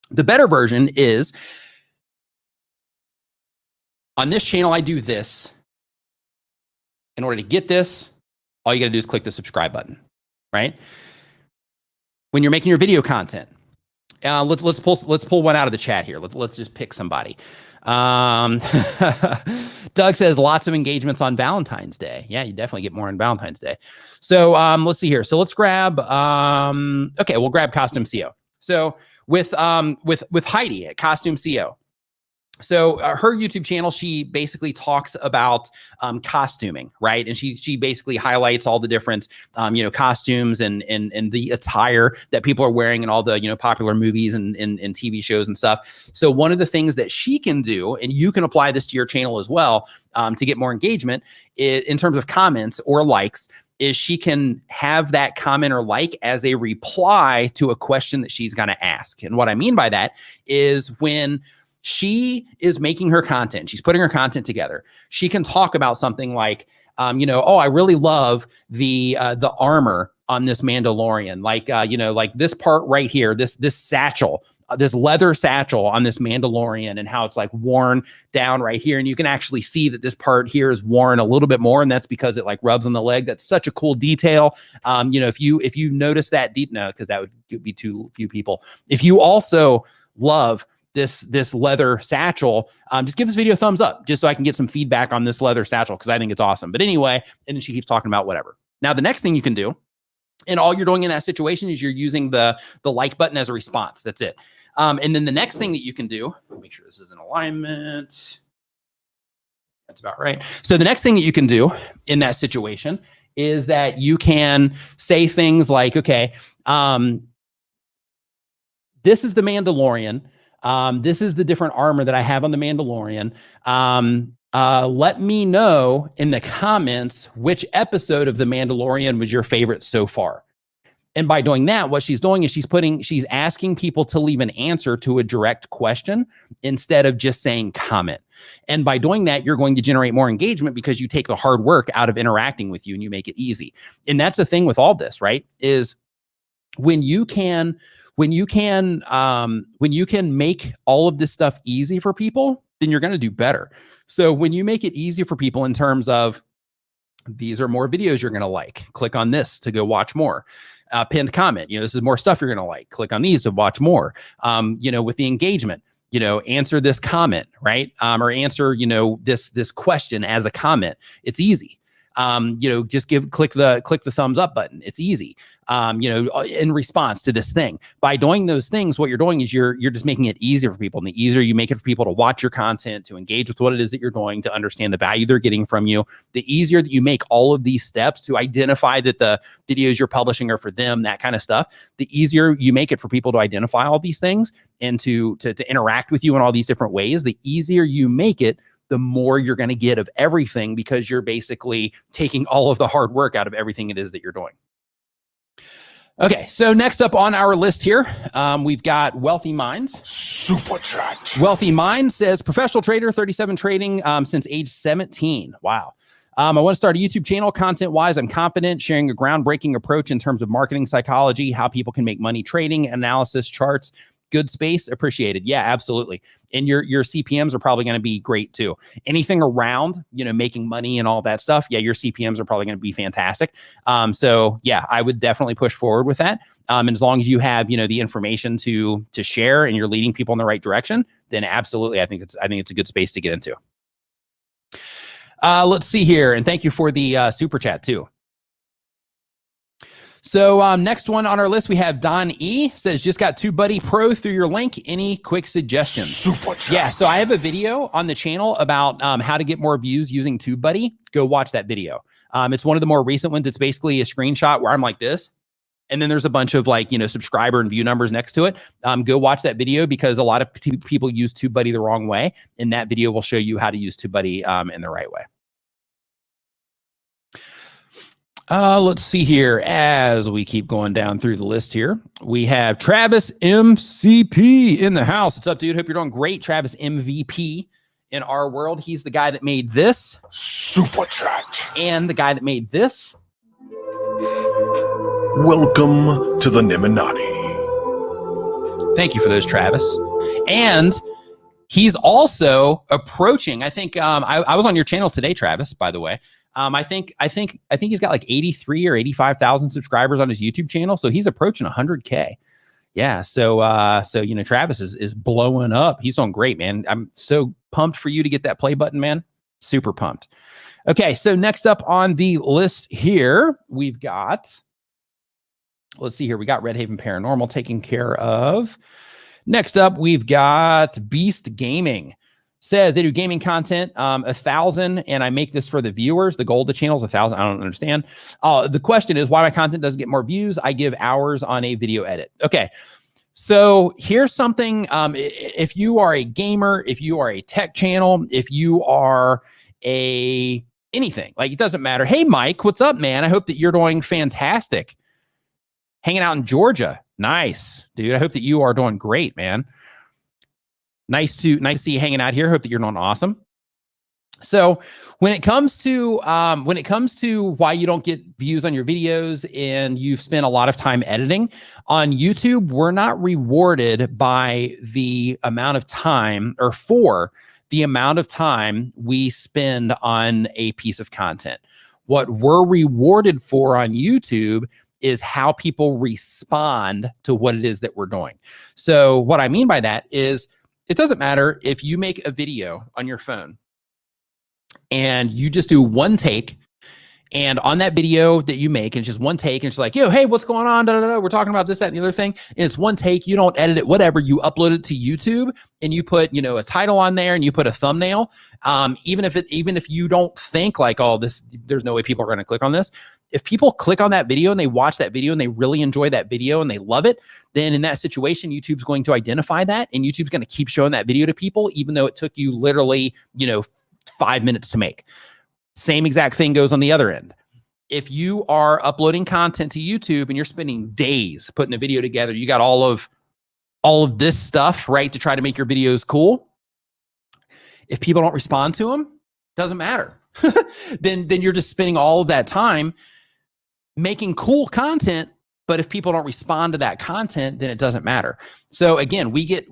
the better version is, on this channel, I do this. In order to get this, all you got to do is click the subscribe button, right? When you're making your video content, let's pull one out of the chat here. Let's just pick somebody. Doug says lots of engagements on Valentine's Day. Yeah, you definitely get more on Valentine's Day. So let's see here. So let's grab. Okay, we'll grab Costume CO. So with Heidi at Costume CO. So her YouTube channel, she basically talks about costuming, right? And she basically highlights all the different, costumes and the attire that people are wearing in all the, popular movies and TV shows and stuff. So one of the things that she can do, and you can apply this to your channel as well, to get more engagement in terms of comments or likes, is she can have that comment or like as a reply to a question that she's going to ask. And what I mean by that is when she is making her content, she's putting her content together, she can talk about something like, oh, I really love the armor on this Mandalorian. Like this part right here, this satchel, this leather satchel on this Mandalorian, and how it's like worn down right here. And you can actually see that this part here is worn a little bit more. And that's because it like rubs on the leg. That's such a cool detail. If you notice that, no, because that would be too few people. If you also love this leather satchel, just give this video a thumbs up, just so I can get some feedback on this leather satchel, because I think it's awesome. But anyway, and then she keeps talking about whatever. Now, the next thing you can do, and all you're doing in that situation, is you're using the like button as a response. That's it. And then the next thing that you can do, make sure this is in alignment. That's about right. So the next thing that you can do in that situation is that you can say things like, okay, this is the Mandalorian. This is the different armor that I have on the Mandalorian. Let me know in the comments which episode of the Mandalorian was your favorite so far. And by doing that, what she's doing is she's asking people to leave an answer to a direct question instead of just saying comment. And by doing that, you're going to generate more engagement, because you take the hard work out of interacting with you and you make it easy. And that's the thing with all this, right? Is when you can make all of this stuff easy for people, then you're going to do better. So when you make it easy for people in terms of, these are more videos you're going to like, click on this to go watch more. Pinned comment, this is more stuff you're going to like, click on these to watch more. With the engagement, answer this comment, right? Or answer, this question as a comment. It's easy. Just click the thumbs up button. It's easy. In response to this thing. By doing those things, what you're doing is you're just making it easier for people. And the easier you make it for people to watch your content, to engage with what it is that you're doing, to understand the value they're getting from you, the easier that you make all of these steps to identify that the videos you're publishing are for them, that kind of stuff, the easier you make it for people to identify all these things and to interact with you in all these different ways, the easier you make it, the more you're going to get of everything, because you're basically taking all of the hard work out of everything it is that you're doing. Okay, so next up on our list here, we've got Wealthy Minds. Super chat. Wealthy Minds says, professional trader, 37 trading since age 17. Wow. I want to start a YouTube channel. Content-wise, I'm confident, sharing a groundbreaking approach in terms of marketing psychology, how people can make money trading, analysis, charts. Good space, appreciated. Yeah, absolutely. And your CPMs are probably going to be great too. Anything around, making money and all that stuff, yeah, your CPMs are probably going to be fantastic. So yeah, I would definitely push forward with that. And as long as you have, the information to share and you're leading people in the right direction, then absolutely, I think it's a good space to get into. Let's see here, and thank you for the super chat too. So next one on our list, we have Don E. Says, just got TubeBuddy Pro through your link. Any quick suggestions? Super chat. Yeah, so I have a video on the channel about how to get more views using TubeBuddy. Go watch that video. It's one of the more recent ones. It's basically a screenshot where I'm like this. And then there's a bunch of like, subscriber and view numbers next to it. Go watch that video because a lot of people use TubeBuddy the wrong way. And that video will show you how to use TubeBuddy in the right way. Let's see here. As we keep going down through the list here, we have Travis MCP in the house. What's up, dude? Hope you're doing great. Travis MVP in our world. He's the guy that made this. Super chat. And the guy that made this. Welcome to the Niminati. Thank you for those, Travis. And he's also approaching, I think, I was on your channel today, Travis, by the way. I think he's got like 83 or 85,000 subscribers on his YouTube channel. So he's approaching 100K. Yeah. So Travis is blowing up. He's doing great, man. I'm so pumped for you to get that play button, man. Super pumped. Okay. So next up on the list here, we've got, let's see here. We got Red Haven Paranormal taken care of. Next up, we've got Beast Gaming. Says they do gaming content, 1,000, and I make this for the viewers. The goal of the channel is 1,000. I don't understand. The question is why my content doesn't get more views. I give hours on a video edit. Okay, so here's something. If you are a gamer, if you are a tech channel, if you are anything, like it doesn't matter. Hey, Mike, what's up, man? I hope that you're doing fantastic. Hanging out in Georgia. Nice, dude. I hope that you are doing great, man. Nice to see you hanging out here. Hope that you're doing awesome. So when it comes to why you don't get views on your videos and you've spent a lot of time editing on YouTube, we're not rewarded by the amount of time or for the amount of time we spend on a piece of content. What we're rewarded for on YouTube is how people respond to what it is that we're doing. So what I mean by that is, it doesn't matter if you make a video on your phone and you just do one take, and on that video that you make, and it's just one take, and it's like, yo, hey, what's going on? Da, da, da. We're talking about this, that, and the other thing. And it's one take. You don't edit it, whatever. You upload it to YouTube, and you put, a title on there, and you put a thumbnail. Even if you don't think like, oh, there's no way people are going to click on this. If people click on that video and they watch that video and they really enjoy that video and they love it, then in that situation, YouTube's going to identify that, and YouTube's going to keep showing that video to people, even though it took you literally, 5 minutes to make. Same exact thing goes on the other end. If you are uploading content to YouTube and you're spending days putting a video together, you got all of this stuff, right, to try to make your videos cool. If people don't respond to them, doesn't matter. then you're just spending all of that time making cool content. But if people don't respond to that content, then it doesn't matter. So again, we get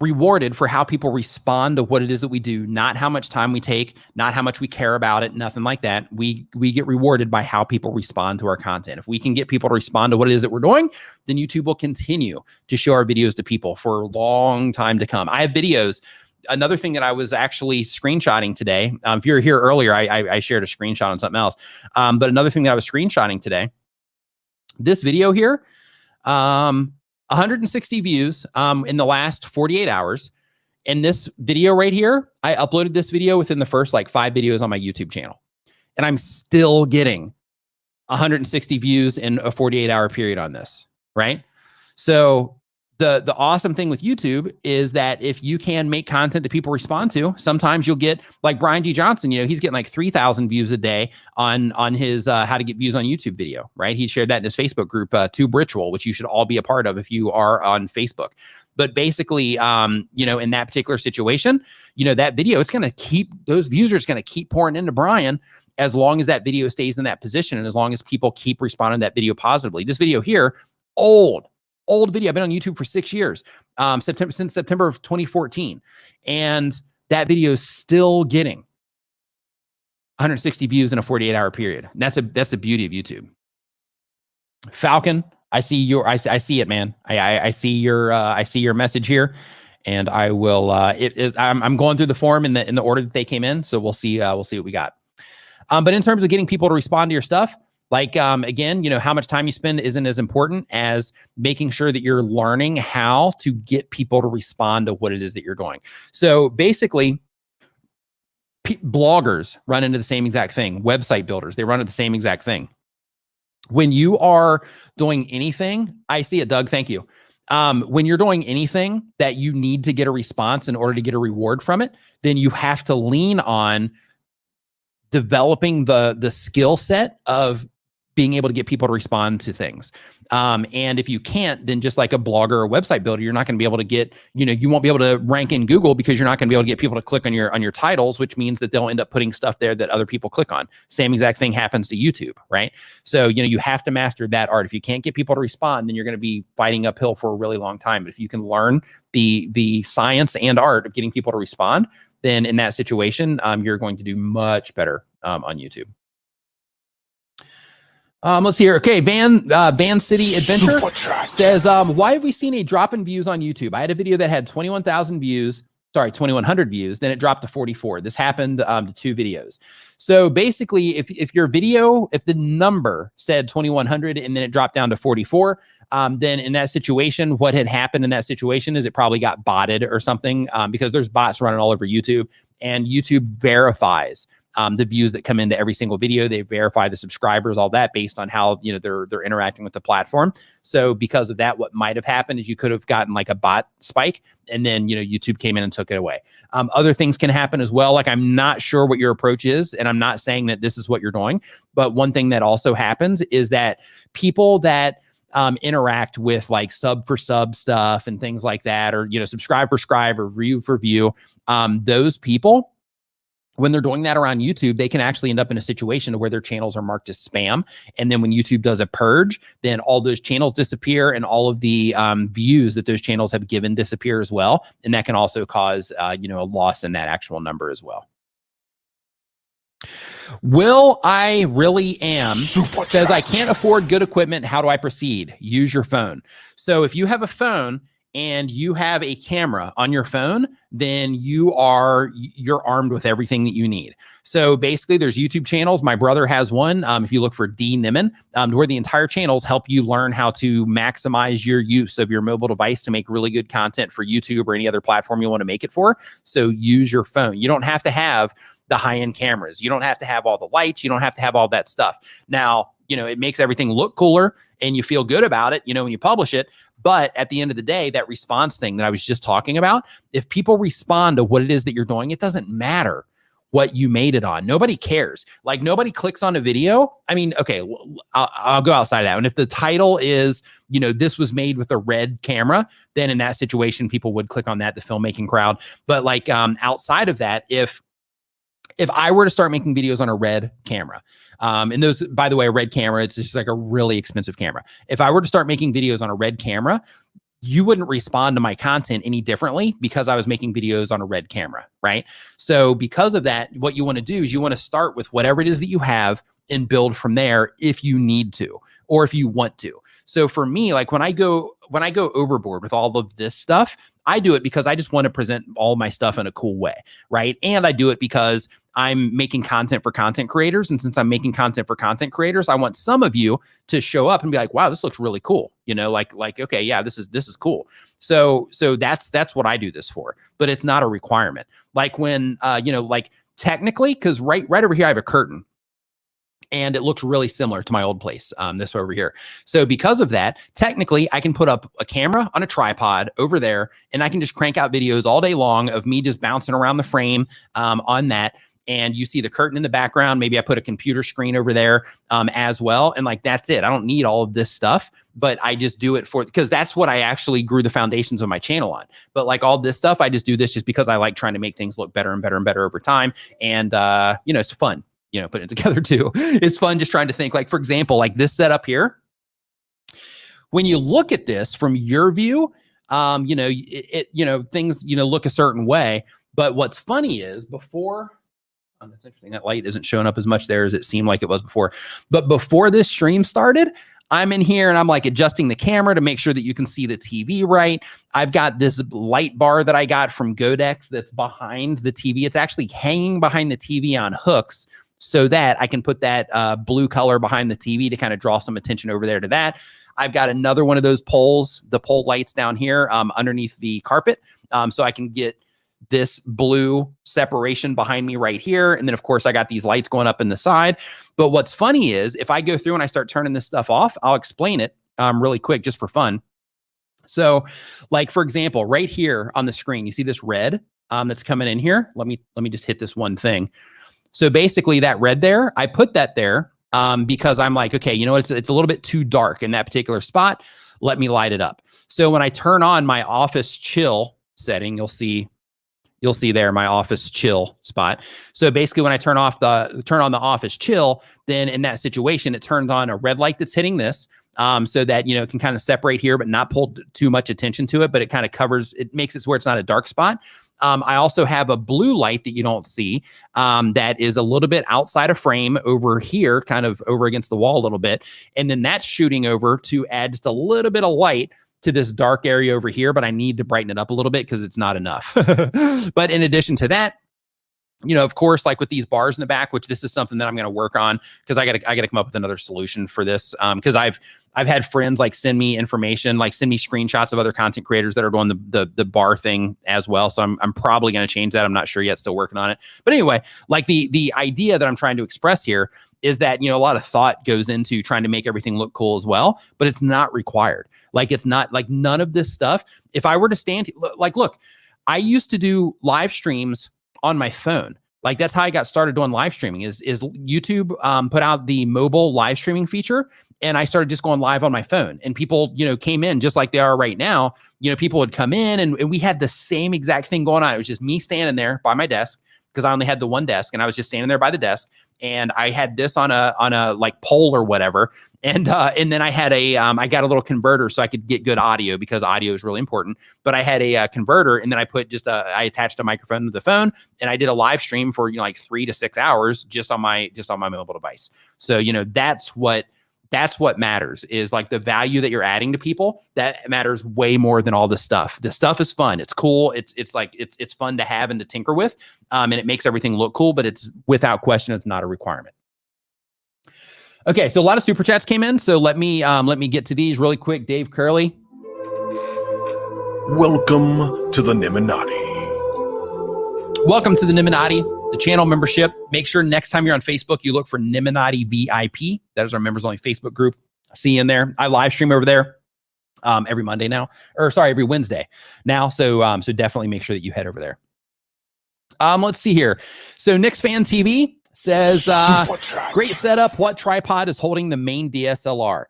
rewarded for how people respond to what it is that we do, not how much time we take, not how much we care about it, nothing like that. We get rewarded by how people respond to our content. If we can get people to respond to what it is that we're doing, then YouTube will continue to show our videos to people for a long time to come. I have videos. Another thing that I was actually screenshotting today, if you were here earlier, I shared a screenshot on something else. But another thing that I was screenshotting today, this video here, 160 views in the last 48 hours. And this video right here, I uploaded this video within the first 5 videos on my YouTube channel. And I'm still getting 160 views in a 48-hour period on this, right? So the awesome thing with YouTube is that if you can make content that people respond to, sometimes you'll get like Brian G. Johnson, he's getting 3,000 views a day on his how to get views on YouTube video, right? He shared that in his Facebook group, Tube Ritual, which you should all be a part of if you are on Facebook. But basically, in that particular situation, that video, those views are just going to keep pouring into Brian as long as that video stays in that position and as long as people keep responding to that video positively. This video here, old video. I've been on YouTube for 6 years, since September of 2014. And that video is still getting 160 views in a 48-hour period. And that's the beauty of YouTube. Falcon, I see it, man. I see your message here, and I will, I'm going through the form in the order that they came in. So we'll see what we got. But in terms of getting people to respond to your stuff, Like, again, how much time you spend isn't as important as making sure that you're learning how to get people to respond to what it is that you're doing. So basically, bloggers run into the same exact thing. Website builders, they run into the same exact thing. When you are doing anything, I see it, Doug, thank you. When you're doing anything that you need to get a response in order to get a reward from it, then you have to lean on developing the skill set of being able to get people to respond to things. And if you can't, then just like a blogger or website builder, you're not going to be able to get, you won't be able to rank in Google because you're not going to be able to get people to click on your titles, which means that they'll end up putting stuff there that other people click on. Same exact thing happens to YouTube, right? So, you have to master that art. If you can't get people to respond, then you're going to be fighting uphill for a really long time. But if you can learn the science and art of getting people to respond, then in that situation, you're going to do much better on YouTube. Let's see here. Okay, Van City Adventure says, why have we seen a drop in views on YouTube? I had a video that had 21,000 views, 2,100 views, then it dropped to 44. This happened to 2 videos. So basically, if your video, if the number said 2,100 and then it dropped down to 44, then in that situation, what had happened in that situation is it probably got botted or something, because there's bots running all over YouTube, and YouTube verifies the views that come into every single video. They verify the subscribers, all that based on how, they're interacting with the platform. So because of that, what might have happened is you could have gotten like a bot spike, and then, YouTube came in and took it away. Other things can happen as well. Like, I'm not sure what your approach is, and I'm not saying that this is what you're doing, but one thing that also happens is that people that interact with like sub for sub stuff and things like that, or, subscribe for subscribe or view for view, those people, when they're doing that around YouTube, they can actually end up in a situation where their channels are marked as spam. And then when YouTube does a purge, then all those channels disappear, and all of the views that those channels have given disappear as well. And that can also cause, a loss in that actual number as well. Will I really am says, I can't afford good equipment. How do I proceed? Use your phone. So if you have a phone and you have a camera on your phone, then you're armed with everything that you need. So basically, there's YouTube channels. My brother has one. If you look for D Nimmin, where the entire channels help you learn how to maximize your use of your mobile device to make really good content for YouTube or any other platform you want to make it for. So use your phone. You don't have to have the high-end cameras. You don't have to have all the lights. You don't have to have all that stuff. Now, it makes everything look cooler and you feel good about it, when you publish it. But at the end of the day, that response thing that I was just talking about, if people respond to what it is that you're doing, it doesn't matter what you made it on. Nobody cares. Like, nobody clicks on a video. I mean, okay, I'll go outside of that. And if the title is, this was made with a red camera, then in that situation, people would click on that, the filmmaking crowd. But like, outside of that, if I were to start making videos on a red camera, and those, by the way, a red camera, it's just like a really expensive camera. If I were to start making videos on a red camera, you wouldn't respond to my content any differently because I was making videos on a red camera, right? So because of that, what you want to do is you want to start with whatever it is that you have and build from there if you need to, or if you want to. So for me, like when I go overboard with all of this stuff, I do it because I just want to present all my stuff in a cool way, right? And I do it because I'm making content for content creators. And since I'm making content for content creators, I want some of you to show up and be like, wow, this looks really cool. Like, okay, yeah, this is cool. So that's what I do this for, but it's not a requirement. Like when, like technically, cause right over here, I have a curtain. And it looks really similar to my old place, this over here. So because of that, technically, I can put up a camera on a tripod over there, and I can just crank out videos all day long of me just bouncing around the frame on that. And you see the curtain in the background. Maybe I put a computer screen over there as well. And like, that's it. I don't need all of this stuff, but I just do it because that's what I actually grew the foundations of my channel on. But like all this stuff, I just do this just because I like trying to make things look better and better and better over time. And, it's fun. Putting it together too. It's fun just trying to think, like, for example, like this setup here. When you look at this from your view, things, look a certain way. But what's funny is before, that's interesting. That light isn't showing up as much there as it seemed like it was before. But before this stream started, I'm in here and I'm like adjusting the camera to make sure that you can see the TV right. I've got this light bar that I got from Godex that's behind the TV. It's actually hanging behind the TV on hooks so that I can put that blue color behind the TV to kind of draw some attention over there to that. I've got another one of those poles, the pole lights down here underneath the carpet. So I can get this blue separation behind me right here. And then of course I got these lights going up in the side. But what's funny is if I go through and I start turning this stuff off, I'll explain it really quick just for fun. So like, for example, right here on the screen, you see this red that's coming in here. Let me just hit this one thing. So basically that red there, I put that there because I'm like, okay, you know, it's a little bit too dark in that particular spot. Let me light it up. So when I turn on my office chill setting, you'll see there my office chill spot. So basically when I turn on the office chill, then in that situation, it turns on a red light that's hitting this so that, you know, it can kind of separate here, but not pull too much attention to it, but it kind of covers, it makes it so where it's not a dark spot. I also have a blue light that you don't see that is a little bit outside of frame over here, kind of over against the wall a little bit. And then that's shooting over to add just a little bit of light to this dark area over here, but I need to brighten it up a little bit because it's not enough. But in addition to that, you know, of course, like with these bars in the back, which this is something that I'm going to work on because I got to come up with another solution for this. Because I've had friends like send me information, like send me screenshots of other content creators that are doing the bar thing as well. So I'm probably going to change that. I'm not sure yet, still working on it. But anyway, like the idea that I'm trying to express here is that, you know, a lot of thought goes into trying to make everything look cool as well, but it's not required. Like it's not like none of this stuff. If I were to stand like, look, I used to do live streams on my phone. Like that's how I got started doing live streaming is YouTube put out the mobile live streaming feature. And I started just going live on my phone and people, you know, came in just like they are right now. You know, people would come in and we had the same exact thing going on. It was just me standing there by my desk because I only had the one desk and I was just standing there by the desk. And I had this on a like pole or whatever. And then I had I got a little converter so I could get good audio because audio is really important. But I had a converter and then I put I attached a microphone to the phone and I did a live stream for, you know, like 3 to 6 hours just on my mobile device. So, you know, that's what matters is like the value that you're adding to people. That matters way more than all the stuff. The stuff is fun. It's cool. It's fun to have and to tinker with. And it makes everything look cool, but it's without question, it's not a requirement. Okay. So a lot of super chats came in. So let me get to these really quick. Dave Curley. Welcome to the Niminati. Welcome to the Niminati, the channel membership. Make sure next time you're on Facebook, you look for Niminati VIP. That is our members only Facebook group. I see you in there. I live stream over there every Monday now, every Wednesday now. So definitely make sure that you head over there. Let's see here. So Nick's Fan TV says, great setup. What tripod is holding the main DSLR?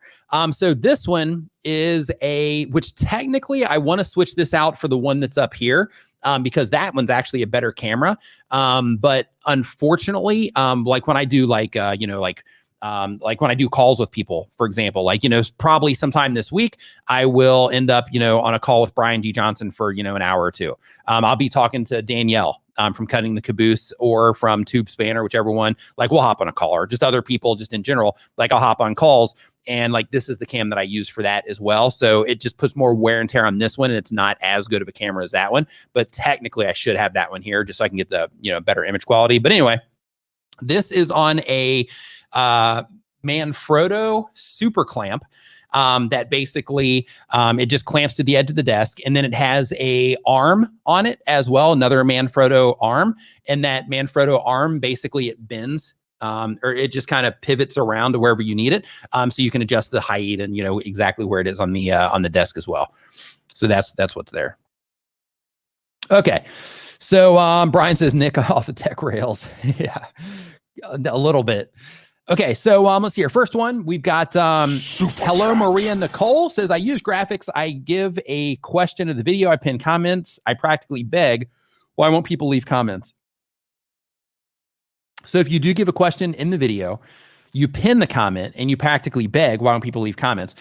So this one is which technically I want to switch this out for the one that's up here. Because that one's actually a better camera. But unfortunately, like when I do like when I do calls with people, for example, like, you know, probably sometime this week, I will end up, you know, on a call with Brian G. Johnson for, you know, an hour or two. I'll be talking to Danielle from Cutting the Caboose or from Tube Spanner, whichever one. Like we'll hop on a call or just other people just in general. Like I'll hop on calls. And like, this is the cam that I use for that as well. So it just puts more wear and tear on this one. And it's not as good of a camera as that one, but technically I should have that one here just so I can get the, you know, better image quality. But anyway, this is on a Manfrotto super clamp that basically it just clamps to the edge of the desk. And then it has a arm on it as well. Another Manfrotto arm. And that Manfrotto arm, basically it bends or it just kind of pivots around to wherever you need it. So you can adjust the height and, you know, exactly where it is on the desk as well. So that's what's there. Okay. So Brian says, Nick off the tech rails. Yeah, a little bit. Okay. So let's see here. First one, we've got hello, Maria Nicole says, I use graphics. I give a question of the video. I pin comments. I practically beg. Why won't people leave comments? So if you do give a question in the video, you pin the comment and you practically beg, why don't people leave comments?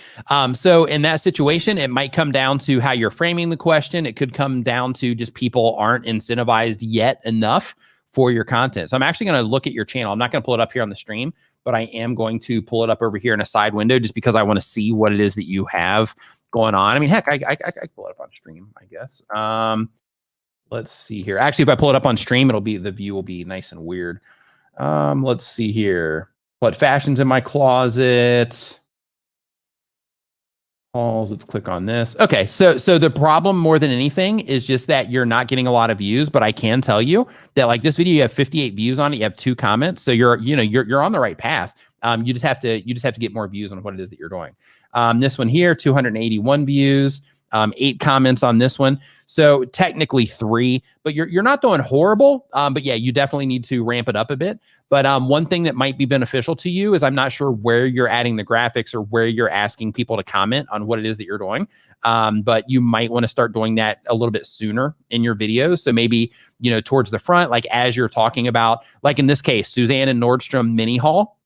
So in that situation, it might come down to how you're framing the question. It could come down to just people aren't incentivized yet enough for your content. So I'm actually going to look at your channel. I'm not going to pull it up here on the stream, but I am going to pull it up over here in a side window just because I want to see what it is that you have going on. I mean, heck, I can pull it up on stream, I guess. Let's see here. Actually, if I pull it up on stream, the view will be nice and weird. Let's see here. What fashions in my closet? Let's click on this. Okay, so the problem more than anything is just that you're not getting a lot of views, but I can tell you that like this video, you have 58 views on it, you have 2 comments, so you're on the right path. You just have to get more views on what it is that you're doing. This one here, 281 views. 8 comments on this one. So technically 3, but you're not doing horrible. But yeah, you definitely need to ramp it up a bit. But one thing that might be beneficial to you is I'm not sure where you're adding the graphics or where you're asking people to comment on what it is that you're doing. But you might want to start doing that a little bit sooner in your videos. So maybe, towards the front, like as you're talking about, like in this case, Suzanne and Nordstrom mini haul.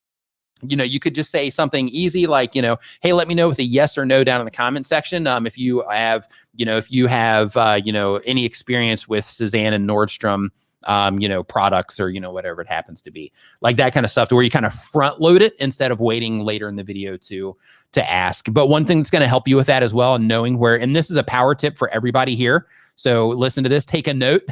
You could just say something easy like, hey, let me know with a yes or no down in the comment section. If you have, any experience with Suzanne and Nordstrom, products or, whatever it happens to be, like that kind of stuff, to where you kind of front load it instead of waiting later in the video to ask. But one thing that's going to help you with that as well, and knowing where, and this is a power tip for everybody here. So listen to this, take a note.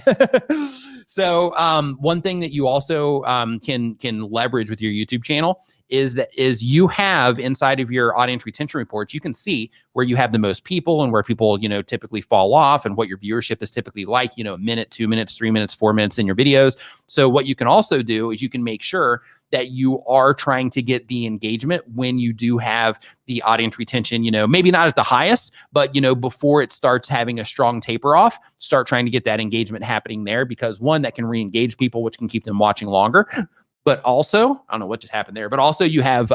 So one thing that you also can leverage with your YouTube channel is you have inside of your audience retention reports, you can see where you have the most people and where people, typically fall off, and what your viewership is typically like, a minute, 2 minutes, 3 minutes, 4 minutes in your videos. So what you can also do is you can make sure that you are trying to get the engagement when you do have the audience retention, maybe not at the highest, but, before it starts having a strong taper off, start trying to get that engagement happening there, because one, that can re-engage people, which can keep them watching longer. But also, I don't know what just happened there, but also you have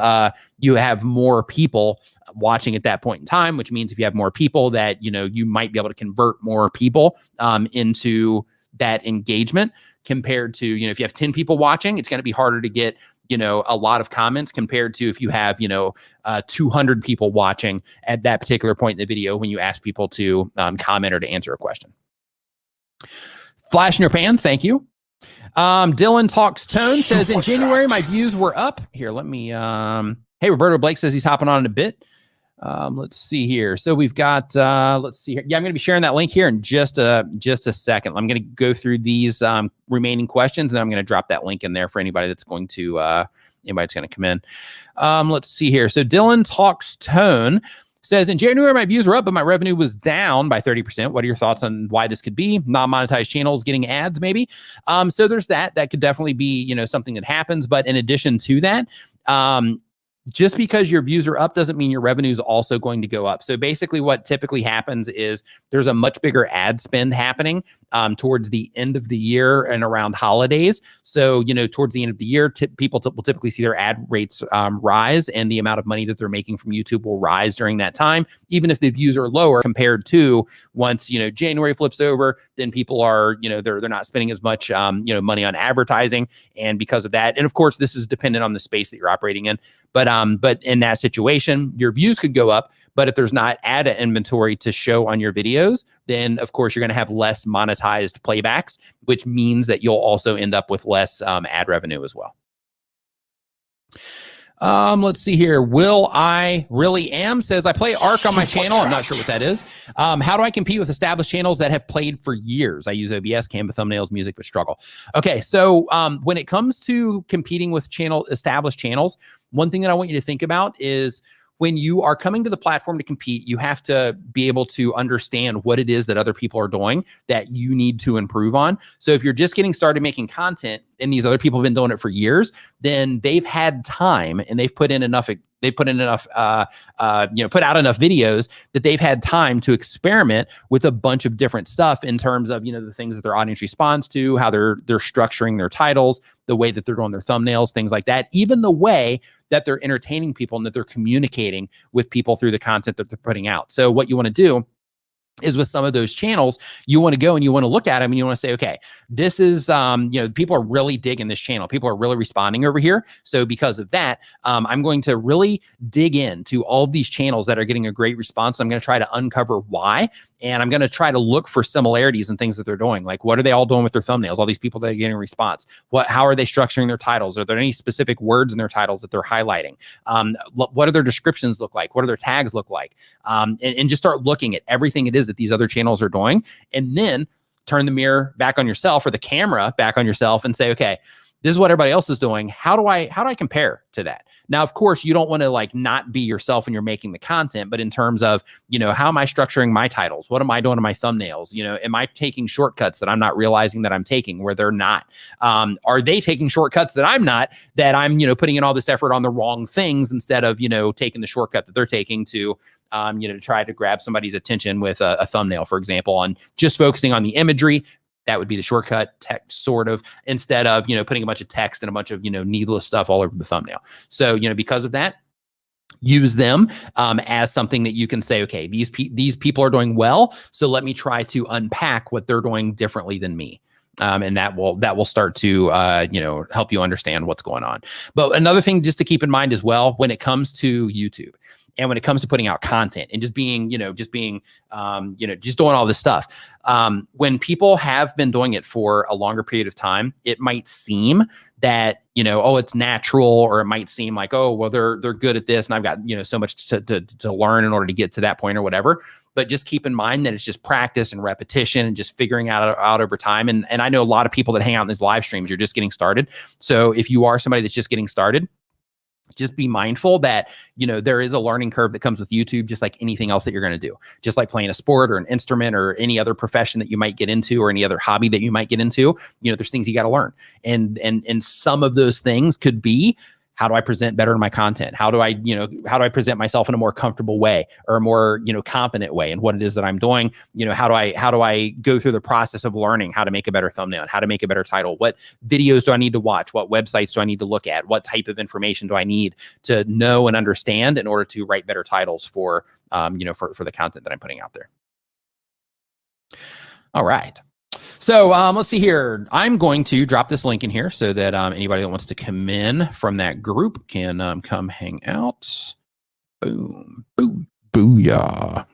more people watching at that point in time, which means if you have more people that, you might be able to convert more people into that engagement, compared to, if you have 10 people watching, it's going to be harder to get, a lot of comments compared to if you have, 200 people watching at that particular point in the video when you ask people to comment or to answer a question. Flash in your pan, thank you. Dylan Talks Tone says, in January, my views were up. Here, let me, hey, Roberto Blake says he's hopping on in a bit. Let's see here. So we've got, let's see here. Yeah, I'm going to be sharing that link here in just a second. I'm going to go through these remaining questions, and then I'm going to drop that link in there for anybody that's going to, come in. Let's see here. So Dylan Talks Tone says, in January, my views were up, but my revenue was down by 30%. What are your thoughts on why this could be? Non-monetized channels getting ads, maybe? So there's that. That could definitely be, something that happens. But in addition to that, just because your views are up doesn't mean your revenue is also going to go up. So basically what typically happens is there's a much bigger ad spend happening towards the end of the year and around holidays. So, towards the end of the year, people will typically see their ad rates rise, and the amount of money that they're making from YouTube will rise during that time, even if the views are lower compared to once, January flips over, then people are, they're not spending as much, money on advertising. And because of that, and of course, this is dependent on the space that you're operating in. But in that situation, your views could go up. But if there's not ad inventory to show on your videos, then of course you're going to have less monetized playbacks, which means that you'll also end up with less ad revenue as well. Let's see here. Will I Really Am says, I play Arc on my channel. I'm not sure what that is. How do I compete with established channels that have played for years? I use OBS, Canva, thumbnails, music, but struggle. Okay, so when it comes to competing with established channels, one thing that I want you to think about is when you are coming to the platform to compete, you have to be able to understand what it is that other people are doing that you need to improve on. So if you're just getting started making content and these other people have been doing it for years, then they've had time and they've put out enough videos that they've had time to experiment with a bunch of different stuff in terms of, the things that their audience responds to, how they're structuring their titles, the way that they're doing their thumbnails, things like that, even the way that they're entertaining people and that they're communicating with people through the content that they're putting out. So what you want to do is with some of those channels, you want to go and you want to look at them and you want to say, okay, this is, people are really digging this channel. People are really responding over here. So because of that, I'm going to really dig into all of these channels that are getting a great response. I'm going to try to uncover why, and I'm going to try to look for similarities in things that they're doing. Like, what are they all doing with their thumbnails? All these people that are getting a response. How are they structuring their titles? Are there any specific words in their titles that they're highlighting? What do their descriptions look like? What do their tags look like? And just start looking at everything it is that these other channels are doing, and then turn the mirror back on yourself, or the camera back on yourself, and say, okay, This is what everybody else is doing. How do I compare to that? Now, of course, you don't want to like not be yourself when you're making the content, but in terms of, how am I structuring my titles? What am I doing to my thumbnails? Am I taking shortcuts that I'm not realizing that I'm taking where they're not? Are they taking shortcuts that I'm not, that I'm, putting in all this effort on the wrong things instead of, taking the shortcut that they're taking to, to try to grab somebody's attention with a thumbnail, for example, on just focusing on the imagery. That would be the shortcut text, sort of, instead of, putting a bunch of text and a bunch of, needless stuff all over the thumbnail. So, because of that, use them as something that you can say, okay, these people are doing well, so let me try to unpack what they're doing differently than me. And that will start to, help you understand what's going on. But another thing just to keep in mind as well, when it comes to YouTube, and when it comes to putting out content and just being, just doing all this stuff, when people have been doing it for a longer period of time, it might seem that, oh, it's natural, or it might seem like, oh, well, they're good at this, and I've got, so much to learn in order to get to that point or whatever. But just keep in mind that it's just practice and repetition and just figuring out over time. And I know a lot of people that hang out in these live streams, you're just getting started. So if you are somebody that's just getting started, just be mindful that, there is a learning curve that comes with YouTube, just like anything else that you're going to do. Just like playing a sport or an instrument or any other profession that you might get into, or any other hobby that you might get into, there's things you got to learn. And some of those things could be, how do I present better in my content? How do I present myself in a more comfortable way, or a more, confident way in what it is that I'm doing? How do I go through the process of learning how to make a better thumbnail, how to make a better title? What videos do I need to watch? What websites do I need to look at? What type of information do I need to know and understand in order to write better titles for the content that I'm putting out there? All right. So let's see here. I'm going to drop this link in here so that anybody that wants to come in from that group can come hang out. Boom, boom, booyah.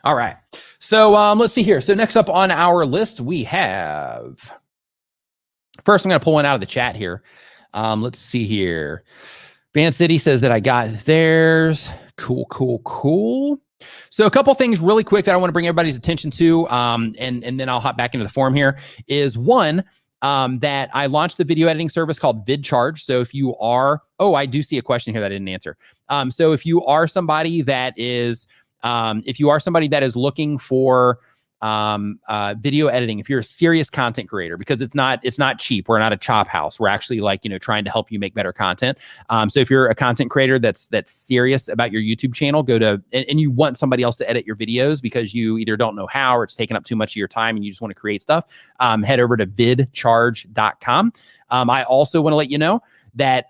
All right. So let's see here. So next up on our list, we have, first, I'm going to pull one out of the chat here. Let's see here. Van City says that I got theirs. Cool. So a couple things really quick that I want to bring everybody's attention to, and then I'll hop back into the forum here, is one, that I launched the video editing service called VidCharge. So if you are, I do see a question here that I didn't answer. So if you are somebody that is, looking for video editing, if you're a serious content creator, because it's not cheap. We're not a chop house. We're actually trying to help you make better content. So if you're a content creator that's serious about your YouTube channel, and you want somebody else to edit your videos because you either don't know how, or it's taking up too much of your time and you just want to create stuff, head over to vidcharge.com. I also want to let you know that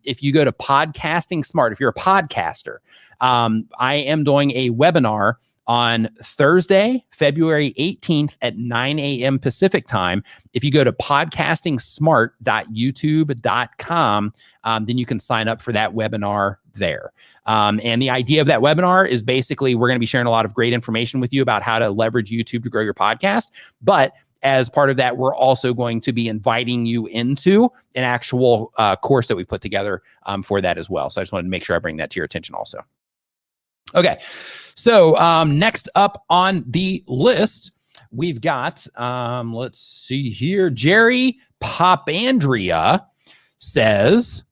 if you go to Podcasting Smart, if you're a podcaster, I am doing a webinar on Thursday, February 18th at 9 a.m. Pacific time. If you go to podcastingsmart.youtube.com, then you can sign up for that webinar there. And the idea of that webinar is basically, we're going to be sharing a lot of great information with you about how to leverage YouTube to grow your podcast. But as part of that, we're also going to be inviting you into an actual course that we put together for that as well. So I just wanted to make sure I bring that to your attention also. Okay, so next up on the list, we've got, let's see here, Jerry Popandria says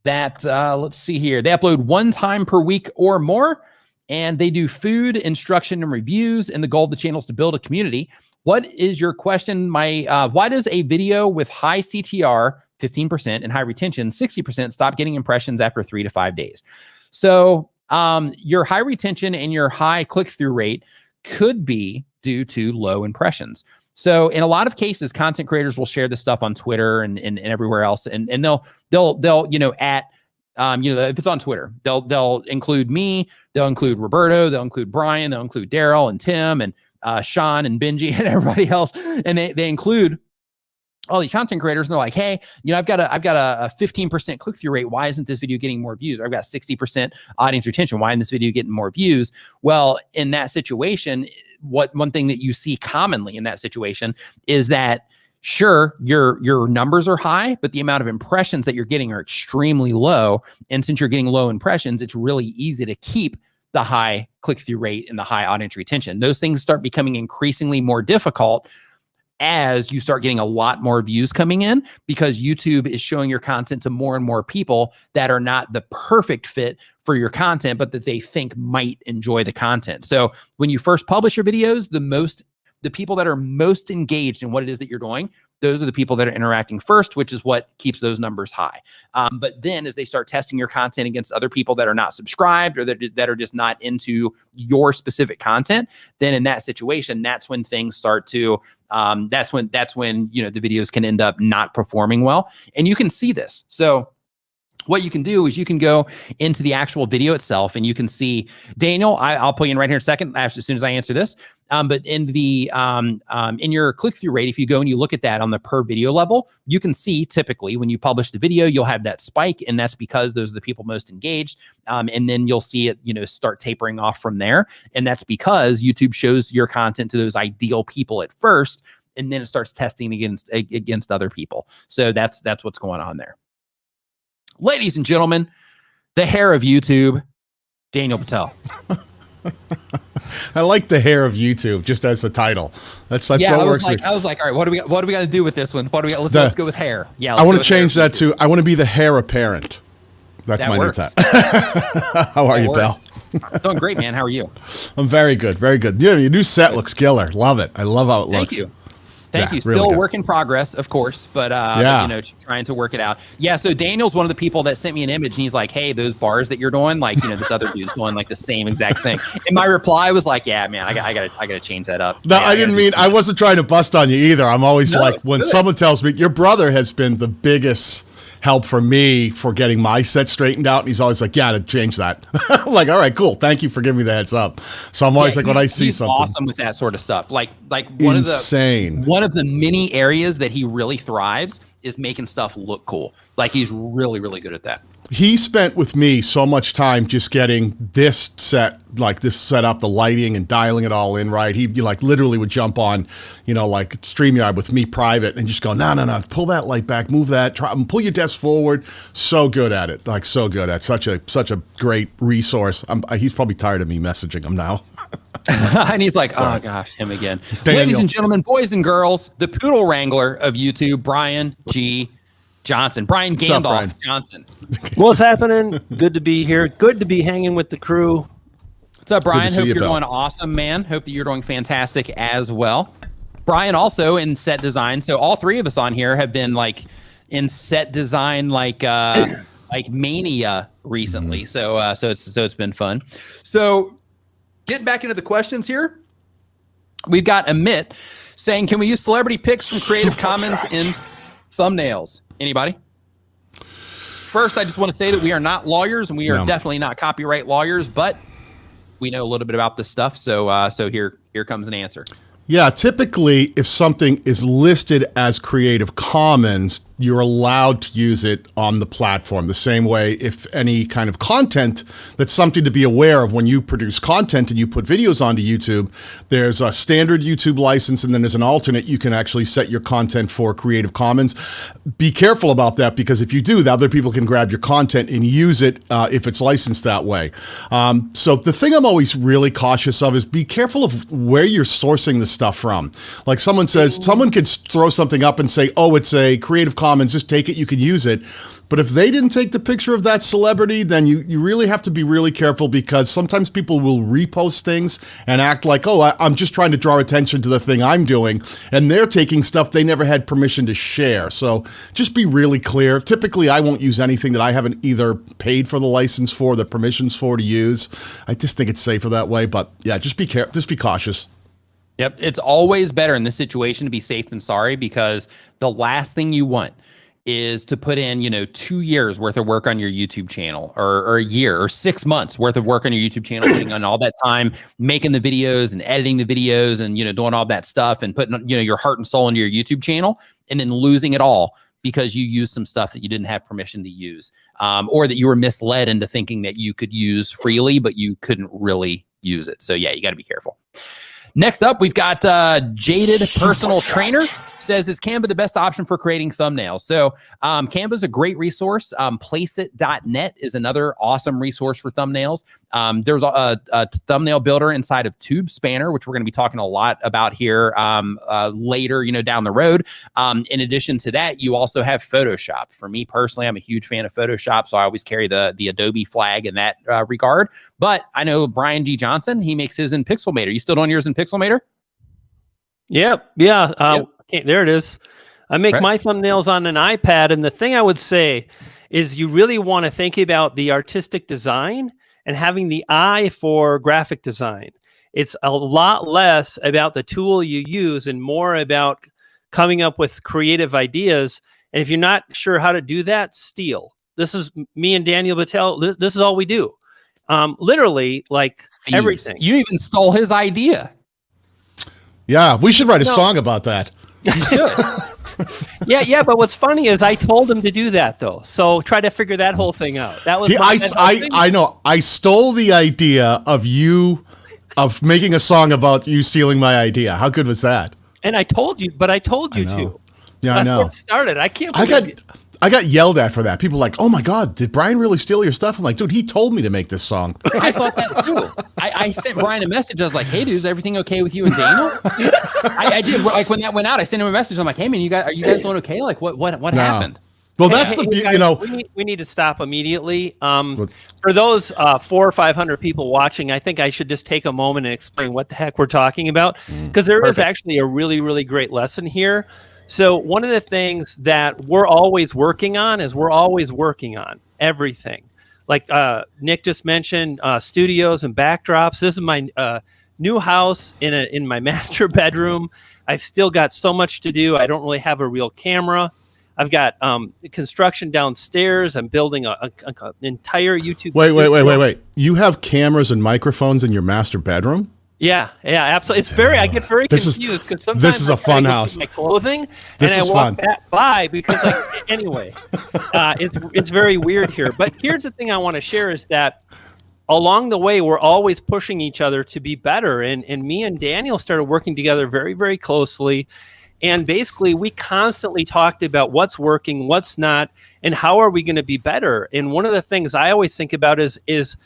that, let's see here, they upload 1 time per week or more, and they do food, instruction, and reviews, and the goal of the channel is to build a community. What is your question? Why does a video with high CTR, 15%, and high retention, 60%, stop getting impressions after 3 to 5 days? So your high retention and your high click-through rate could be due to low impressions. So in a lot of cases, content creators will share this stuff on Twitter and everywhere else, and they'll if it's on Twitter, they'll include me, they'll include Roberto, they'll include Brian, they'll include Daryl and Tim and Sean and Benji and everybody else, and they include all these content creators, and they're like, hey, I've got a 15% click-through rate. Why isn't this video getting more views? I've got 60% audience retention. Why isn't this video getting more views? Well, in that situation, one thing that you see commonly in that situation is that, sure, your numbers are high, but the amount of impressions that you're getting are extremely low. And since you're getting low impressions, it's really easy to keep the high click-through rate and the high audience retention. Those things start becoming increasingly more difficult as you start getting a lot more views coming in, because YouTube is showing your content to more and more people that are not the perfect fit for your content, but that they think might enjoy the content. So when you first publish your videos, the people that are most engaged in what it is that you're doing, those are the people that are interacting first, which is what keeps those numbers high. But then as they start testing your content against other people that are not subscribed or that are just not into your specific content, then in that situation, that's when things start to, that's when, you know, the videos can end up not performing well. And you can see this. So what you can do is you can go into the actual video itself and you can see, Daniel, I'll pull you in right here in a second, as soon as I answer this. But in the in your click-through rate, if you go and you look at that on the per video level, you can see typically when you publish the video, you'll have that spike, and that's because those are the people most engaged. And then you'll see it, you know, start tapering off from there. And that's because YouTube shows your content to those ideal people at first, and then it starts testing against other people. So that's what's going on there. Ladies and gentlemen, the hair of YouTube, Daniel Patel. I like the hair of YouTube just as a title. That's yeah, what works. I was like, all right, what do we got to do with this one? What do we got? Let's go with hair. Yeah, I want to change that to I want to be the hair apparent. That's my new title. How are you, Bell? Doing great, man. How are you? I'm very good, very good. Yeah, your new set looks killer. Love it. I love how it looks. Thank you. Thank you. Really Still good. a work in progress, of course, but you know, trying to work it out. Yeah. So Daniel's one of the people that sent me an image, and he's like, "Hey, those bars that you're doing, like, you know, this other dude's doing like the same exact thing." And my reply was like, "Yeah, man, I gotta change that up." No, yeah, I didn't mean. I wasn't trying to bust on you either. I'm always like, when someone tells me your brother has been the biggest help for me for getting my set straightened out, and he's always like, "Yeah, to change that." I'm like, all right, cool. Thank you for giving me the heads up. So I'm always like, when I see something, awesome with that sort of stuff. Like one of the many areas that he really thrives is making stuff look cool. Like he's really, really good at that. He spent with me so much time just getting this set up, the lighting and dialing it all in right. He like literally would jump on, you know, like StreamYard with me private and just go, no, pull that light back, move that, try and pull your desk forward. So good at it, like so good at such a great resource. He's probably tired of me messaging him now. And he's like, oh gosh, him again. Daniel. Ladies and gentlemen, boys and girls, the poodle wrangler of YouTube, Brian G. Johnson. Brian Gandalf Johnson. What's happening? Good to be here. Good to be hanging with the crew. What's up, Brian? Hope you're doing awesome, man. Hope that you're doing fantastic as well. Brian also in set design. So all three of us on here have been like in set design, like mania recently. So it's been fun. So getting back into the questions here, we've got Amit saying, can we use celebrity pics from Creative Commons in thumbnails? Anybody? First, I just want to say that we are not lawyers, and we are definitely not copyright lawyers, but we know a little bit about this stuff. So here comes an answer. Yeah, typically, if something is listed as Creative Commons, you're allowed to use it on the platform. The same way, if any kind of content, that's something to be aware of when you produce content and you put videos onto YouTube, there's a standard YouTube license, and then there's an alternate. You can actually set your content for Creative Commons. Be careful about that, because if you do, the other people can grab your content and use it if it's licensed that way. So the thing I'm always really cautious of is be careful of where you're sourcing the stuff from. Like someone could throw something up and say, oh, it's a Creative Commons, just take it, you can use it. But if they didn't take the picture of that celebrity, then you really have to be really careful, because sometimes people will repost things and act like, oh, I'm just trying to draw attention to the thing I'm doing, and they're taking stuff they never had permission to share. So just be really clear. Typically, I won't use anything that I haven't either paid for the license for, the permissions for to use. I just think it's safer that way. But yeah, just be careful, just be cautious. Yep. It's always better in this situation to be safe than sorry, because the last thing you want is to put in, 2 years worth of work on your YouTube channel, or a year or 6 months worth of work on your YouTube channel, putting on all that time, making the videos and editing the videos and, doing all that stuff and putting, your heart and soul into your YouTube channel, and then losing it all because you used some stuff that you didn't have permission to use, or that you were misled into thinking that you could use freely, but you couldn't really use it. So yeah, you got to be careful. Next up, we've got Jaded Personal Trainer says, is Canva the best option for creating thumbnails? So Canva is a great resource. Placeit.net is another awesome resource for thumbnails. There's a thumbnail builder inside of TubeSpanner, which we're going to be talking a lot about here later, down the road. In addition to that, you also have Photoshop. For me personally, I'm a huge fan of Photoshop, so I always carry the Adobe flag in that regard. But I know Brian G. Johnson, he makes his in Pixelmator. You still doing yours in Pixelmator? Yep. Yeah. Okay, there it is. I make my thumbnails on an iPad, and the thing I would say is you really want to think about the artistic design and having the eye for graphic design. It's a lot less about the tool you use and more about coming up with creative ideas. And if you're not sure how to do that, steal. This is me and Daniel Battelle. This is all we do. Literally, like Thieves. Everything. You even stole his idea. Yeah, we should write a song about that. Yeah, but what's funny is I told him to do that though. So try to figure that whole thing out. That was I know. I stole the idea of making a song about you stealing my idea. How good was that? And I told you to. Yeah, That's I know. where it started. I can't believe it. I got yelled at for that. People were like, "Oh my God, did Brian really steal your stuff?" I'm like, "Dude, he told me to make this song." I thought that too. I sent Brian a message. I was like, "Hey, dude, is everything okay with you and Daniel?" I did. Like when that went out, I sent him a message. I'm like, "Hey, man, are you guys doing okay? Like, what happened?" Well, that's we need to stop immediately. For those 400 or 500 people watching, I think I should just take a moment and explain what the heck we're talking about, because there is actually a really, really great lesson here. So one of the things that we're always working on is we're always working on everything. Like Nick just mentioned, studios and backdrops. This is my new house in my master bedroom. I've still got so much to do. I don't really have a real camera. I've got construction downstairs. I'm building an entire YouTube. Wait. You have cameras and microphones in your master bedroom? Yeah, absolutely. I get very confused because sometimes this is a fun house. My clothing, this and is I walk fun. by because, anyway, it's very weird here. But here's the thing I want to share is that along the way, we're always pushing each other to be better. And me and Daniel started working together very, very closely. And basically, we constantly talked about what's working, what's not, and how are we going to be better. And one of the things I always think about is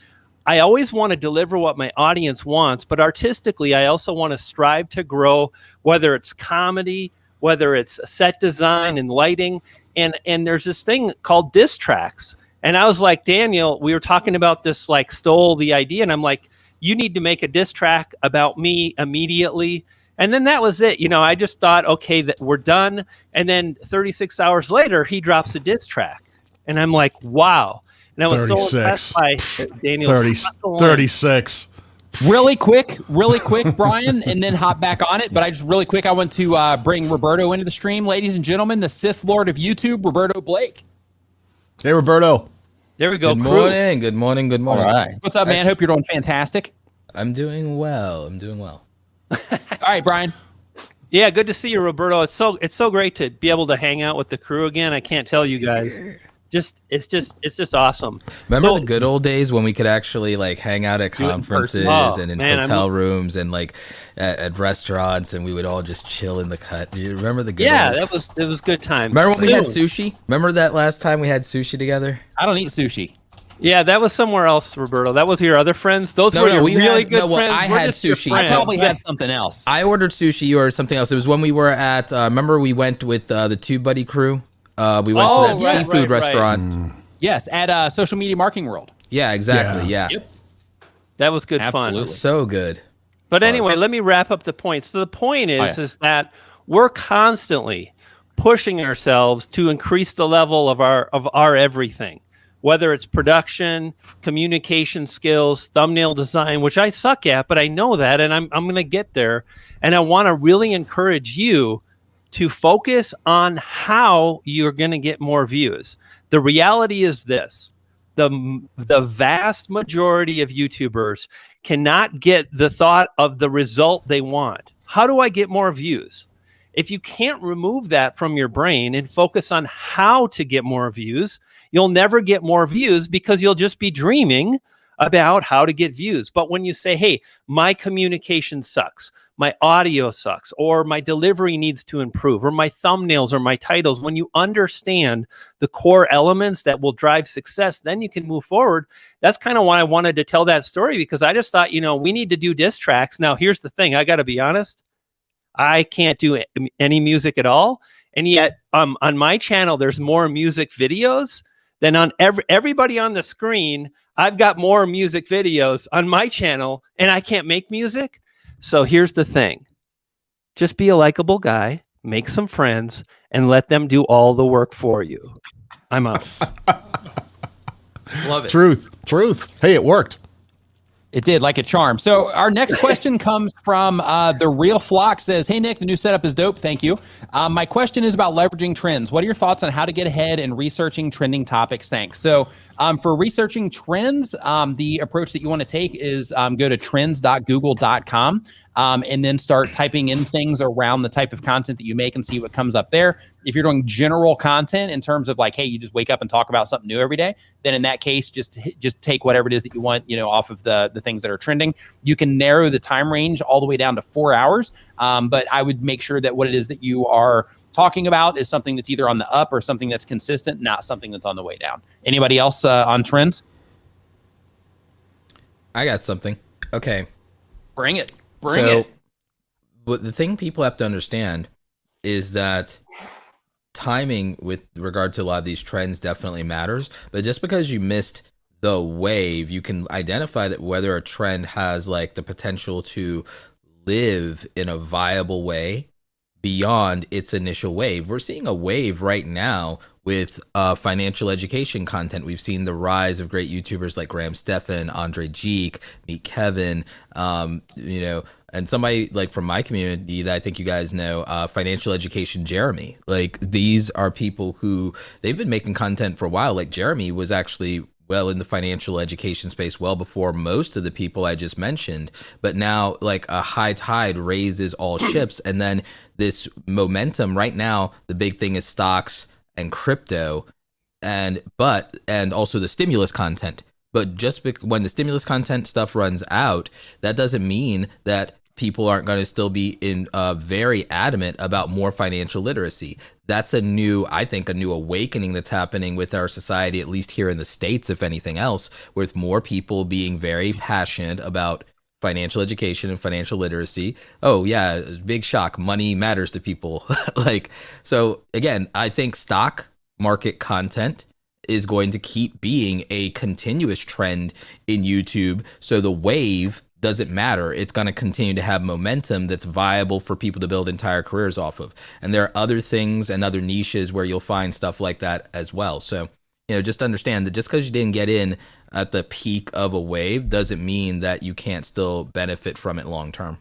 I always want to deliver what my audience wants, but artistically, I also want to strive to grow, whether it's comedy, whether it's set design and lighting. And there's this thing called diss tracks. And I was like, Daniel, we were talking about this, like, stole the idea. And I'm like, you need to make a diss track about me immediately. And then that was it. I just thought, okay, that we're done. And then 36 hours later, he drops a diss track. And I'm like, wow. And I was 36. So impressed by Daniel's 36. Really quick, Brian, and then hop back on it. But I want to bring Roberto into the stream, ladies and gentlemen, the Sith Lord of YouTube, Roberto Blake. Hey, Roberto. There we go. Good morning. All right. What's up, man? Hope you're doing fantastic. I'm doing well. All right, Brian. Yeah, good to see you, Roberto. It's so great to be able to hang out with the crew again. I can't tell you guys. It's just awesome. Remember the good old days when we could actually hang out at conferences and in hotel rooms and at restaurants, and we would all just chill in the cut. Do you remember the good old days? It was good times. Remember when we had sushi? Remember that last time we had sushi together? I don't eat sushi. Yeah, that was somewhere else, Roberto. That was your other friends. Those were your really good friends. I had sushi. I probably had something else. I ordered sushi or something else. It was when we were at. Remember we went with the TubeBuddy crew. We went to that seafood restaurant. Yes, at Social Media Marketing World. Yeah, exactly. Yeah. Yep. That was good fun. It was so good. But anyway, let me wrap up the point. So the point is that we're constantly pushing ourselves to increase the level of our everything. Whether it's production, communication skills, thumbnail design, which I suck at, but I know that, and I'm going to get there. And I want to really encourage you to focus on how you're going to get more views. The reality is this: the vast majority of YouTubers cannot get the thought of the result they want. How do I get more views? If you can't remove that from your brain and focus on how to get more views, you'll never get more views because you'll just be dreaming about how to get views. But when you say, hey, my communication sucks, my audio sucks, or my delivery needs to improve, or my thumbnails or my titles, when you understand the core elements that will drive success, then you can move forward. That's kind of why I wanted to tell that story, because I just thought, we need to do diss tracks. Now, here's the thing. I got to be honest. I can't do any music at all. And yet on my channel, there's more music videos than on everybody on the screen. I've got more music videos on my channel, and I can't make music. So here's the thing. Just be a likable guy, make some friends, and let them do all the work for you. I'm out. Love it. Truth. Hey, it worked. It did, like a charm. So our next question comes from The Real Flock. Says, hey, Nick, the new setup is dope. Thank you. My question is about leveraging trends. What are your thoughts on how to get ahead in researching trending topics? Thanks. So for researching trends, the approach that you want to take is go to trends.google.com and then start typing in things around the type of content that you make and see what comes up there. If you're doing general content in terms of like, hey, you just wake up and talk about something new every day, then in that case, just take whatever it is that you want, off of the things that are trending. You can narrow the time range all the way down to 4 hours. But I would make sure that what it is that you are talking about is something that's either on the up or something that's consistent, not something that's on the way down. Anybody else on trends? I got something. Okay. Bring it. But the thing people have to understand is that timing with regard to a lot of these trends definitely matters. But just because you missed the wave, you can identify that whether a trend has like the potential to live in a viable way beyond its initial wave. We're seeing a wave right now with financial education content. We've seen the rise of great YouTubers like Graham Stephan, Andre Geek, Meet Kevin, and somebody like from my community that I think you guys know, Financial Education Jeremy. Like, these are people who they've been making content for a while. Like, Jeremy was actually well in the financial education space well before most of the people I just mentioned, but now like a high tide raises all ships. And then this momentum right now, the big thing is stocks and crypto and also the stimulus content. But just when the stimulus content stuff runs out, that doesn't mean that people aren't going to still be very adamant about more financial literacy. That's a new awakening that's happening with our society, at least here in the States, if anything else, with more people being very passionate about financial education and financial literacy. Oh yeah, big shock. Money matters to people. So again, I think stock market content is going to keep being a continuous trend in YouTube. So the wave doesn't matter. It's going to continue to have momentum that's viable for people to build entire careers off of. And there are other things and other niches where you'll find stuff like that as well. So, just understand that just because you didn't get in at the peak of a wave doesn't mean that you can't still benefit from it long term.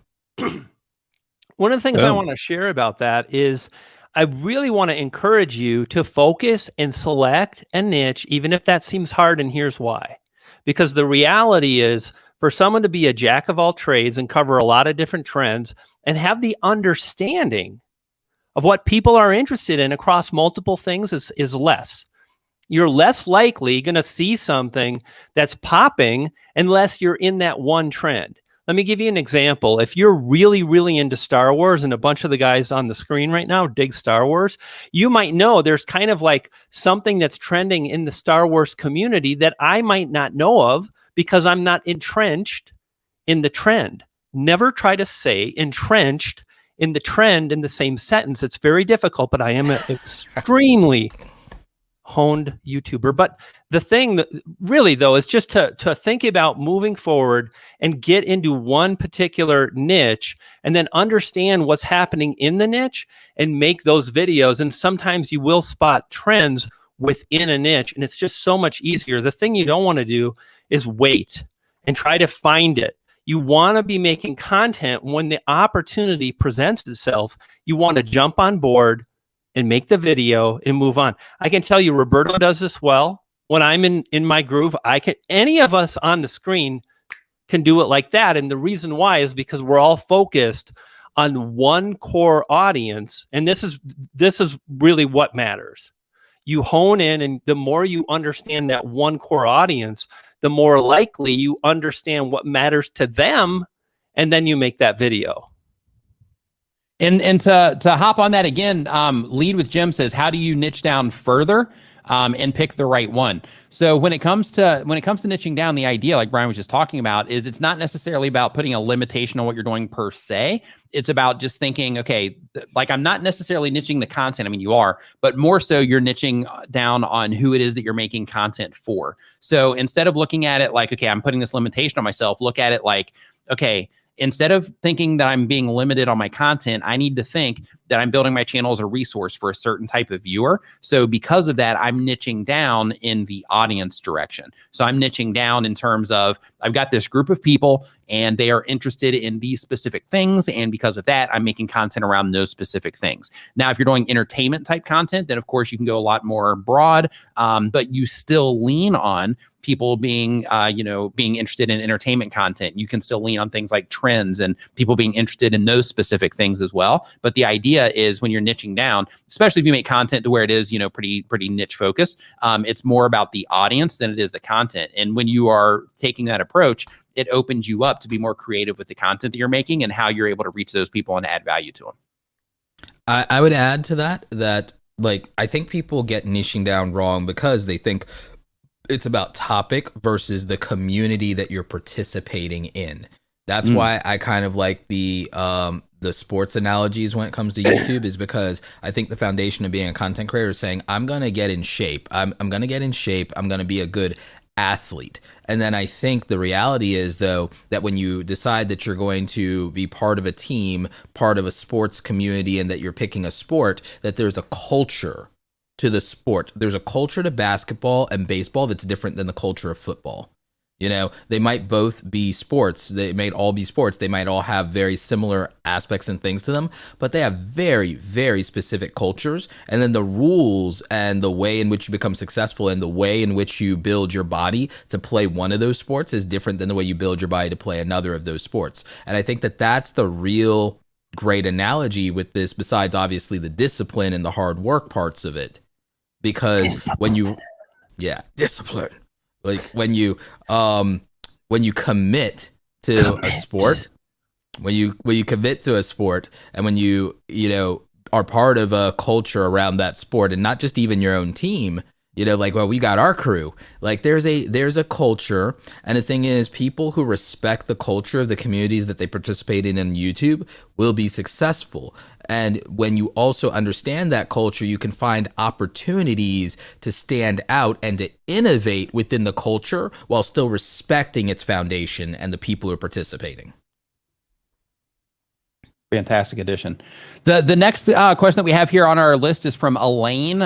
One of the things I want to share about that is I really want to encourage you to focus and select a niche, even if that seems hard, and here's why. Because the reality is, for someone to be a jack of all trades and cover a lot of different trends and have the understanding of what people are interested in across multiple things is less. You're less likely going to see something that's popping unless you're in that one trend. Let me give you an example. If you're really, really into Star Wars, and a bunch of the guys on the screen right now dig Star Wars, you might know there's kind of like something that's trending in the Star Wars community that I might not know of, because I'm not entrenched in the trend. Never try to say entrenched in the trend in the same sentence. It's very difficult, but I am an extremely honed YouTuber. But the thing that really, though, is just to think about moving forward and get into one particular niche and then understand what's happening in the niche and make those videos. And sometimes you will spot trends within a niche, and it's just so much easier. The thing you don't want to do is wait and try to find it. You want to be making content when the opportunity presents itself. You want to jump on board and make the video and move on. I can tell you Roberto does this well. When I'm in my groove, any of us on the screen can do it like that. And the reason why is because we're all focused on one core audience. And this is really what matters. You hone in, and the more you understand that one core audience, the more likely you understand what matters to them, and then you make that video. And to hop on that again, Lead with Jim says, how do you niche down further and pick the right one? So when it comes to niching down, the idea, like Brian was just talking about, is it's not necessarily about putting a limitation on what you're doing per se. It's about just thinking, okay, like I'm not necessarily niching the content. I mean, you are, but more so you're niching down on who it is that you're making content for. So instead of looking at it like, okay, I'm putting this limitation on myself, look at it like, okay, instead of thinking that I'm being limited on my content, I need to think that I'm building my channel as a resource for a certain type of viewer. So because of that, I'm niching down in the audience direction. So I'm niching down in terms of, I've got this group of people and they are interested in these specific things. And because of that, I'm making content around those specific things. Now, if you're doing entertainment type content, then of course you can go a lot more broad, but you still lean on people being interested in entertainment content. You can still lean on things like trends and people being interested in those specific things as well. But the idea is when you're niching down, especially if you make content to where it is, pretty niche focused, it's more about the audience than it is the content. And when you are taking that approach, it opens you up to be more creative with the content that you're making and how you're able to reach those people and add value to them. I would add to that like, I think people get niching down wrong because they think it's about topic versus the community that you're participating in. That's why I kind of like the sports analogies when it comes to YouTube, is because I think the foundation of being a content creator is saying, I'm going to get in shape. I'm going to get in shape. I'm going to be a good athlete. And then I think the reality is, though, that when you decide that you're going to be part of a team, part of a sports community, and that you're picking a sport, that there's a culture to the sport. There's a culture to basketball and baseball that's different than the culture of football. They might both be sports. They might all be sports. They might all have very similar aspects and things to them, but they have very, very specific cultures. And then the rules and the way in which you become successful and the way in which you build your body to play one of those sports is different than the way you build your body to play another of those sports. And I think that that's the real great analogy with this, besides obviously the discipline and the hard work parts of it. Because discipline. Like when you commit to a sport, when you commit to a sport, and when you are part of a culture around that sport, and not just even your own team, we got our crew. Like there's a culture, and the thing is, people who respect the culture of the communities that they participate in YouTube will be successful. And when you also understand that culture, you can find opportunities to stand out and to innovate within the culture while still respecting its foundation and the people who are participating. Fantastic addition. The next question that we have here on our list is from Elaine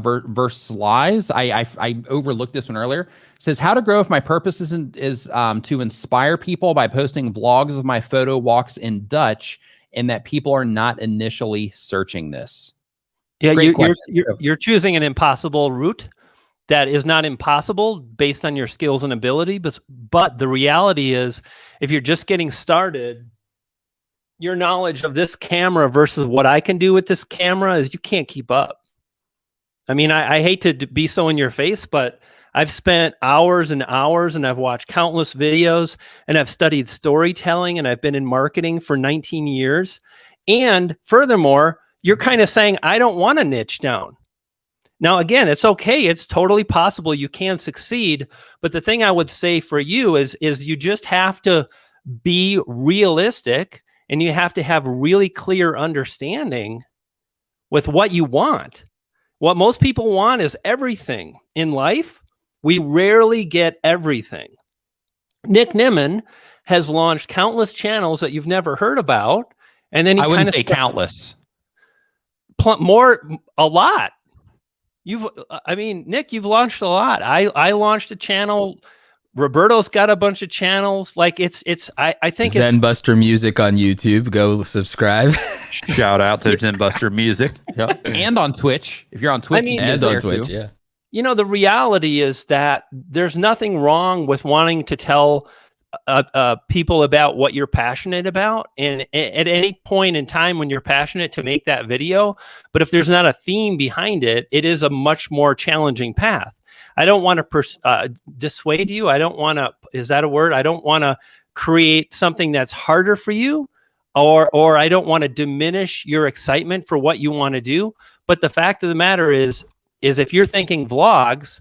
versus Lies. I overlooked this one earlier. It says, how to grow if my purpose is to inspire people by posting vlogs of my photo walks in Dutch, and that people are not initially searching this. Yeah, you're choosing an impossible route that is not impossible based on your skills and ability. But the reality is, if you're just getting started, your knowledge of this camera versus what I can do with this camera is you can't keep up. I mean, I hate to be so in your face, but I've spent hours and hours, and I've watched countless videos, and I've studied storytelling, and I've been in marketing for 19 years. And furthermore, you're kind of saying, I don't want to niche down. Now, again, it's okay. It's totally possible you can succeed. But the thing I would say for you is you just have to be realistic, and you have to have really clear understanding with what you want. What most people want is everything in life. We rarely get everything. Nick Nimmin has launched countless channels that you've never heard about. And then I wouldn't say countless. A lot. Nick, you've launched a lot. I launched a channel. Roberto's got a bunch of channels. Like I think Zenbuster Music on YouTube. Go subscribe. Shout out to Zenbuster Music. Yep. And on Twitch. If you're on Twitch, and on Twitch, yeah. The reality is that there's nothing wrong with wanting to tell people about what you're passionate about, and at any point in time when you're passionate, to make that video. But if there's not a theme behind it, it is a much more challenging path. I don't want to dissuade you. I don't want to, is that a word? I don't want to create something that's harder for you, or I don't want to diminish your excitement for what you want to do. But the fact of the matter is if you're thinking vlogs,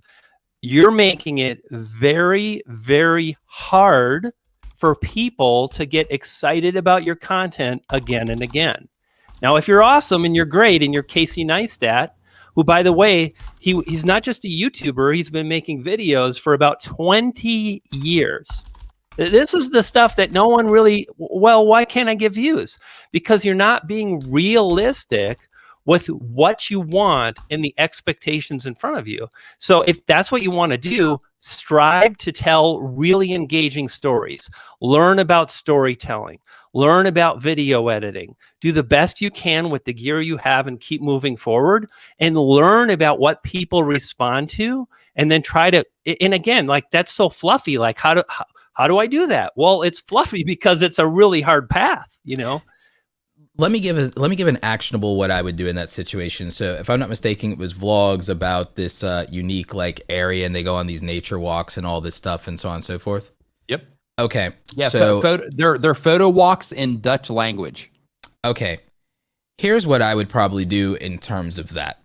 you're making it very, very hard for people to get excited about your content again and again. Now, if you're awesome and you're great and you're Casey Neistat, who, by the way, he's not just a YouTuber, he's been making videos for about 20 years. This is the stuff that no one really, well, why can't I give views? Because you're not being realistic with what you want and the expectations in front of you. So if that's what you want to do, strive to tell really engaging stories. Learn about storytelling. Learn about video editing. Do the best you can with the gear you have and keep moving forward, and learn about what people respond to, and then try to, and again, like, that's so fluffy. Like, how do I do that? Well, it's fluffy because it's a really hard path, you know? Let me give an actionable what I would do in that situation. So if I'm not mistaken, it was vlogs about this unique like area, and they go on these nature walks and all this stuff and so on and so forth. Yep. Okay. Yeah. So they're photo walks in Dutch language. Okay. Here's what I would probably do in terms of that.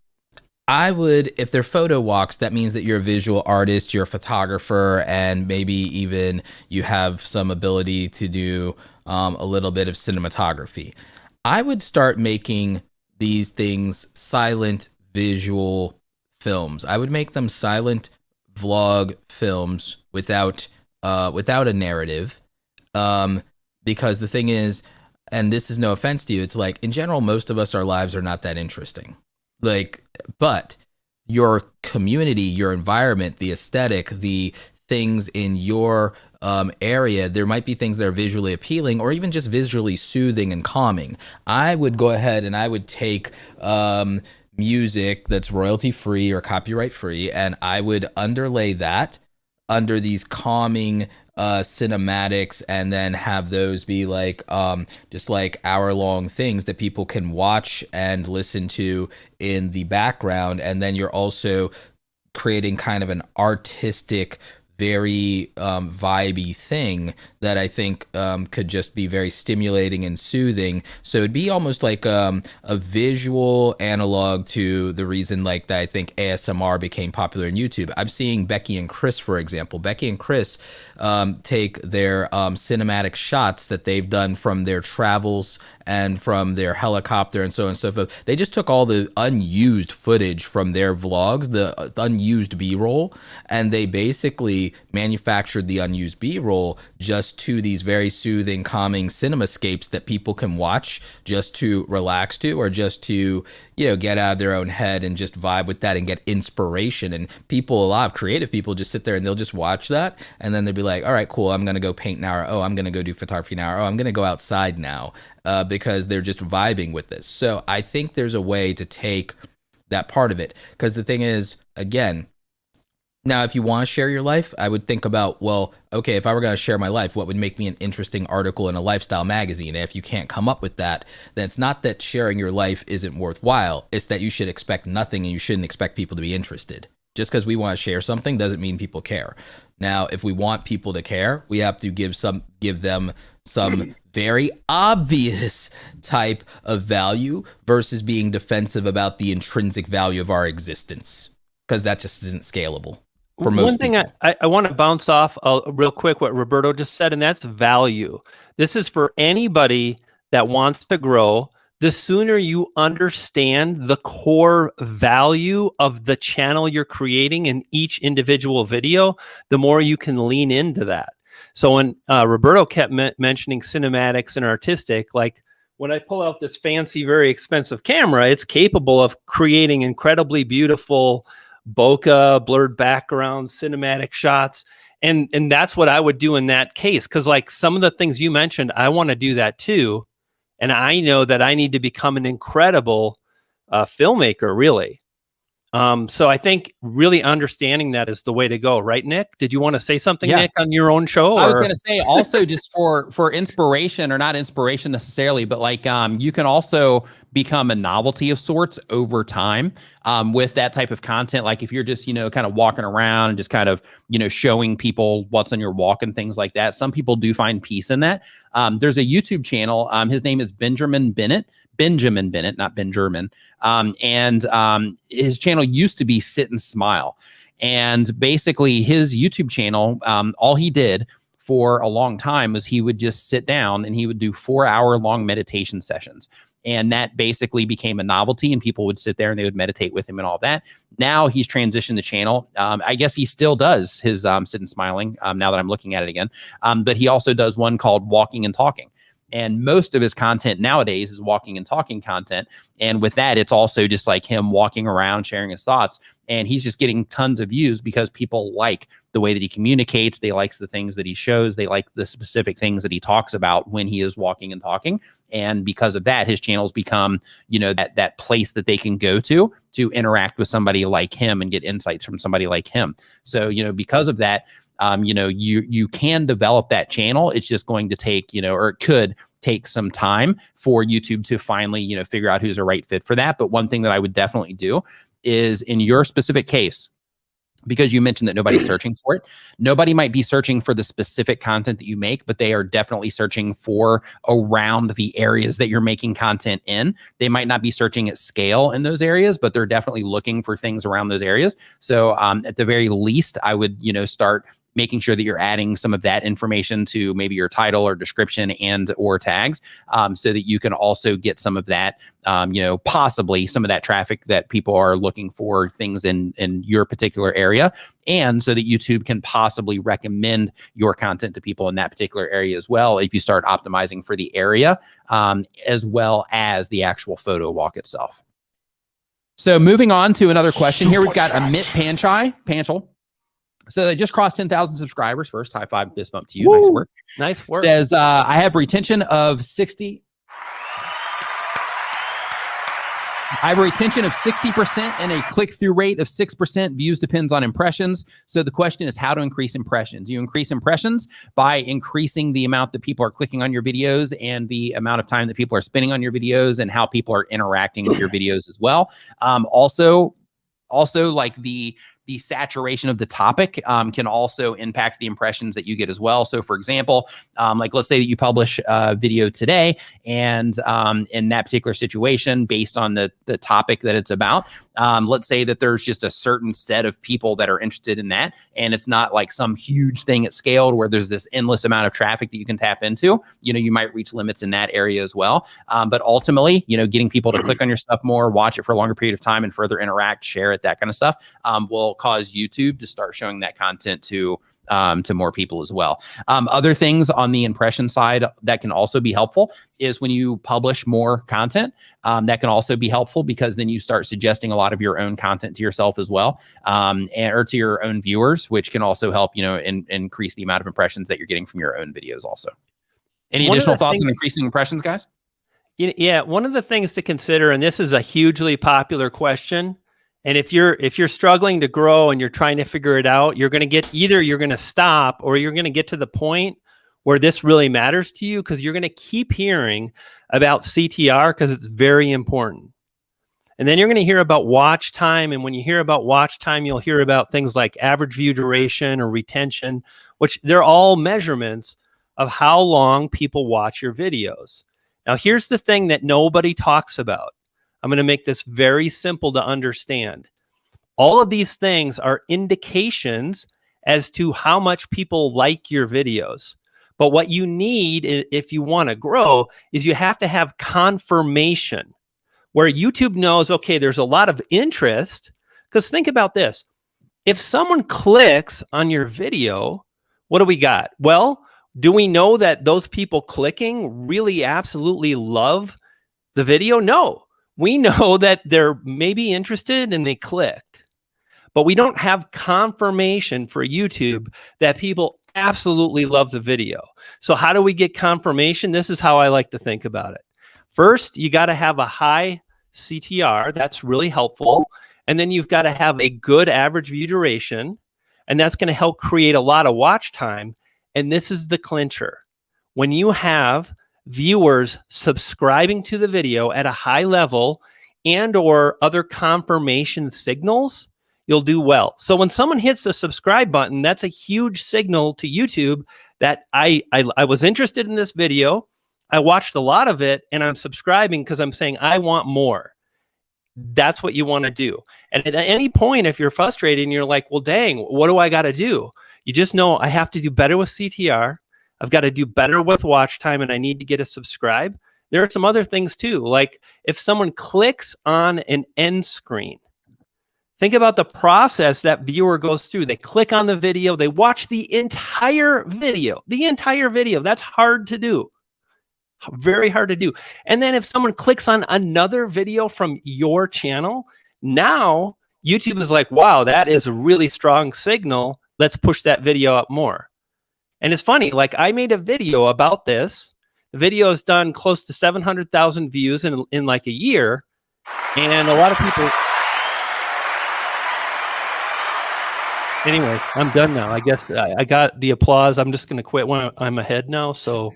I would, if they're photo walks, that means that you're a visual artist, you're a photographer, and maybe even you have some ability to do a little bit of cinematography. I would start making these things silent visual films. I would make them silent vlog films without a narrative, because the thing is, and this is no offense to you, it's like, in general, most of us, our lives are not that interesting. Like, but your community, your environment, the aesthetic, the things in your area, there might be things that are visually appealing or even just visually soothing and calming. I would go ahead and I would take music that's royalty free or copyright free, and I would underlay that under these calming cinematics, and then have those be like just like hour-long things that people can watch and listen to in the background. And then you're also creating kind of an artistic, very vibey thing that I think could just be very stimulating and soothing. So it'd be almost like a visual analog to the reason like that I think ASMR became popular in YouTube. I'm seeing Becky and Chris, for example. Becky and Chris take their cinematic shots that they've done from their travels and from their helicopter and so on and so forth. They just took all the unused footage from their vlogs, the unused B-roll, and they basically manufactured the unused B-roll just to these very soothing, calming cinemascapes that people can watch just to relax to, or just to, you know, get out of their own head and just vibe with that and get inspiration. And people, a lot of creative people, just sit there and they'll just watch that, and then they'll be like, all right, cool, I'm gonna go paint now, or oh, I'm gonna go do photography now, or oh, I'm gonna go outside now, because they're just vibing with this. So I think there's a way to take that part of it, because the thing is, again, now, if you want to share your life, I would think about, well, okay, if I were going to share my life, what would make me an interesting article in a lifestyle magazine? And if you can't come up with that, then it's not that sharing your life isn't worthwhile. It's that you should expect nothing, and you shouldn't expect people to be interested. Just because we want to share something doesn't mean people care. Now, if we want people to care, we have to give them some very obvious type of value versus being defensive about the intrinsic value of our existence, because that just isn't scalable. One thing I want to bounce off real quick what Roberto just said, and that's value. This is for anybody that wants to grow. The sooner you understand the core value of the channel you're creating in each individual video, the more you can lean into that. So when Roberto kept mentioning cinematics and artistic, like when I pull out this fancy, very expensive camera, it's capable of creating incredibly beautiful bokeh, blurred background, cinematic shots. And that's what I would do in that case. Because like some of the things you mentioned, I want to do that too. And I know that I need to become an incredible filmmaker, really. So I think really understanding that is the way to go, right, Nick? Did you want to say something, Yeah. Nick, on your own show? I was or- going to say also just for inspiration, or not inspiration necessarily, but like you can also become a novelty of sorts over time with that type of content. Like if you're just, kind of walking around and just kind of, showing people what's on your walk and things like that. Some people do find peace in that. There's a YouTube channel. His name is Benjamin Bennett, not Ben German. And his channel used to be Sit and Smile. And basically his YouTube channel, all he did for a long time was he would just sit down and he would do 4-hour-long meditation sessions. And that basically became a novelty, and people would sit there and they would meditate with him and all that. Now he's transitioned the channel. I guess he still does his Sit and Smiling now that I'm looking at it again. But he also does one called Walking and Talking. And most of his content nowadays is walking and talking content. And with that, it's also just like him walking around, sharing his thoughts. And he's just getting tons of views because people like the way that he communicates. They like the things that he shows. They like the specific things that he talks about when he is walking and talking. And because of that, his channel's become, that place that they can go to interact with somebody like him and get insights from somebody like him. So, because of that, you can develop that channel. It's just going to take, or it could take some time for YouTube to finally, figure out who's a right fit for that. But one thing that I would definitely do is, in your specific case, because you mentioned that nobody's searching for it, nobody might be searching for the specific content that you make, but they are definitely searching for around the areas that you're making content in. They might not be searching at scale in those areas, but they're definitely looking for things around those areas. So at the very least, I would, start making sure that you're adding some of that information to maybe your title or description and or tags, so that you can also get some of that, possibly some of that traffic that people are looking for things in your particular area. And so that YouTube can possibly recommend your content to people in that particular area as well, if you start optimizing for the area, as well as the actual photo walk itself. So moving on to another question here, we've got Amit Panchal. So they just crossed 10,000 subscribers. First, high five, fist bump to you. Woo! Nice work. Nice work. Says, I have retention of 60. I have a retention of 60% and a click-through rate of 6%. Views depends on impressions. So the question is how to increase impressions. You increase impressions by increasing the amount that people are clicking on your videos and the amount of time that people are spending on your videos and how people are interacting with your videos as well. Also like the saturation of the topic can also impact the impressions that you get as well. So for example, like let's say that you publish a video today, and in that particular situation, based on the topic that it's about, let's say that there's just a certain set of people that are interested in that, and it's not like some huge thing at scale where there's this endless amount of traffic that you can tap into. You might reach limits in that area as well. But ultimately, getting people to click on your stuff more, watch it for a longer period of time, and further interact, share it, that kind of stuff, will cause YouTube to start showing that content to more people as well. Other things on the impression side that can also be helpful is when you publish more content, that can also be helpful, because then you start suggesting a lot of your own content to yourself as well, or to your own viewers, which can also help, increase the amount of impressions that you're getting from your own videos also. Any additional thoughts on increasing impressions, guys? Yeah, one of the things to consider, and this is a hugely popular question, and if you're struggling to grow and you're trying to figure it out, you're going to stop, or you're going to get to the point where this really matters to you, because you're going to keep hearing about CTR because it's very important. And then you're going to hear about watch time. And when you hear about watch time, you'll hear about things like average view duration or retention, which they're all measurements of how long people watch your videos. Now, here's the thing that nobody talks about. I'm going to make this very simple to understand. All of these things are indications as to how much people like your videos. But what you need, if you want to grow, is you have to have confirmation where YouTube knows, okay, there's a lot of interest. Because think about this. If someone clicks on your video, what do we got? Well, do we know that those people clicking really absolutely love the video? No. We know that they're maybe interested and they clicked, but we don't have confirmation for YouTube that people absolutely love the video. So how do we get confirmation? This is how I like to think about it. First, you got to have a high CTR. That's really helpful. And then you've got to have a good average view duration. And that's going to help create a lot of watch time. And this is the clincher. When you have viewers subscribing to the video at a high level and or other confirmation signals, you'll do well. So when someone hits the subscribe button, that's a huge signal to YouTube that I was interested in this video. I watched a lot of it and I'm subscribing because I'm saying I want more. That's what you want to do. And at any point, if you're frustrated and you're like, well, dang, what do I got to do? You just know I have to do better with CTR. I've got to do better with watch time, and I need to get a subscribe. There are some other things too. Like if someone clicks on an end screen, think about the process that viewer goes through. They click on the video, they watch the entire video. That's hard to do. Very hard to do. And then if someone clicks on another video from your channel, now YouTube is like, wow, that is a really strong signal. Let's push that video up more. And it's funny, like I made a video about this. The video has done close to 700,000 views in like a year. And a lot of people... Anyway, I'm done now. I guess I got the applause. I'm just going to quit when I'm ahead now. So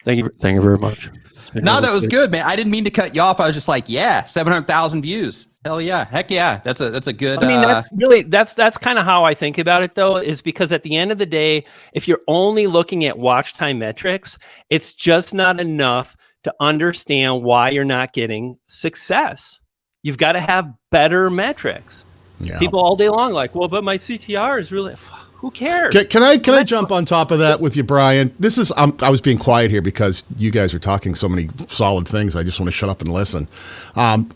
thank you very much. No, that was good, man. I didn't mean to cut you off. I was just like, yeah, 700,000 views. Hell yeah. Heck yeah. That's a good. I mean, that's kind of how I think about it, though, is because at the end of the day, if you're only looking at watch time metrics, it's just not enough to understand why you're not getting success. You've got to have better metrics. Yeah. People all day long like, well, but my CTR is really, who cares? Can I jump on top of that with you, Brian? This is, I was being quiet here because you guys are talking so many solid things. I just want to shut up and listen.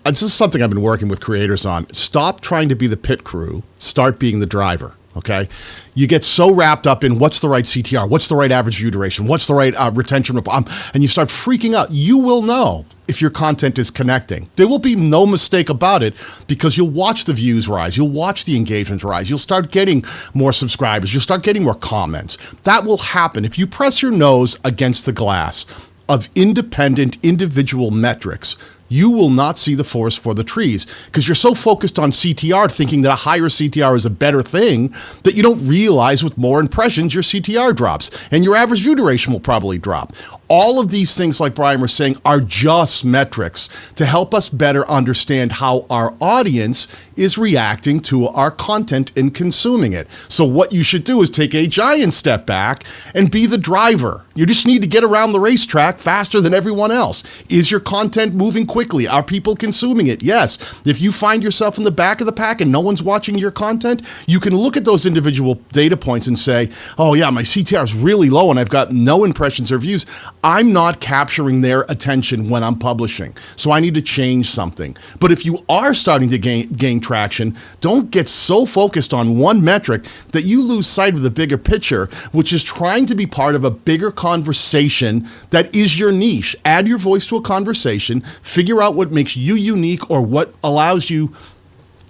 This is something I've been working with creators on. Stop trying to be the pit crew. Start being the driver. Okay, you get so wrapped up in what's the right CTR, what's the right average view duration, what's the right retention, and you start freaking out. You will know if your content is connecting. There will be no mistake about it because you'll watch the views rise, you'll watch the engagements rise, you'll start getting more subscribers, you'll start getting more comments. That will happen if you press your nose against the glass of independent individual metrics. You will not see the forest for the trees because you're so focused on CTR, thinking that a higher CTR is a better thing, that you don't realize with more impressions your CTR drops and your average view duration will probably drop. All of these things, like Brian was saying, are just metrics to help us better understand how our audience is reacting to our content and consuming it. So what you should do is take a giant step back and be the driver. You just need to get around the racetrack faster than everyone else. Is your content moving quickly? Are people consuming it? Yes. If you find yourself in the back of the pack and no one's watching your content, you can look at those individual data points and say, oh yeah, my CTR is really low and I've got no impressions or views. I'm not capturing their attention when I'm publishing, so I need to change something. But if you are starting to gain traction, don't get so focused on one metric that you lose sight of the bigger picture, which is trying to be part of a bigger conversation that is your niche. Add your voice to a conversation, figure out what makes you unique or what allows you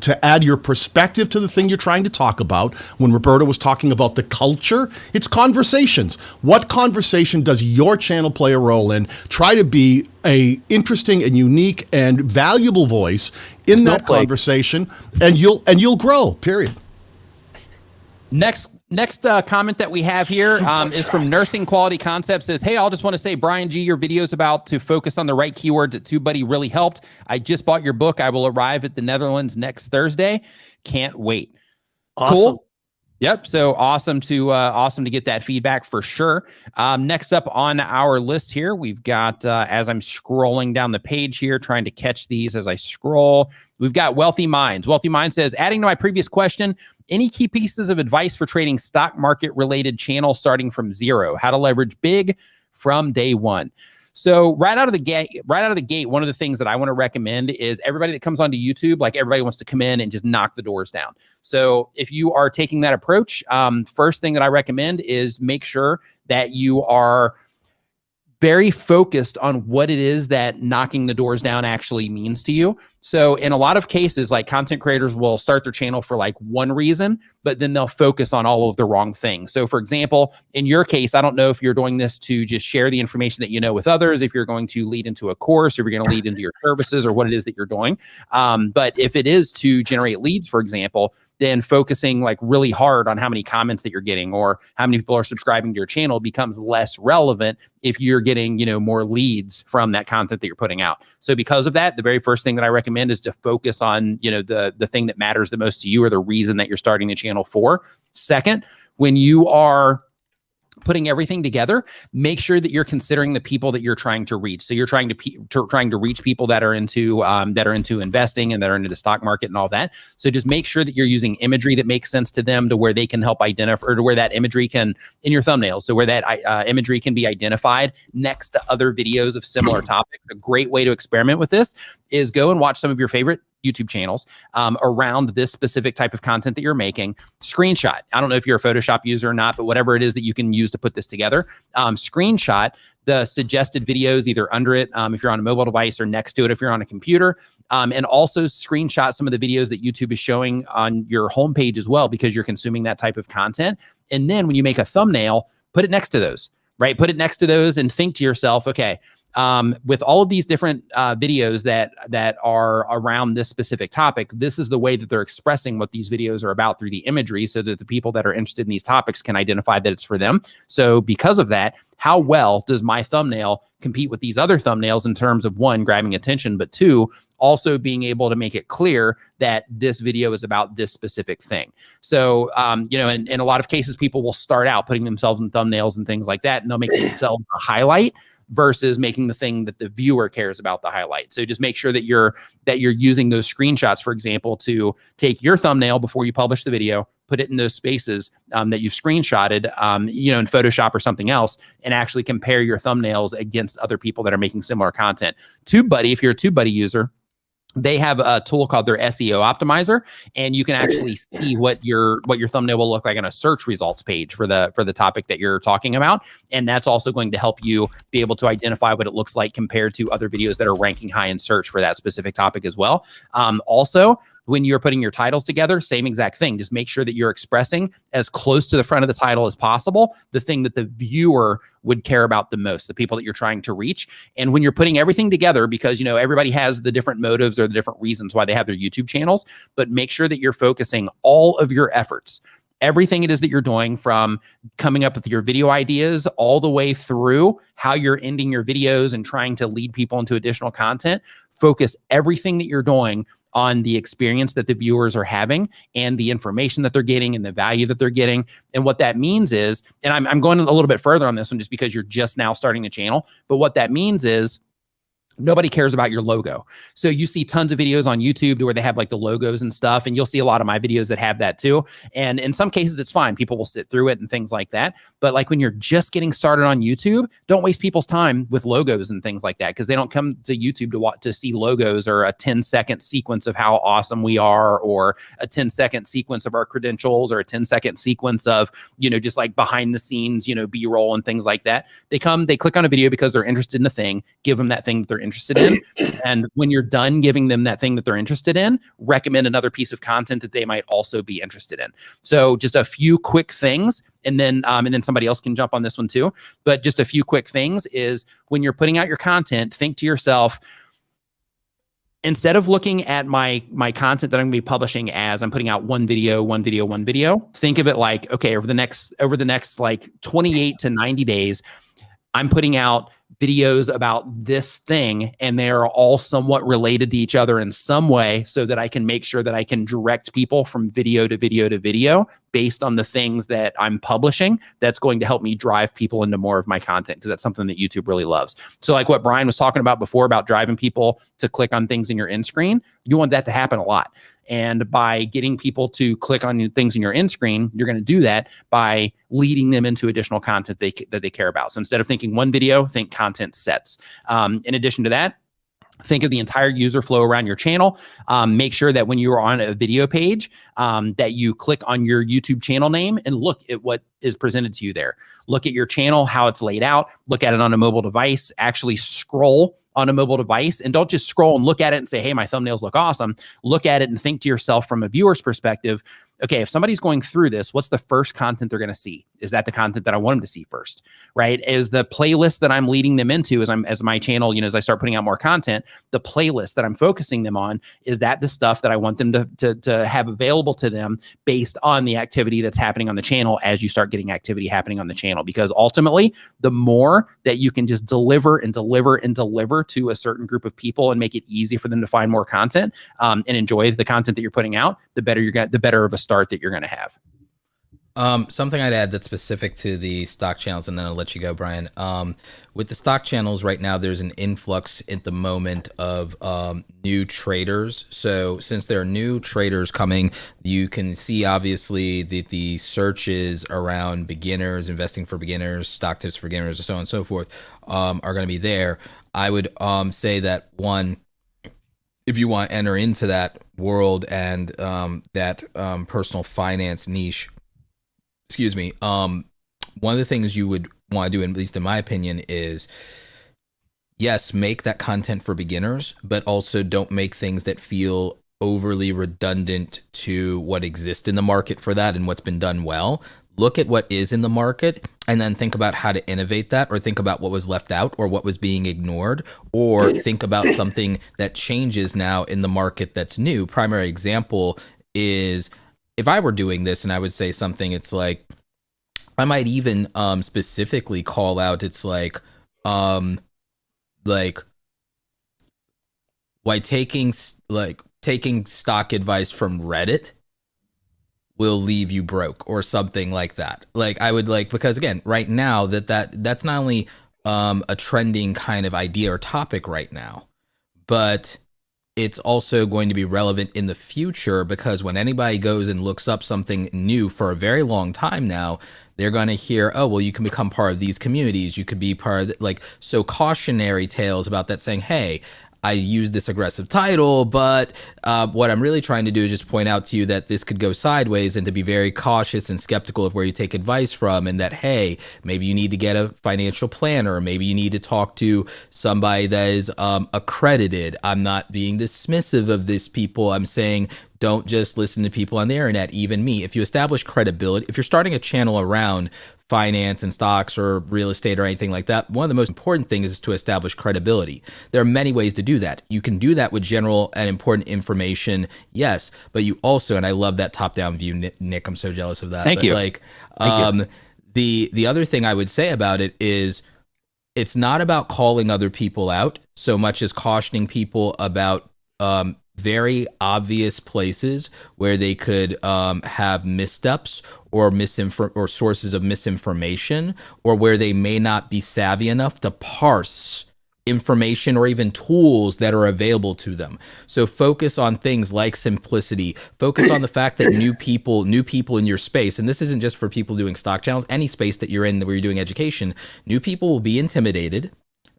to add your perspective to the thing you're trying to talk about. When Roberto was talking about the culture, it's conversations. What conversation does your channel play a role in? Try to be a interesting and unique and valuable voice in that conversation, and you'll grow, period. Next comment that we have here is from Nursing Quality Concepts. Says, hey, I'll just want to say, Brian G, your videos about to focus on the right keywords at TubeBuddy really helped. I just bought your book. I will arrive at the Netherlands next Thursday. Can't wait. Awesome. Cool. Yep. So awesome to get that feedback for sure. Next up on our list here, we've got, as I'm scrolling down the page here, trying to catch these as I scroll, we've got Wealthy Minds. Wealthy Minds says, adding to my previous question, any key pieces of advice for trading stock market related channels starting from zero? How to leverage big from day one? So right out of the gate, one of the things that I want to recommend is everybody that comes onto YouTube, like everybody wants to come in and just knock the doors down. So if you are taking that approach, first thing that I recommend is make sure that you are very focused on what it is that knocking the doors down actually means to you. So in a lot of cases, like content creators will start their channel for like one reason, but then they'll focus on all of the wrong things. So for example, in your case, I don't know if you're doing this to just share the information that you know with others, if you're going to lead into a course, or if you're going to lead into your services or what it is that you're doing. But if it is to generate leads, for example, then focusing like really hard on how many comments that you're getting or how many people are subscribing to your channel becomes less relevant if you're getting, you know, more leads from that content that you're putting out. So because of that, the very first thing that I recommend is to focus on, you know, the thing that matters the most to you or the reason that you're starting the channel for. Second, when you are putting everything together, make sure that you're considering the people that you're trying to reach. So you're trying to reach people that are into investing and that are into the stock market and all that. So just make sure that you're using imagery that makes sense to them, to where they can help identify, or to where that imagery can, in your thumbnails, so where that imagery can be identified next to other videos of similar topics. A great way to experiment with this is go and watch some of your favorite YouTube channels around this specific type of content that you're making. Screenshot. I don't know if you're a Photoshop user or not, but whatever it is that you can use to put this together, screenshot the suggested videos either under it, if you're on a mobile device, or next to it if you're on a computer, and also screenshot some of the videos that YouTube is showing on your homepage as well, because you're consuming that type of content. And then when you make a thumbnail, put it next to those, right? Put it next to those and think to yourself, okay, with all of these different videos that are around this specific topic, this is the way that they're expressing what these videos are about through the imagery, so that the people that are interested in these topics can identify that it's for them. So because of that, how well does my thumbnail compete with these other thumbnails in terms of, one, grabbing attention, but two, also being able to make it clear that this video is about this specific thing. So, you know, in a lot of cases, people will start out putting themselves in thumbnails and things like that, and they'll make themselves a highlight versus making the thing that the viewer cares about the highlight. So just make sure that you're using those screenshots, for example, to take your thumbnail before you publish the video, put it in those spaces that you've screenshotted, you know, in Photoshop or something else, and actually compare your thumbnails against other people that are making similar content. TubeBuddy, if you're a TubeBuddy user, they have a tool called their SEO optimizer, and you can actually see what your thumbnail will look like on a search results page for the topic that you're talking about. And that's also going to help you be able to identify what it looks like compared to other videos that are ranking high in search for that specific topic as well. Also, when you're putting your titles together, same exact thing. Just make sure that you're expressing as close to the front of the title as possible the thing that the viewer would care about the most, the people that you're trying to reach. And when you're putting everything together, because, you know, everybody has the different motives or the different reasons why they have their YouTube channels, but make sure that you're focusing all of your efforts, everything it is that you're doing, from coming up with your video ideas all the way through how you're ending your videos and trying to lead people into additional content. Focus everything that you're doing on the experience that the viewers are having and the information that they're getting and the value that they're getting. And what that means is, and I'm going a little bit further on this one just because you're just now starting the channel, but what that means is, nobody cares about your logo. So you see tons of videos on YouTube where they have like the logos and stuff, and you'll see a lot of my videos that have that too. And in some cases it's fine. People will sit through it and things like that. But like when you're just getting started on YouTube, don't waste people's time with logos and things like that, because they don't come to YouTube to see logos or a 10-second sequence of how awesome we are, or a 10-second sequence of our credentials, or a 10-second sequence of, you know, just like behind the scenes, you know, B-roll and things like that. They click on a video because they're interested in the thing, give them that thing that they're interested in. And when you're done giving them that thing that they're interested in, recommend another piece of content that they might also be interested in. So just a few quick things, and then somebody else can jump on this one too. But just a few quick things is, when you're putting out your content, think to yourself, instead of looking at my content that I'm going to be publishing as I'm putting out one video, think of it like, okay, over the next like 28 to 90 days, I'm putting out videos about this thing, and they are all somewhat related to each other in some way, so that I can make sure that I can direct people from video to video to video based on the things that I'm publishing. That's going to help me drive people into more of my content, because that's something that YouTube really loves. So like what Brian was talking about before about driving people to click on things in your end screen, you want that to happen a lot. And by getting people to click on things in your end screen, you're going to do that by leading them into additional content that they care about. So instead of thinking one video, think content sets. In addition to that, think of the entire user flow around your channel. Make sure that when you are on a video page, that you click on your YouTube channel name and look at what is presented to you there. Look at your channel, how it's laid out, look at it on a mobile device, actually scroll on a mobile device, and don't just scroll and look at it and say, hey, my thumbnails look awesome. Look at it and think to yourself from a viewer's perspective, okay, if somebody's going through this, what's the first content they're going to see? Is that the content that I want them to see first, right? Is the playlist that I'm leading them into as my channel, as I start putting out more content, the playlist that I'm focusing them on, is that the stuff that I want them to have available to them based on the activity that's happening on the channel as you start getting activity happening on the channel? Because ultimately, the more that you can just deliver and deliver and deliver to a certain group of people and make it easy for them to find more content and enjoy the content that you're putting out, the better of a start that you're going to have. Something I'd add that's specific to the stock channels, and then I'll let you go, Brian. With the stock channels right now, there's an influx at the moment of new traders. So since there are new traders coming, you can see obviously that the searches around beginners, investing for beginners, stock tips for beginners, and so on and so forth are going to be there. I would say that one, if you want to enter into that world and that personal finance niche, one of the things you would want to do, at least in my opinion, is yes, make that content for beginners, but also don't make things that feel overly redundant to what exists in the market for that and what's been done well. Look at what is in the market and then think about how to innovate that, or think about what was left out or what was being ignored, or think about something that changes now in the market that's new. Primary example is, if I were doing this and I would say something, it's like, I might even specifically call out, it's like why taking stock advice from Reddit will leave you broke, or something like that. Like, I would because again, right now that's not only a trending kind of idea or topic right now, but it's also going to be relevant in the future, because when anybody goes and looks up something new for a very long time now, they're going to hear, oh, well, you can become part of these communities. You could be part of so cautionary tales about that, saying, hey, I use this aggressive title, but what I'm really trying to do is just point out to you that this could go sideways, and to be very cautious and skeptical of where you take advice from, and that, hey, maybe you need to get a financial planner, or maybe you need to talk to somebody that is accredited. I'm not being dismissive of this people. I'm saying don't just listen to people on the internet, even me. If you establish credibility, if you're starting a channel around finance and stocks or real estate or anything like that, one of the most important things is to establish credibility. There are many ways to do that. You can do that with general and important information, yes, but you also, and I love that top-down view, Nick, I'm so jealous of that. Thank you. The other thing I would say about it is, it's not about calling other people out so much as cautioning people about very obvious places where they could have missteps or or sources of misinformation, or where they may not be savvy enough to parse information or even tools that are available to them. So focus on things like simplicity. Focus on the fact that new people in your space, and this isn't just for people doing stock channels, any space that you're in where you're doing education, new people will be intimidated.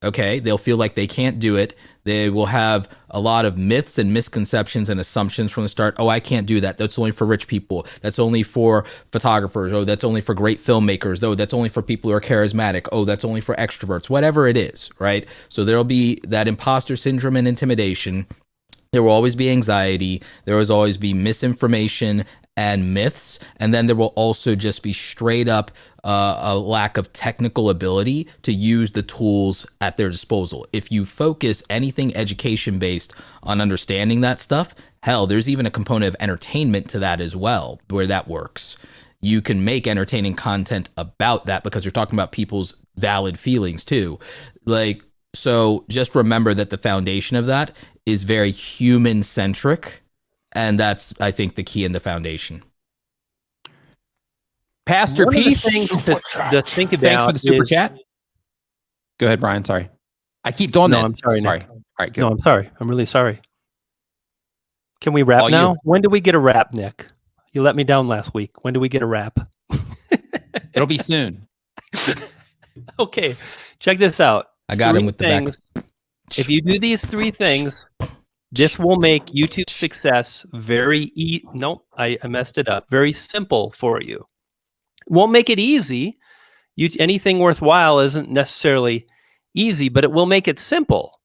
Okay, they'll feel like they can't do it. They will have a lot of myths and misconceptions and assumptions from the start. Oh, I can't do that. That's only for rich people. That's only for photographers. Oh, that's only for great filmmakers. Oh, that's only for people who are charismatic. Oh, that's only for extroverts. Whatever it is, right? So there'll be that imposter syndrome and intimidation. There will always be anxiety. There will always be misinformation and myths, and then there will also just be straight up a lack of technical ability to use the tools at their disposal. If you focus anything education based on understanding that stuff, hell, there's even a component of entertainment to that as well, where that works. You can make entertaining content about that because you're talking about people's valid feelings too. So just remember that the foundation of that is very human centric. And that's, I think, the key in the foundation. Pastor Peace, things to think about. Thanks for the super chat. Go ahead, Brian. Sorry. I keep doing that. I'm sorry. Sorry. Nick. All right, good. No, I'm sorry. I'm really sorry. Can we wrap now? You. When do we get a wrap, Nick? You let me down last week. When do we get a wrap? It'll be soon. Okay. Check this out. I got him with the back. If you do these three things, this will make YouTube success very I messed it up. Very simple for you. won't make it easy. Anything worthwhile isn't necessarily easy, but it will make it simple.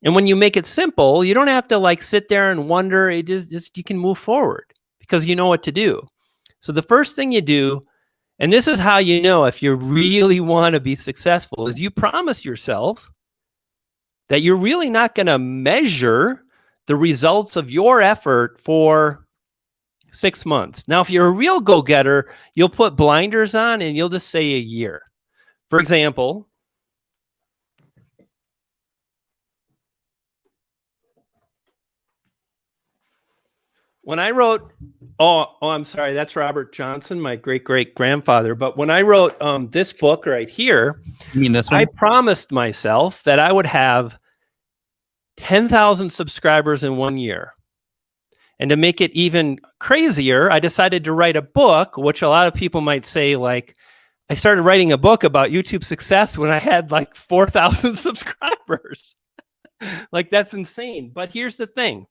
And when you make it simple, you don't have to like sit there and wonder. It just you can move forward because you know what to do. So the first thing you do, and this is how you know if you really want to be successful, is you promise yourself that you're really not going to measure the results of your effort for 6 months. Now, if you're a real go-getter, you'll put blinders on and you'll just say a year. For example, when I wrote, I'm sorry, that's Robert Johnson, my great-great-grandfather. But when I wrote this book right here, You mean this one? I promised myself that I would have 10,000 subscribers in 1 year. And to make it even crazier, I decided to write a book, which a lot of people might say, like, I started writing a book about YouTube success when I had like 4,000 subscribers. Like, that's insane. But here's the thing.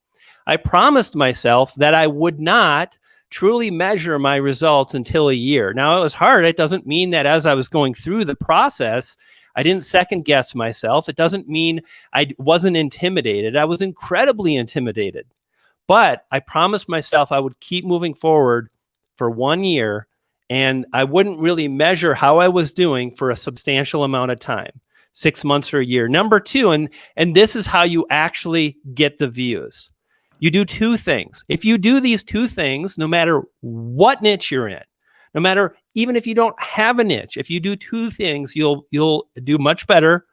I promised myself that I would not truly measure my results until a year. Now, it was hard. It doesn't mean that as I was going through the process, I didn't second guess myself. It doesn't mean I wasn't intimidated. I was incredibly intimidated. But I promised myself I would keep moving forward for 1 year, and I wouldn't really measure how I was doing for a substantial amount of time, 6 months or a year. Number two, and this is how you actually get the views. You do two things. If you do these two things, no matter what niche you're in, no matter even if you don't have a niche, if you do two things, you'll do much better.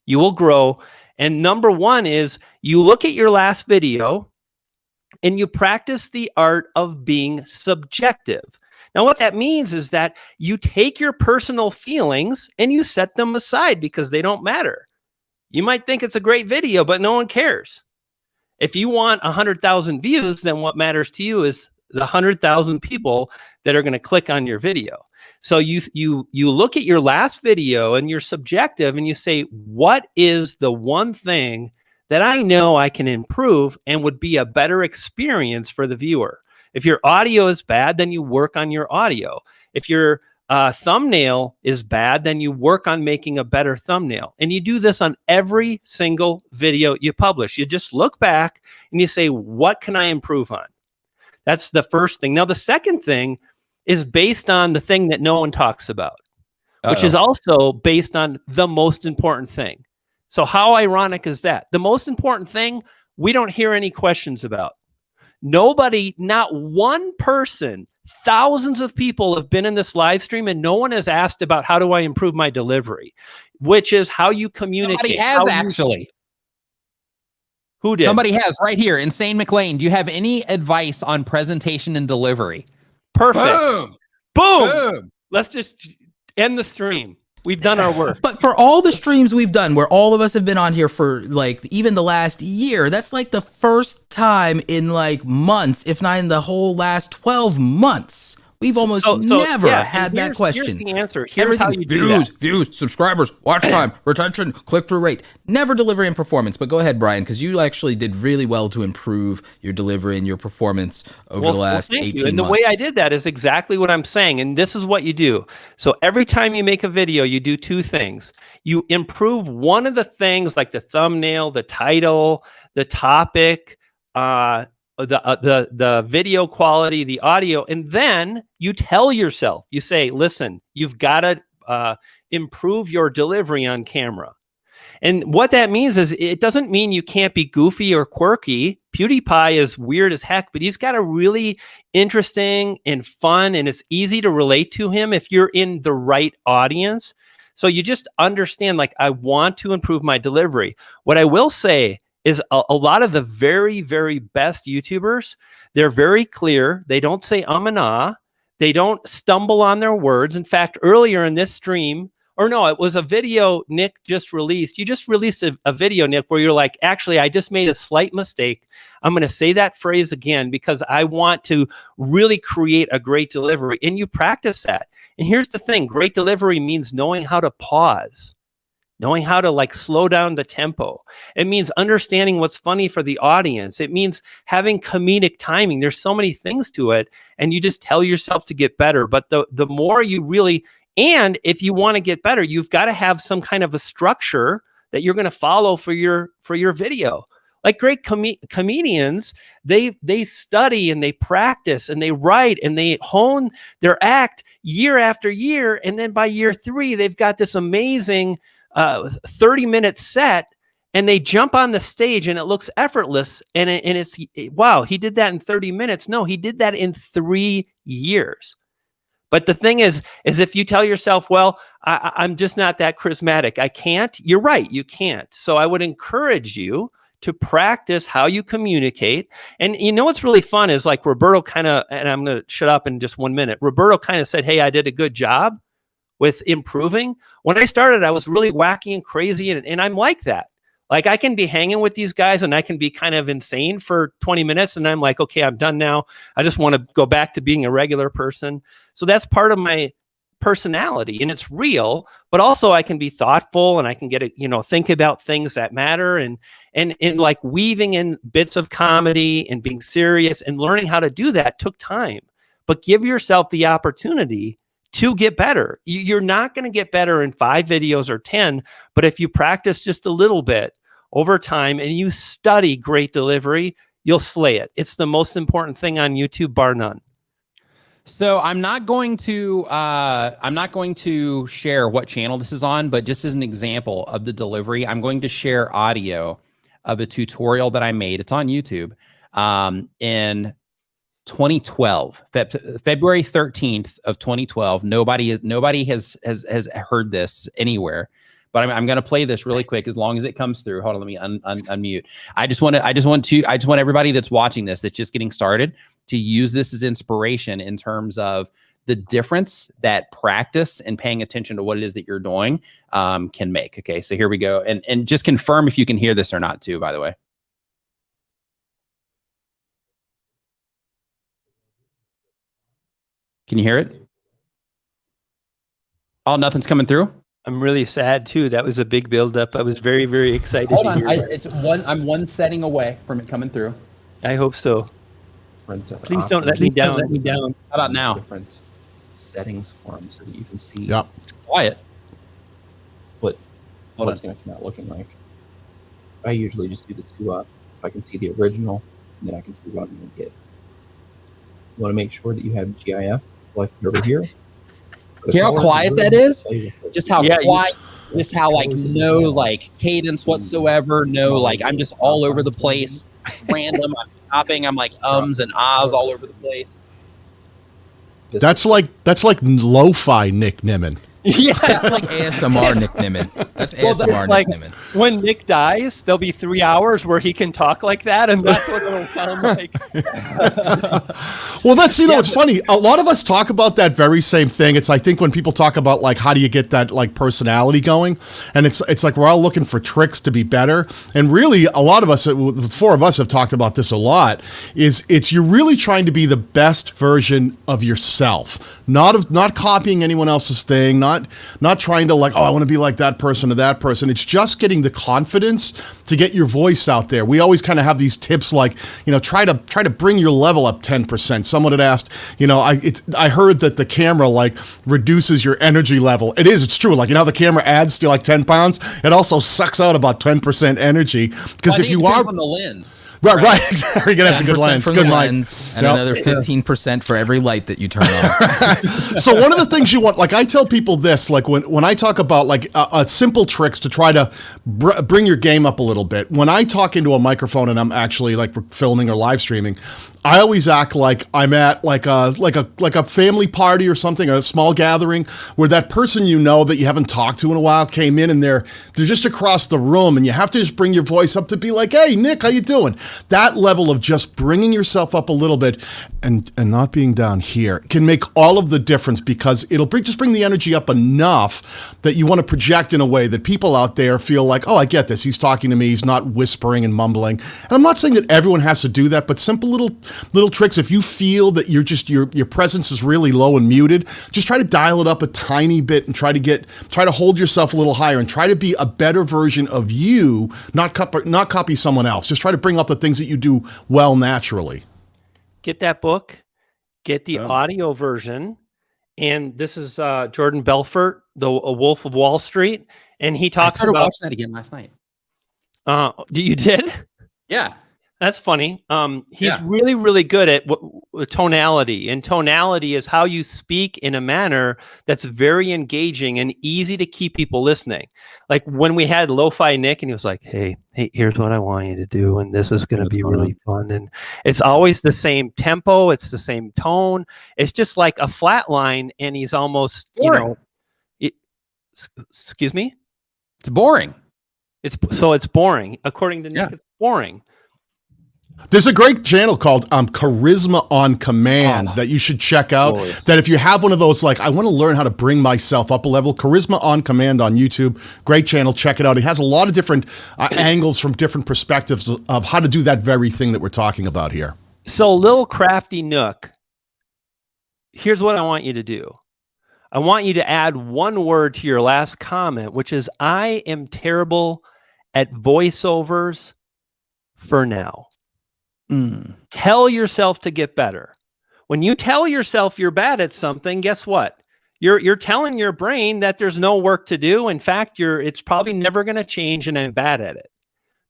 You will grow. And number one is you look at your last video and you practice the art of being subjective. Now, what that means is that you take your personal feelings and you set them aside because they don't matter. You might think it's a great video, but no one cares. If you want 100,000 views, then what matters to you is the 100,000 people that are going to click on your video. So you look at your last video and you're subjective and you say, what is the one thing that I know I can improve and would be a better experience for the viewer? If your audio is bad, then you work on your audio. If your thumbnail is bad, then you work on making a better thumbnail. And you do this on every single video you publish. You just look back and you say, what can I improve on? That's the first thing. Now, the second thing is based on the thing that no one talks about, which is also based on the most important thing. So how ironic is that? The most important thing, we don't hear any questions about. Nobody, not one person, thousands of people have been in this live stream and no one has asked about how do I improve my delivery, which is how you communicate. Somebody has actually. Who did? Somebody has right here. Insane McLean. Do you have any advice on presentation and delivery? Perfect. Boom. Boom. Boom. Let's just end the stream. We've done our work. But for all the streams we've done where all of us have been on here for like even the last year, that's like the first time in like months, if not in the whole last 12 months. We've almost never had that question. Here's the answer. Here's how you do that. Views, subscribers, watch time, retention, click-through rate. Never delivery and performance. But go ahead, Brian, because you actually did really well to improve your delivery and your performance over the last 18 months. And the way I did that is exactly what I'm saying. And this is what you do. So every time you make a video, you do two things. You improve one of the things like the thumbnail, the title, the topic, the video quality, the audio, and then you tell yourself, you say, listen, you've got to improve your delivery on camera. And what that means is it doesn't mean you can't be goofy or quirky. PewDiePie is weird as heck, but he's got a really interesting and fun, and it's easy to relate to him if you're in the right audience. So you just understand, like, I want to improve my delivery. What I will say is a lot of the very, very best YouTubers, they're very clear. They don't say and ah. They don't stumble on their words. In fact, earlier in this stream, or no, it was a video Nick just released. You just released a video, Nick, where you're like, actually, I just made a slight mistake. I'm going to say that phrase again because I want to really create a great delivery. And you practice that. And here's the thing. Great delivery means knowing how to pause. knowing how to like slow down the tempo. It means understanding what's funny for the audience. It means having comedic timing. There's so many things to it, and you just tell yourself to get better. But the more you really, and if you want to get better, you've got to have some kind of a structure that you're going to follow for your video. Like great comedians, they study and they practice and they write and they hone their act year after year. And then by year 3, they've got this amazing 30-minute set, and they jump on the stage and it looks effortless. And it's, wow, he did that in 30 minutes. No, he did that in 3 years. But the thing is if you tell yourself, well, I'm just not that charismatic, I can't, you're right, you can't. So I would encourage you to practice how you communicate. And you know what's really fun is like Roberto kind of, and I'm going to shut up in just 1 minute. Roberto kind of said, hey, I did a good job with improving. When I started, I was really wacky and crazy, and I'm like that. Like I can be hanging with these guys and I can be kind of insane for 20 minutes and I'm like, okay, I'm done now. I just want to go back to being a regular person. So that's part of my personality, and it's real, but also I can be thoughtful and I can get think about things that matter, and like weaving in bits of comedy and being serious and learning how to do that took time. But give yourself the opportunity to get better. You're not going to get better in 5 videos or 10, but if you practice just a little bit over time and you study great delivery, you'll slay it. It's the most important thing on YouTube, bar none. So I'm not going to share what channel this is on, but just as an example of the delivery, I'm going to share audio of a tutorial that I made. It's on YouTube in 2012, February 13th of 2012. Nobody has heard this anywhere, but I'm going to play this really quick as long as it comes through. Hold on, let me unmute. I just want everybody that's watching this, that's just getting started, to use this as inspiration in terms of the difference that practice and paying attention to what it is that you're doing can make. Okay, so here we go. And just confirm if you can hear this or not too, by the way. Can you hear it? Oh, nothing's coming through? I'm really sad too. That was a big buildup. I was very, very excited. Hold on, I'm one setting away from it coming through. I hope so. Please don't let me down. Let me down. How about now? Different settings for them so that you can see It's quiet. what it's going to come out looking like. I usually just do the 2 up. If I can see the original, and then I can see what I'm going to get. You want to make sure that you have GIF selected over here. Hear how quiet that is? Just how quiet. Just how no cadence whatsoever. No, I'm just all over the place. Random. I'm stopping. I'm like ums and ahs all over the place. That's like lo-fi Nick Nimmin. Yeah, It's like ASMR Nick Nimmin. That's ASMR like Nick Nimmin. when Nick dies, there'll be 3 hours where he can talk like that, and that's what it'll sound like. Well, that's, it's funny. A lot of us talk about that very same thing. I think when people talk about how do you get that personality going, and it's like we're all looking for tricks to be better. And really, a lot of us, the 4 of us have talked about this a lot, it's you're really trying to be the best version of yourself, not copying anyone else's thing, not trying to I want to be like that person or that person. It's just getting the confidence to get your voice out there. We always kind of have these tips try to bring your level up 10%. Someone had asked, I heard that the camera reduces your energy level. It's true. The camera adds to 10 pounds. It also sucks out about 10% energy, because if you are on the lens. Right, exactly. You're gonna have a good lens, good lens, and another 15% for every light that you turn on. So one of the things you want, I tell people this, when I talk about simple tricks to try to bring your game up a little bit. When I talk into a microphone and I'm actually filming or live streaming, I always act like I'm at a family party or something, a small gathering, where that person that you haven't talked to in a while came in, and they're just across the room, and you have to just bring your voice up to be like, hey, Nick, how you doing? That level of just bringing yourself up a little bit and not being down here can make all of the difference, because it'll just bring the energy up enough that you want to project in a way that people out there feel like, oh, I get this. He's talking to me. He's not whispering and mumbling. And I'm not saying that everyone has to do that, but simple little tricks. If you feel that your presence is really low and muted, just try to dial it up a tiny bit and try to hold yourself a little higher and try to be a better version of you, not copy someone else. Just try to bring up the things that you do well naturally. Get that book, get the audio version. And this is Jordan Belfort, the Wolf of Wall Street. And he talks about watching that again last night. You did? Yeah. That's funny. He's really, really good at tonality, and tonality is how you speak in a manner that's very engaging and easy to keep people listening. Like when we had Lo-Fi Nick, and he was like, hey, here's what I want you to do, and this is going to be really fun. And it's always the same tempo. It's the same tone. It's just like a flat line, and he's almost, boring. Excuse me? It's boring. It's boring. According to Nick, it's boring. There's a great channel called Charisma on Command that you should check out. That if you have one of those, like, I want to learn how to bring myself up a level, Charisma on Command on YouTube. Great channel. Check it out. It has a lot of different angles from different perspectives of how to do that very thing that we're talking about here. So, Lil Crafty Nook, here's what I want you to do. I want you to add one word to your last comment, which is, I am terrible at voiceovers for now. Tell yourself to get better. When you tell yourself you're bad at something, guess what? You're telling your brain that there's no work to do. In fact, it's probably never going to change and I'm bad at it.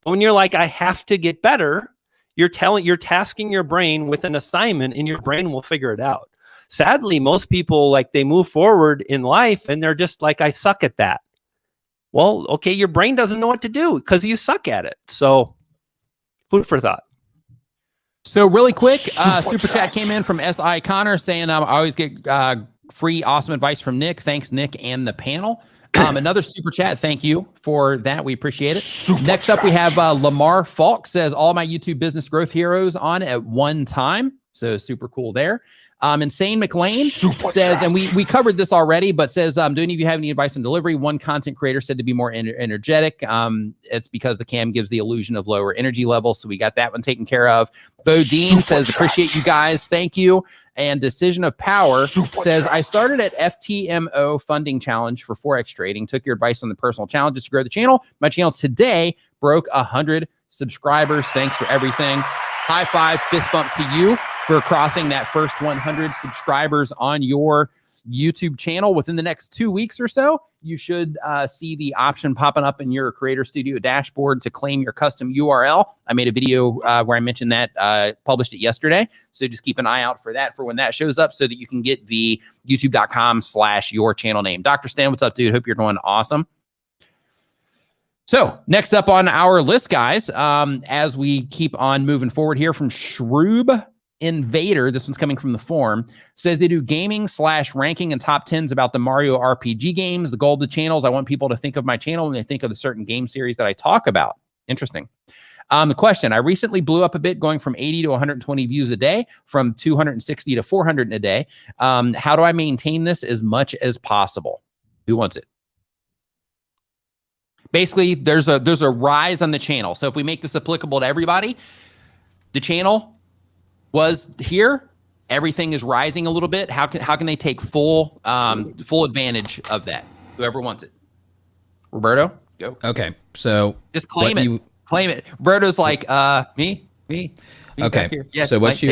But when you're like, I have to get better, you're tasking your brain with an assignment, and your brain will figure it out. Sadly, most people, like, they move forward in life and they're just like, I suck at that. Well, okay, your brain doesn't know what to do because you suck at it. So, food for thought. So really quick, super chat came in from S.I. Connor saying, I always get free awesome advice from Nick. Thanks, Nick, and the panel. Another super chat. Thank you for that. We appreciate it. Next up, we have Lamar Falk says, all my YouTube business growth heroes on at one time. So super cool there. Insane McLean says, and we covered this already, but says, do any of you have any advice on delivery? One content creator said to be more energetic. It's because the cam gives the illusion of lower energy levels. So we got that one taken care of. Bo Dean says, appreciate you guys. Thank you. And Decision of Power says, I started at FTMO funding challenge for Forex trading. Took your advice on the personal challenges to grow the channel. My channel today broke 100 subscribers. Thanks for everything. High five, fist bump to you for crossing that first 100 subscribers on your YouTube channel. Within the next 2 weeks or so, you should see the option popping up in your Creator Studio dashboard to claim your custom URL. I made a video where I mentioned that, published it yesterday. So just keep an eye out for that for when that shows up so that you can get the youtube.com/your channel name. Dr. Stan, what's up, dude? Hope you're doing awesome. So next up on our list, guys, as we keep on moving forward here, from Shroob Invader, this one's coming from the forum, says they do gaming / ranking and top 10s about the Mario RPG games. The goal of the channel is I want people to think of my channel when they think of the certain game series that I talk about. Interesting. The question, I recently blew up a bit, going from 80 to 120 views a day, from 260 to 400 a day. How do I maintain this as much as possible? Who wants it? Basically, there's a rise on the channel. So if we make this applicable to everybody, the channel was here. Everything is rising a little bit. How can they take full advantage of that? Whoever wants it. Roberto, go. Okay, so just claim it. Claim it. Roberto's like, me. Okay. Yes, so what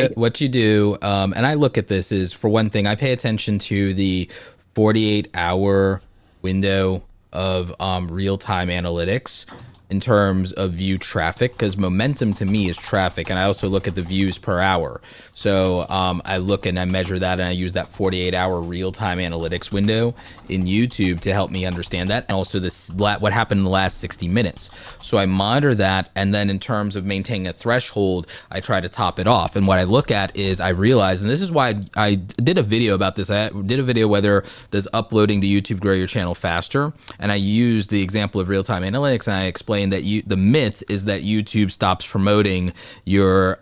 you do, and I look at this is, for one thing, I pay attention to the 48-hour window of real-time analytics in terms of view traffic, because momentum to me is traffic, and I also look at the views per hour. So I look and I measure that, and I use that 48-hour real-time analytics window in YouTube to help me understand that, and also what happened in the last 60 minutes. So I monitor that, and then in terms of maintaining a threshold, I try to top it off. And what I look at is, I realize, and this is why I did a video about this. I did a video whether does uploading to YouTube grow your channel faster, and I used the example of real-time analytics, and I explained saying that the myth is that YouTube stops promoting your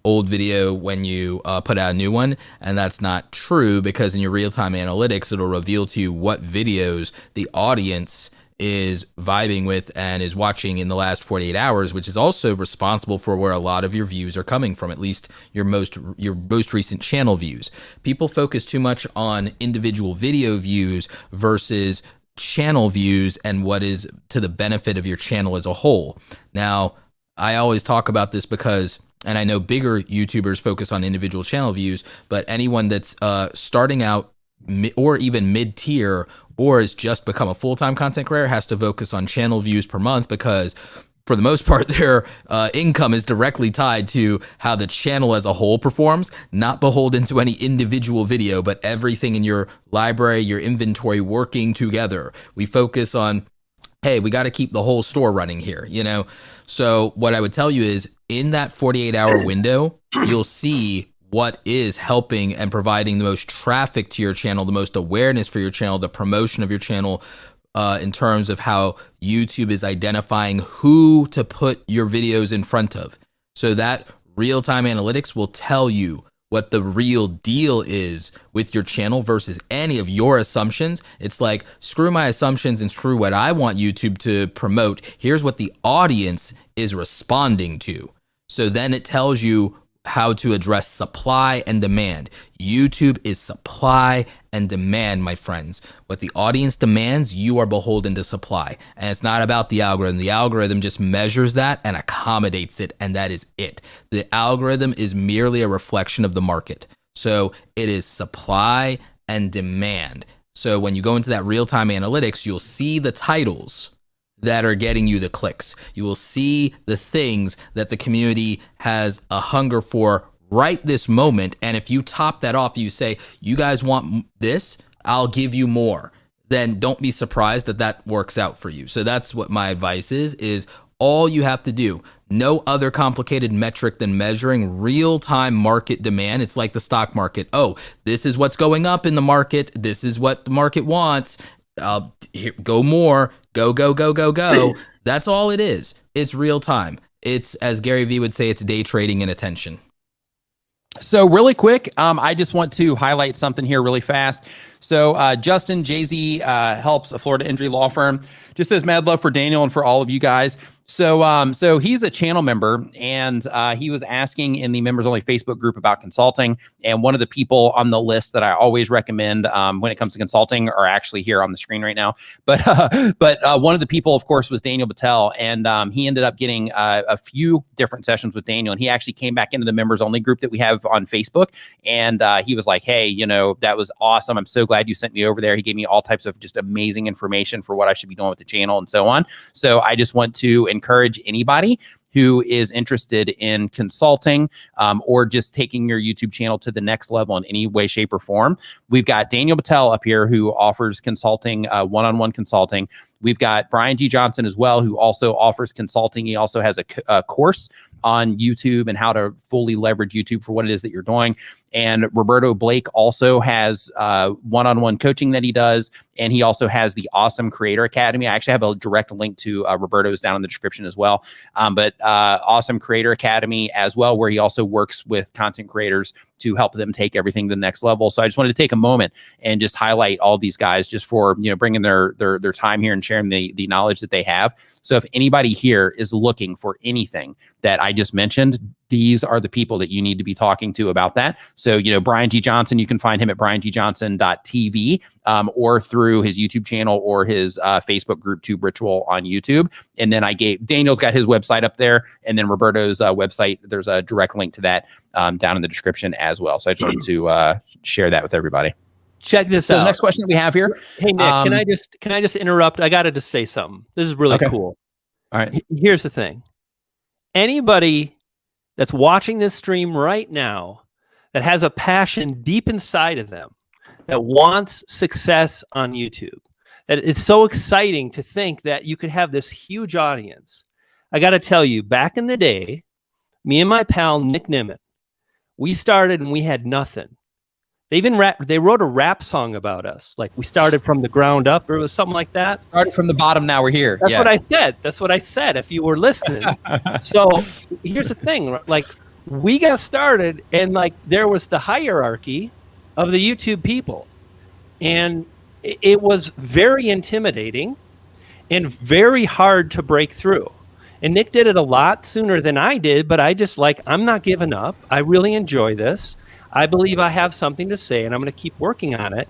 old video when you put out a new one, and that's not true, because in your real-time analytics, it'll reveal to you what videos the audience is vibing with and is watching in the last 48 hours, which is also responsible for where a lot of your views are coming from, at least your most recent channel views. People focus too much on individual video views versus channel views and what is to the benefit of your channel as a whole. Now, I always talk about this because, and I know bigger YouTubers focus on individual channel views, but anyone that's starting out or even mid-tier or has just become a full-time content creator has to focus on channel views per month, because for the most part, their income is directly tied to how the channel as a whole performs, not beholden to any individual video, but everything in your library, your inventory working together. We focus on, hey, we got to keep the whole store running here, you know? So what I would tell you is, in that 48-hour window, you'll see what is helping and providing the most traffic to your channel, the most awareness for your channel, the promotion of your channel, in terms of how YouTube is identifying who to put your videos in front of. So that real-time analytics will tell you what the real deal is with your channel versus any of your assumptions. It's like, screw my assumptions and screw what I want YouTube to promote. Here's what the audience is responding to. So then it tells you how to address supply and demand. YouTube is supply and demand, my friends. What the audience demands, you are beholden to supply. And it's not about the algorithm. The algorithm just measures that and accommodates it, and that is it. The algorithm is merely a reflection of the market. So it is supply and demand. So when you go into that real-time analytics, you'll see the titles that are getting you the clicks. You will see the things that the community has a hunger for right this moment. And if you top that off, you say, you guys want this, I'll give you more. Then don't be surprised that that works out for you. So that's what my advice is all you have to do. No other complicated metric than measuring real-time market demand. It's like the stock market. Oh, this is what's going up in the market. This is what the market wants. Go more. Go. That's all it is. It's real time. It's, as Gary Vee would say, it's day trading and attention. So really quick, I just want to highlight something here really fast. So Justin, Jay-Z helps a Florida injury law firm. Just says mad love for Daniel and for all of you guys. So he's a channel member, and he was asking in the members only Facebook group about consulting. And one of the people on the list that I always recommend when it comes to consulting are actually here on the screen right now. But one of the people, of course, was Daniel Battelle, and he ended up getting a few different sessions with Daniel. And he actually came back into the members only group that we have on Facebook, and he was like, "Hey, you know, that was awesome. I'm so glad you sent me over there." He gave me all types of just amazing information for what I should be doing with the channel and so on. So I just want to encourage anybody who is interested in consulting or just taking your YouTube channel to the next level in any way, shape, or form. We've got Daniel Battelle up here who offers consulting, one-on-one consulting. We've got Brian G. Johnson as well, who also offers consulting. He also has a course on YouTube and how to fully leverage YouTube for what it is that you're doing. And Roberto Blake also has one-on-one coaching that he does. And he also has the Awesome Creator Academy. I actually have a direct link to Roberto's down in the description as well. But Awesome Creator Academy as well, where he also works with content creators to help them take everything to the next level. So I just wanted to take a moment and just highlight all these guys just for, you know, bringing their time here and sharing the knowledge that they have. So if anybody here is looking for anything that I just mentioned, these are the people that you need to be talking to about that. So, you know, Brian G. Johnson, you can find him at briangjohnson.tv or through his YouTube channel or his Facebook group, Tube Ritual on YouTube. And then Daniel's got his website up there. And then Roberto's website, there's a direct link to that down in the description as well. So I just wanted to share that with everybody. Check this out. So the next question that we have here. Hey, Nick, can I just interrupt? I got to just say something. This is really cool. All right. Here's the thing. Anybody that's watching this stream right now that has a passion deep inside of them that wants success on YouTube, that is so exciting to think that you could have this huge audience. I got to tell you, back in the day, me and my pal Nick Nimitz, we started and we had nothing. They wrote a rap song about us. Like we started from the ground up, or it was something like that. Started from the bottom, now we're here. That's what I said. That's what I said. If you were listening. So here's the thing. Like we got started, and like there was the hierarchy of the YouTube people, and it was very intimidating and very hard to break through. And Nick did it a lot sooner than I did, but I just I'm not giving up. I really enjoy this. I believe I have something to say, and I'm going to keep working on it.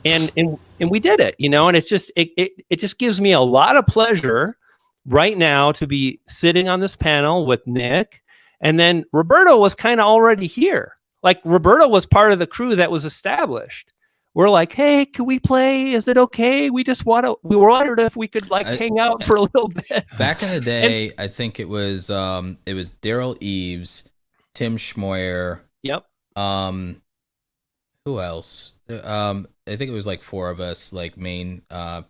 And we did it, you know, and it's just, it just gives me a lot of pleasure right now to be sitting on this panel with Nick. And then Roberto was kind of already here. Like Roberto was part of the crew that was established. We're like, hey, can we play? Is it okay? We wondered if we could hang out for a little bit. Back in the day, I think it was Daryl Eves, Tim Schmoyer. Yep. Who else? I think it was like 4 of us, like main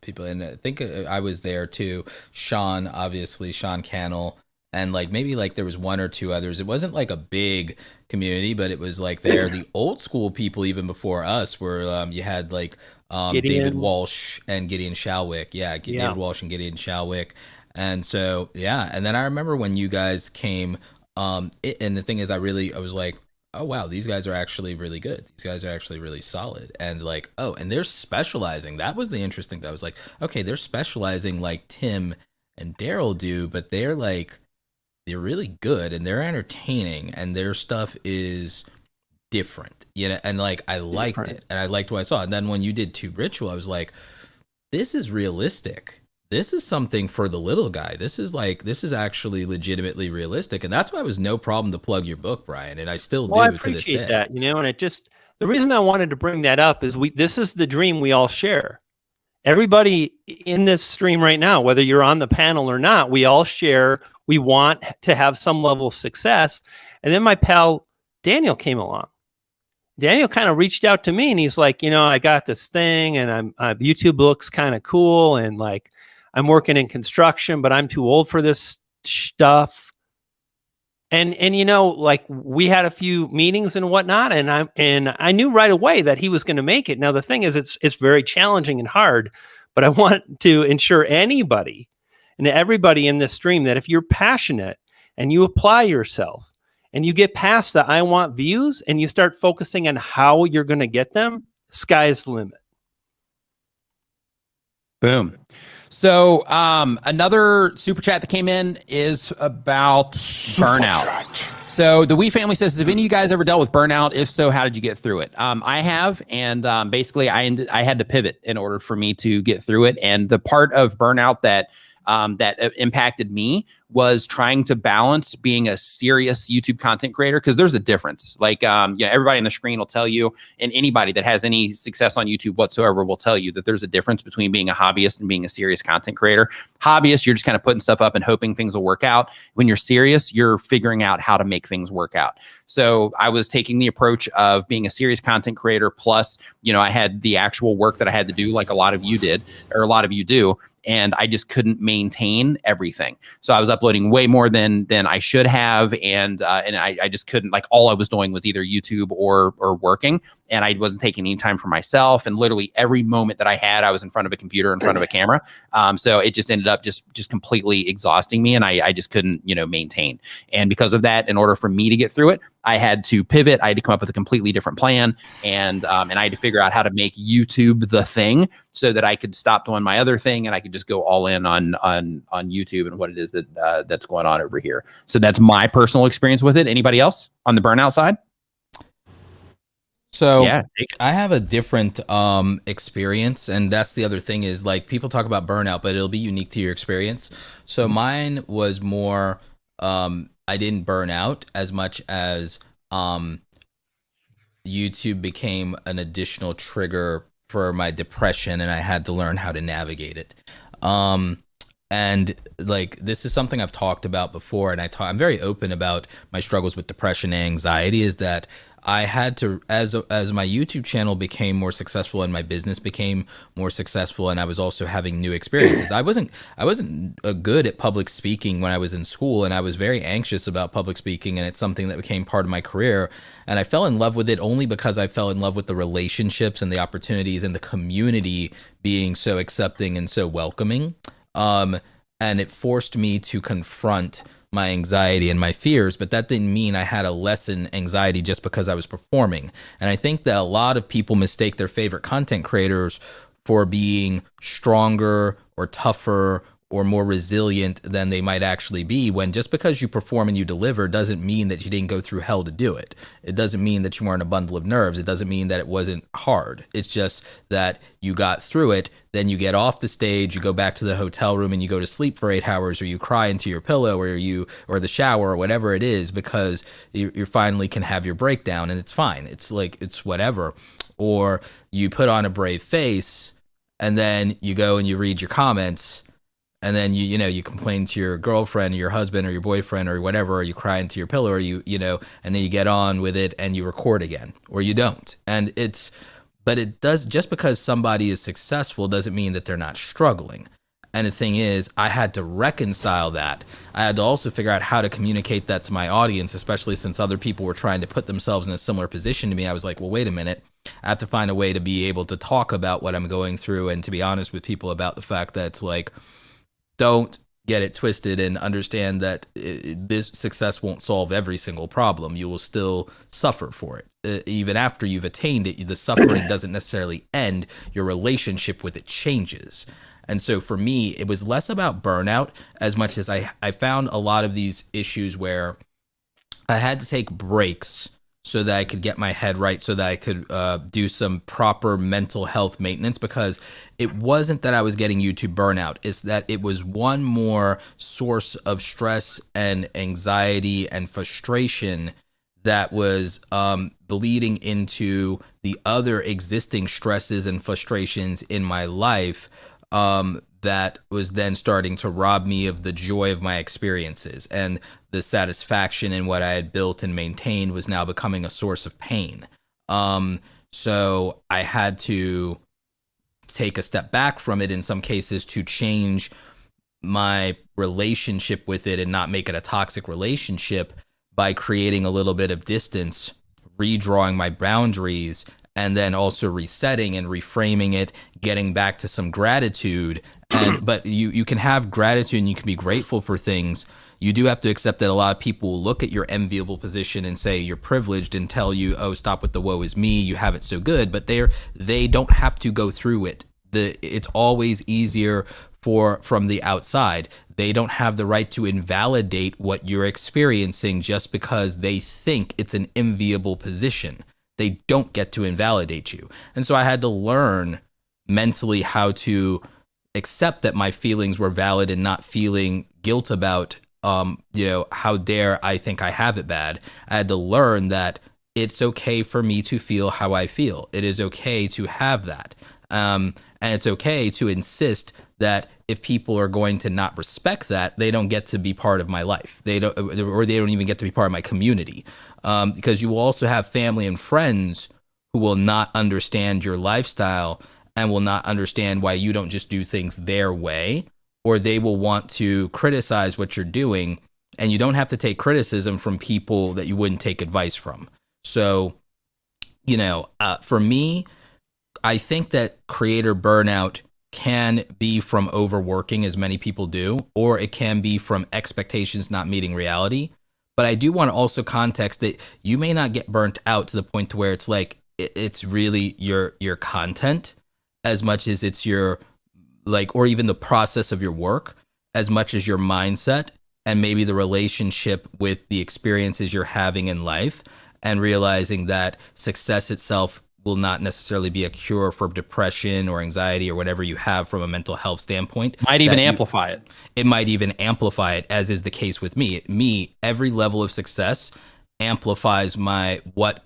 people, and I think I was there too. Sean, obviously, Sean Cannell, and like maybe like there was 1 or 2 others. It wasn't like a big community, but it was like there. The old school people, even before us, were you had like David Walsh and Gideon Shalwick. Yeah, David Walsh and Gideon Shalwick. And so yeah, and then I remember when you guys came. And the thing is, I was like, oh wow, these guys are actually really good. These guys are actually really solid. And like, oh, and they're specializing. That was the interesting thing. I was like, okay, they're specializing like Tim and Daryl do, but they're really good and they're entertaining and their stuff is different, you know, and like I liked it and I liked what I saw. And then when you did Tube Ritual, I was like, this is realistic. This is something for the little guy. This is actually legitimately realistic. And that's why it was no problem to plug your book, Brian. And I still do I to this day. appreciate that, you know, and it just, the reason I wanted to bring that up is this is the dream we all share. Everybody in this stream right now, whether you're on the panel or not, we all share, we want to have some level of success. And then my pal Daniel came along. Daniel kind of reached out to me and he's like, you know, I got this thing and YouTube looks kind of cool. And like, I'm working in construction, but I'm too old for this stuff. And you know, like we had a few meetings and whatnot, and I knew right away that he was going to make it. Now the thing is, it's very challenging and hard, but I want to ensure anybody and everybody in this stream that if you're passionate and you apply yourself and you get past the I want views and you start focusing on how you're going to get them, sky's the limit. Boom. So another super chat that came in is about burnout. So the Wee family says, have any of you guys ever dealt with burnout? If so, how did you get through it? I have, and basically I had to pivot in order for me to get through it. And the part of burnout that impacted me was trying to balance being a serious YouTube content creator, because there's a difference. Like, everybody on the screen will tell you, and anybody that has any success on YouTube whatsoever will tell you that there's a difference between being a hobbyist and being a serious content creator. Hobbyist, you're just kind of putting stuff up and hoping things will work out. When you're serious, you're figuring out how to make things work out. So I was taking the approach of being a serious content creator, plus, I had the actual work that I had to do, like a lot of you did, or a lot of you do. And I just couldn't maintain everything. So I was uploading way more than I should have. And I just couldn't, like, all I was doing was either YouTube or working. And I wasn't taking any time for myself. And literally every moment that I had, I was in front of a computer, in front of a camera. So it just ended up just completely exhausting me. And I just couldn't, maintain. And because of that, in order for me to get through it, I had to pivot. I had to come up with a completely different plan. And I had to figure out how to make YouTube the thing so that I could stop doing my other thing and I could just go all in on YouTube and what it is that's going on over here. So that's my personal experience with it. Anybody else on the burnout side? So yeah, I have a different experience, and that's the other thing is, like, people talk about burnout, but it'll be unique to your experience. So mine was more, I didn't burn out as much as YouTube became an additional trigger for my depression, and I had to learn how to navigate it. And And like, this is something I've talked about before, and I'm very open about my struggles with depression and anxiety, is that I had to, as my YouTube channel became more successful and my business became more successful, and I was also having new experiences. I wasn't good at public speaking when I was in school, and I was very anxious about public speaking, and it's something that became part of my career. And I fell in love with it only because I fell in love with the relationships and the opportunities and the community being so accepting and so welcoming. And it forced me to confront my anxiety and my fears, but that didn't mean I had a lessen anxiety just because I was performing. And I think that a lot of people mistake their favorite content creators for being stronger or tougher or more resilient than they might actually be, when just because you perform and you deliver doesn't mean that you didn't go through hell to do it. It doesn't mean that you weren't a bundle of nerves. It doesn't mean that it wasn't hard. It's just that you got through it. Then you get off the stage, you go back to the hotel room and you go to sleep for 8 hours, or you cry into your pillow, or the shower, or whatever it is, because you finally can have your breakdown, and it's fine. It's like, it's whatever. Or you put on a brave face and then you go and you read your comments, and then you complain to your girlfriend or your husband or your boyfriend or whatever, or you cry into your pillow, or and then you get on with it and you record again, or you don't. But it does, just because somebody is successful doesn't mean that they're not struggling. And the thing is, I had to reconcile that. I had to also figure out how to communicate that to my audience, especially since other people were trying to put themselves in a similar position to me. I was like, well, wait a minute. I have to find a way to be able to talk about what I'm going through, and to be honest with people about the fact that it's like, don't get it twisted and understand that this success won't solve every single problem. You will still suffer for it. Even after you've attained it, the suffering doesn't necessarily end. Your relationship with it changes. And so for me, it was less about burnout as much as I found a lot of these issues where I had to take breaks so that I could get my head right, so that I could do some proper mental health maintenance, because it wasn't that I was getting YouTube burnout. It's that it was one more source of stress and anxiety and frustration that was bleeding into the other existing stresses and frustrations in my life, that was then starting to rob me of the joy of my experiences, and the satisfaction in what I had built and maintained was now becoming a source of pain. So I had to take a step back from it in some cases to change my relationship with it and not make it a toxic relationship, by creating a little bit of distance, redrawing my boundaries, and then also resetting and reframing it, getting back to some gratitude. But you can have gratitude and you can be grateful for things. You do have to accept that a lot of people will look at your enviable position and say you're privileged and tell you, oh, stop with the woe is me, you have it so good. But they don't have to go through it. It's always easier from the outside. They don't have the right to invalidate what you're experiencing just because they think it's an enviable position. They don't get to invalidate you. And so I had to learn mentally how to accept that my feelings were valid and not feeling guilt about, how dare I think I have it bad. I had to learn that it's okay for me to feel how I feel. It is okay to have that. And it's okay to insist that if people are going to not respect that, they don't get to be part of my life. They don't even get to be part of my community. Because you will also have family and friends who will not understand your lifestyle and will not understand why you don't just do things their way, or they will want to criticize what you're doing, and you don't have to take criticism from people that you wouldn't take advice from. So, for me, I think that creator burnout can be from overworking, as many people do, or it can be from expectations not meeting reality. But I do want to also context that you may not get burnt out to the point to where it's like it's really your content as much as it's your or even the process of your work, as much as your mindset and maybe the relationship with the experiences you're having in life, and realizing that success itself will not necessarily be a cure for depression or anxiety or whatever you have from a mental health standpoint. Might even amplify it. It might even amplify it, as is the case with me. Every level of success amplifies what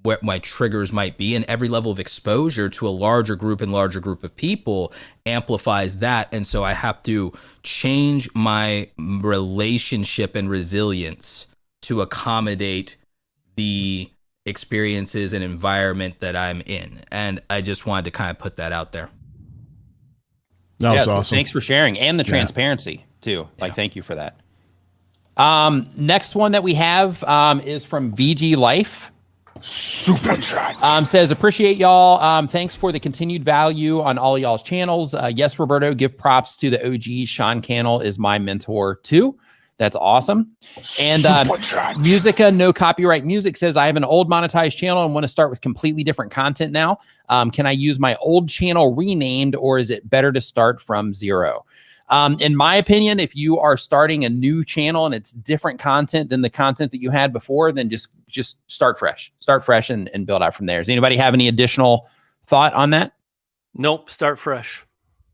what my triggers might be, and every level of exposure to a larger group of people amplifies that. And so I have to change my relationship and resilience to accommodate the experiences and environment that I'm in. And I just wanted to kind of put that out there. That was awesome. Thanks for sharing, and the transparency too. Like, thank you for that. Next one that we have is from VG Life. Super chat. Says, appreciate y'all. Thanks for the continued value on all y'all's channels. Yes, Roberto, give props to the OG. Sean Cannell is my mentor too. That's awesome. And Musica No Copyright Music says, I have an old monetized channel and want to start with completely different content now. Can I use my old channel renamed, or is it better to start from zero? In my opinion, if you are starting a new channel and it's different content than the content that you had before, then just start fresh. Start fresh and build out from there. Does anybody have any additional thought on that? Nope. Start fresh.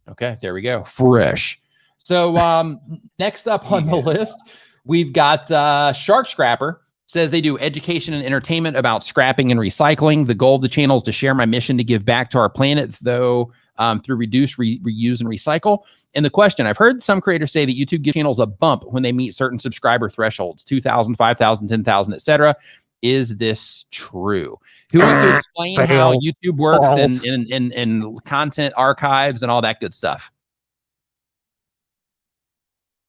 Okay, there we go. Fresh. So next up on the list, we've got Shark Scrapper. Says they do education and entertainment about scrapping and recycling. The goal of the channel is to share my mission to give back to our planet, though through reduce, reuse, and recycle. And the question, I've heard some creators say that YouTube gives channels a bump when they meet certain subscriber thresholds, 2,000, 5,000, 10,000, etc. Is this true? Who wants to explain how YouTube works and content archives and all that good stuff?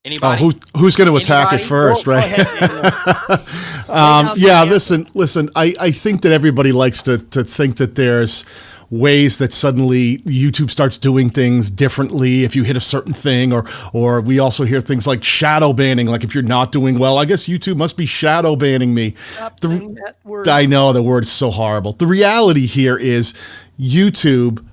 Anybody? Who's going to attack it first, right? Yeah, listen. I think that everybody likes to think that there's ways that suddenly YouTube starts doing things differently if you hit a certain thing, or we also hear things like shadow banning, like if you're not doing well, I guess YouTube must be shadow banning me. Stop saying that word. I know, the word is so horrible. The reality here is YouTube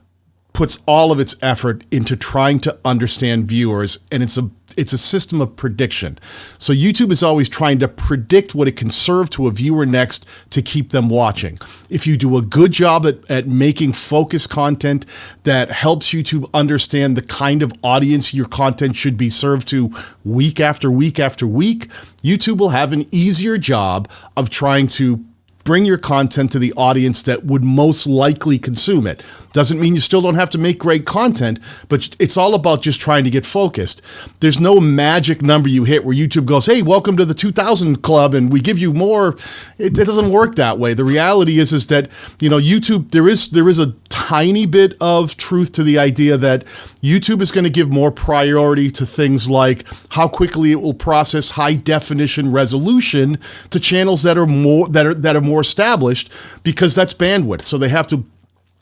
puts all of its effort into trying to understand viewers, and it's a system of prediction. So YouTube is always trying to predict what it can serve to a viewer next to keep them watching. If you do a good job at making focused content that helps YouTube understand the kind of audience your content should be served to week after week after week, YouTube will have an easier job of trying to bring your content to the audience that would most likely consume it. Doesn't mean you still don't have to make great content, but it's all about just trying to get focused. There's no magic number you hit where YouTube goes, hey, welcome to the 2000 club and we give you more. It doesn't work that way. The reality is that, YouTube, there is a tiny bit of truth to the idea that YouTube is going to give more priority to things like how quickly it will process high definition resolution to channels that are more established, because that's bandwidth. So they have to,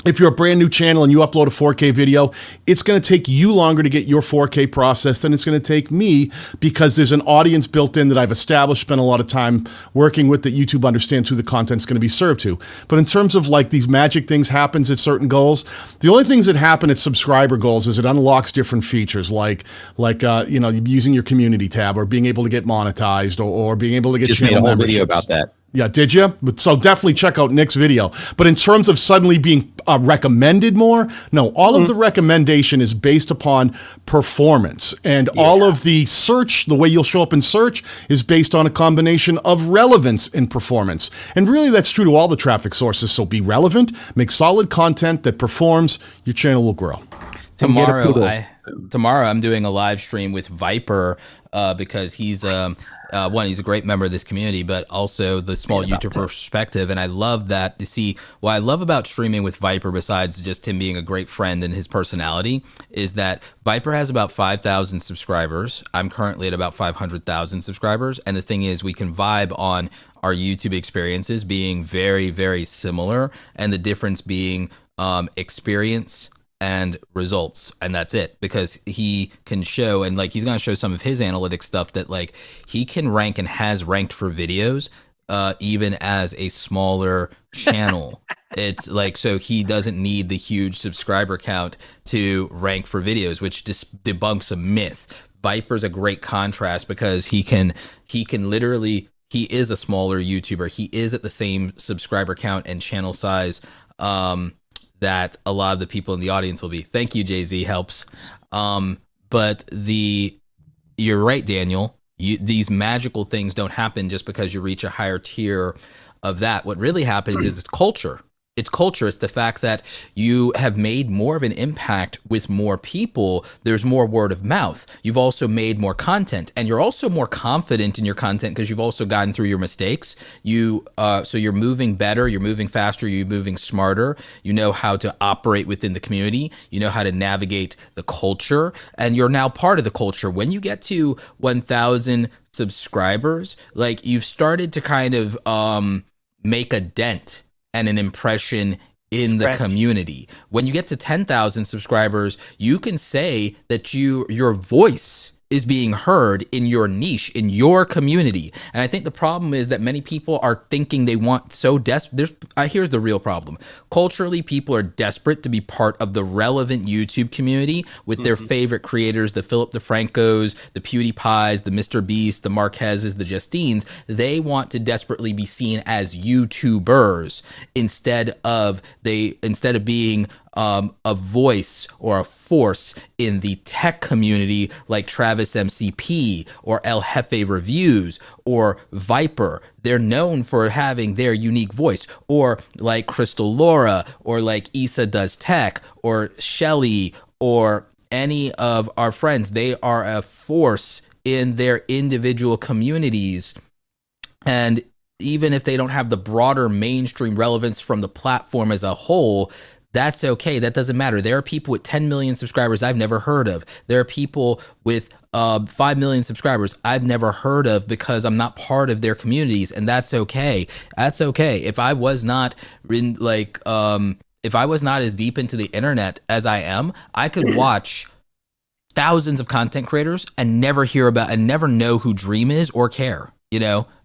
if you're a brand new channel and you upload a 4K video, it's going to take you longer to get your 4K processed than it's going to take me, because there's an audience built in that I've established, spent a lot of time working with, that YouTube understands who the content's going to be served to. But in terms of like these magic things happens at certain goals, the only things that happen at subscriber goals is it unlocks different features like using your community tab, or being able to get monetized, or being able to get just channel made a whole memberships. video about that. Yeah, did you? So definitely check out Nick's video. But in terms of suddenly being recommended more, no, all of the recommendation is based upon performance. And all of the search, the way you'll show up in search, is based on a combination of relevance and performance. And really that's true to all the traffic sources. So be relevant, make solid content that performs, your channel will grow. Tomorrow I'm doing a live stream with Viper because he's he's a great member of this community, but also the small YouTuber perspective. And I love that to see. What I love about streaming with Viper, besides just him being a great friend and his personality, is that Viper has about 5,000 subscribers. I'm currently at about 500,000 subscribers. And the thing is, we can vibe on our YouTube experiences being very, very similar, and the difference being experience and results, and that's it, because he can show, and like he's going to show some of his analytics stuff, that like he can rank and has ranked for videos even as a smaller channel. It's like, so he doesn't need the huge subscriber count to rank for videos, which just debunks a myth. Viper's a great contrast because he can literally, he is a smaller YouTuber. He is at the same subscriber count and channel size that a lot of the people in the audience will be. Thank you, Jay-Z, helps. But you're right, Daniel. These magical things don't happen just because you reach a higher tier of that. What really happens is it's culture. It's culture. It's the fact that you have made more of an impact with more people. There's more word of mouth. You've also made more content, and you're also more confident in your content because you've also gotten through your mistakes. So you're moving better, you're moving faster, you're moving smarter. You know how to operate within the community. You know how to navigate the culture, and you're now part of the culture. When you get to 1,000 subscribers, like you've started to kind of make a dent and an impression in the community. When you get to 10,000 subscribers, you can say that your voice is being heard in your niche, in your community. And I think the problem is that many people are thinking they want so desperate. Here's the real problem. Culturally, people are desperate to be part of the relevant YouTube community with their favorite creators, the Philip DeFrancos, the PewDiePies, the Mr. Beast, the Marquezes, the Justines. They want to desperately be seen as YouTubers instead of being a voice or a force in the tech community like Travis MCP or El Jefe Reviews or Viper. They're known for having their unique voice, or like Crystal Laura, or like Issa Does Tech, or Shelly, or any of our friends. They are a force in their individual communities. And even if they don't have the broader mainstream relevance from the platform as a whole, that's okay. That doesn't matter. There are people with 10 million subscribers I've never heard of. There are people with 5 million subscribers I've never heard of because I'm not part of their communities, and that's okay. That's okay. If I was not if I was not as deep into the internet as I am, I could watch thousands of content creators and never hear about and never know who Dream is or care,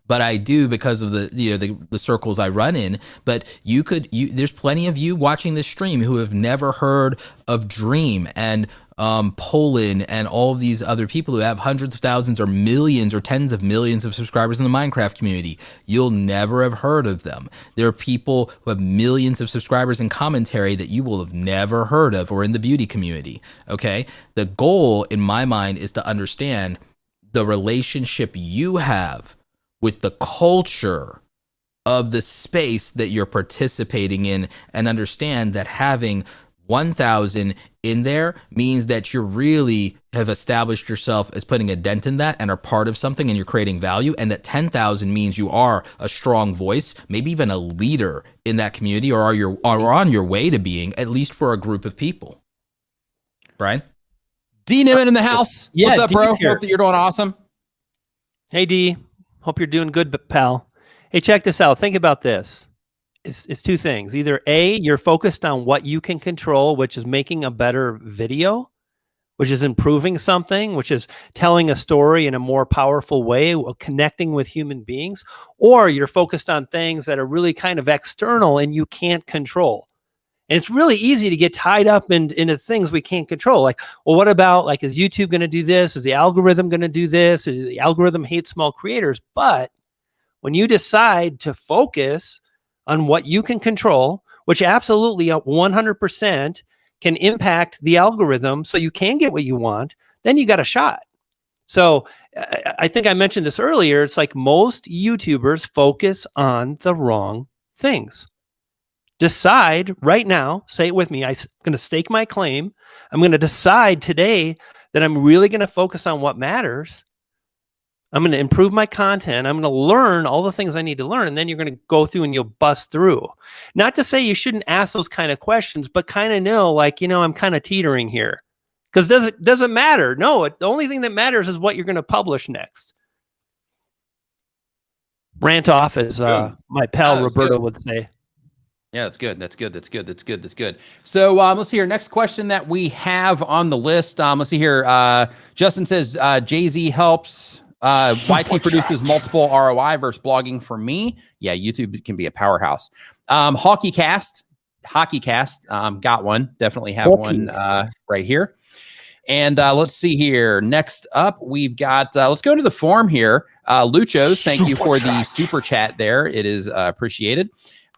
But I do because of the circles I run in. But there's plenty of you watching this stream who have never heard of Dream and Poland and all of these other people who have hundreds of thousands or millions or tens of millions of subscribers in the Minecraft community. You'll never have heard of them. There are people who have millions of subscribers in commentary that you will have never heard of, or in the beauty community. Okay? The goal in my mind is to understand the relationship you have with the culture of the space that you're participating in, and understand that having 1,000 in there means that you really have established yourself as putting a dent in that and are part of something, and you're creating value, and that 10,000 means you are a strong voice, maybe even a leader in that community, or are on your way to being, at least for a group of people. Brian? D Niven in the house. Yeah, what's up, bro? D's here. Hope that you're doing awesome. Hey, D. Hope you're doing good, pal. Hey, check this out. Think about this. It's two things. Either A, you're focused on what you can control, which is making a better video, which is improving something, which is telling a story in a more powerful way, connecting with human beings, or you're focused on things that are really kind of external and you can't control. And it's really easy to get tied up into things we can't control. Like, well, what about, like, is YouTube going to do this? Is the algorithm going to do this? Is the algorithm hate small creators? But when you decide to focus on what you can control, which absolutely 100% can impact the algorithm so you can get what you want, then you got a shot. So I think I mentioned this earlier. It's like most YouTubers focus on the wrong things. Decide right now, say it with me, I'm going to stake my claim. I'm going to decide today that I'm really going to focus on what matters. I'm going to improve my content. I'm going to learn all the things I need to learn. And then you're going to go through and you'll bust through. Not to say you shouldn't ask those kind of questions, but kind of know, like, I'm kind of teetering here. Because doesn't matter. No, the only thing that matters is what you're going to publish next. Rant off, as my pal Roberto would say. Yeah, that's good. That's good. So let's see here. Next question that we have on the list. Let's see here. Justin says, Jay-Z helps. YT produces multiple ROI versus blogging for me. Yeah, YouTube can be a powerhouse. HockeyCast, got one. Definitely have one right here. And let's see here. Next up, we've got, let's go to the forum here. Luchos, thank you for the super chat there. It is appreciated.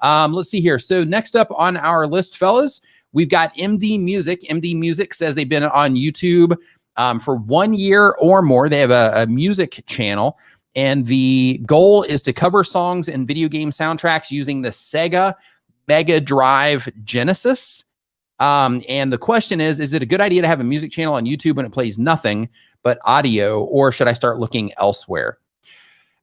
Let's see here. So next up on our list, fellas, we've got MD Music. MD Music says they've been on YouTube for 1 year or more. They have a music channel, And the goal is to cover songs and video game soundtracks using the Sega Mega Drive Genesis. And the question is it a good idea to have a music channel on YouTube when it plays nothing but audio, or should I start looking elsewhere?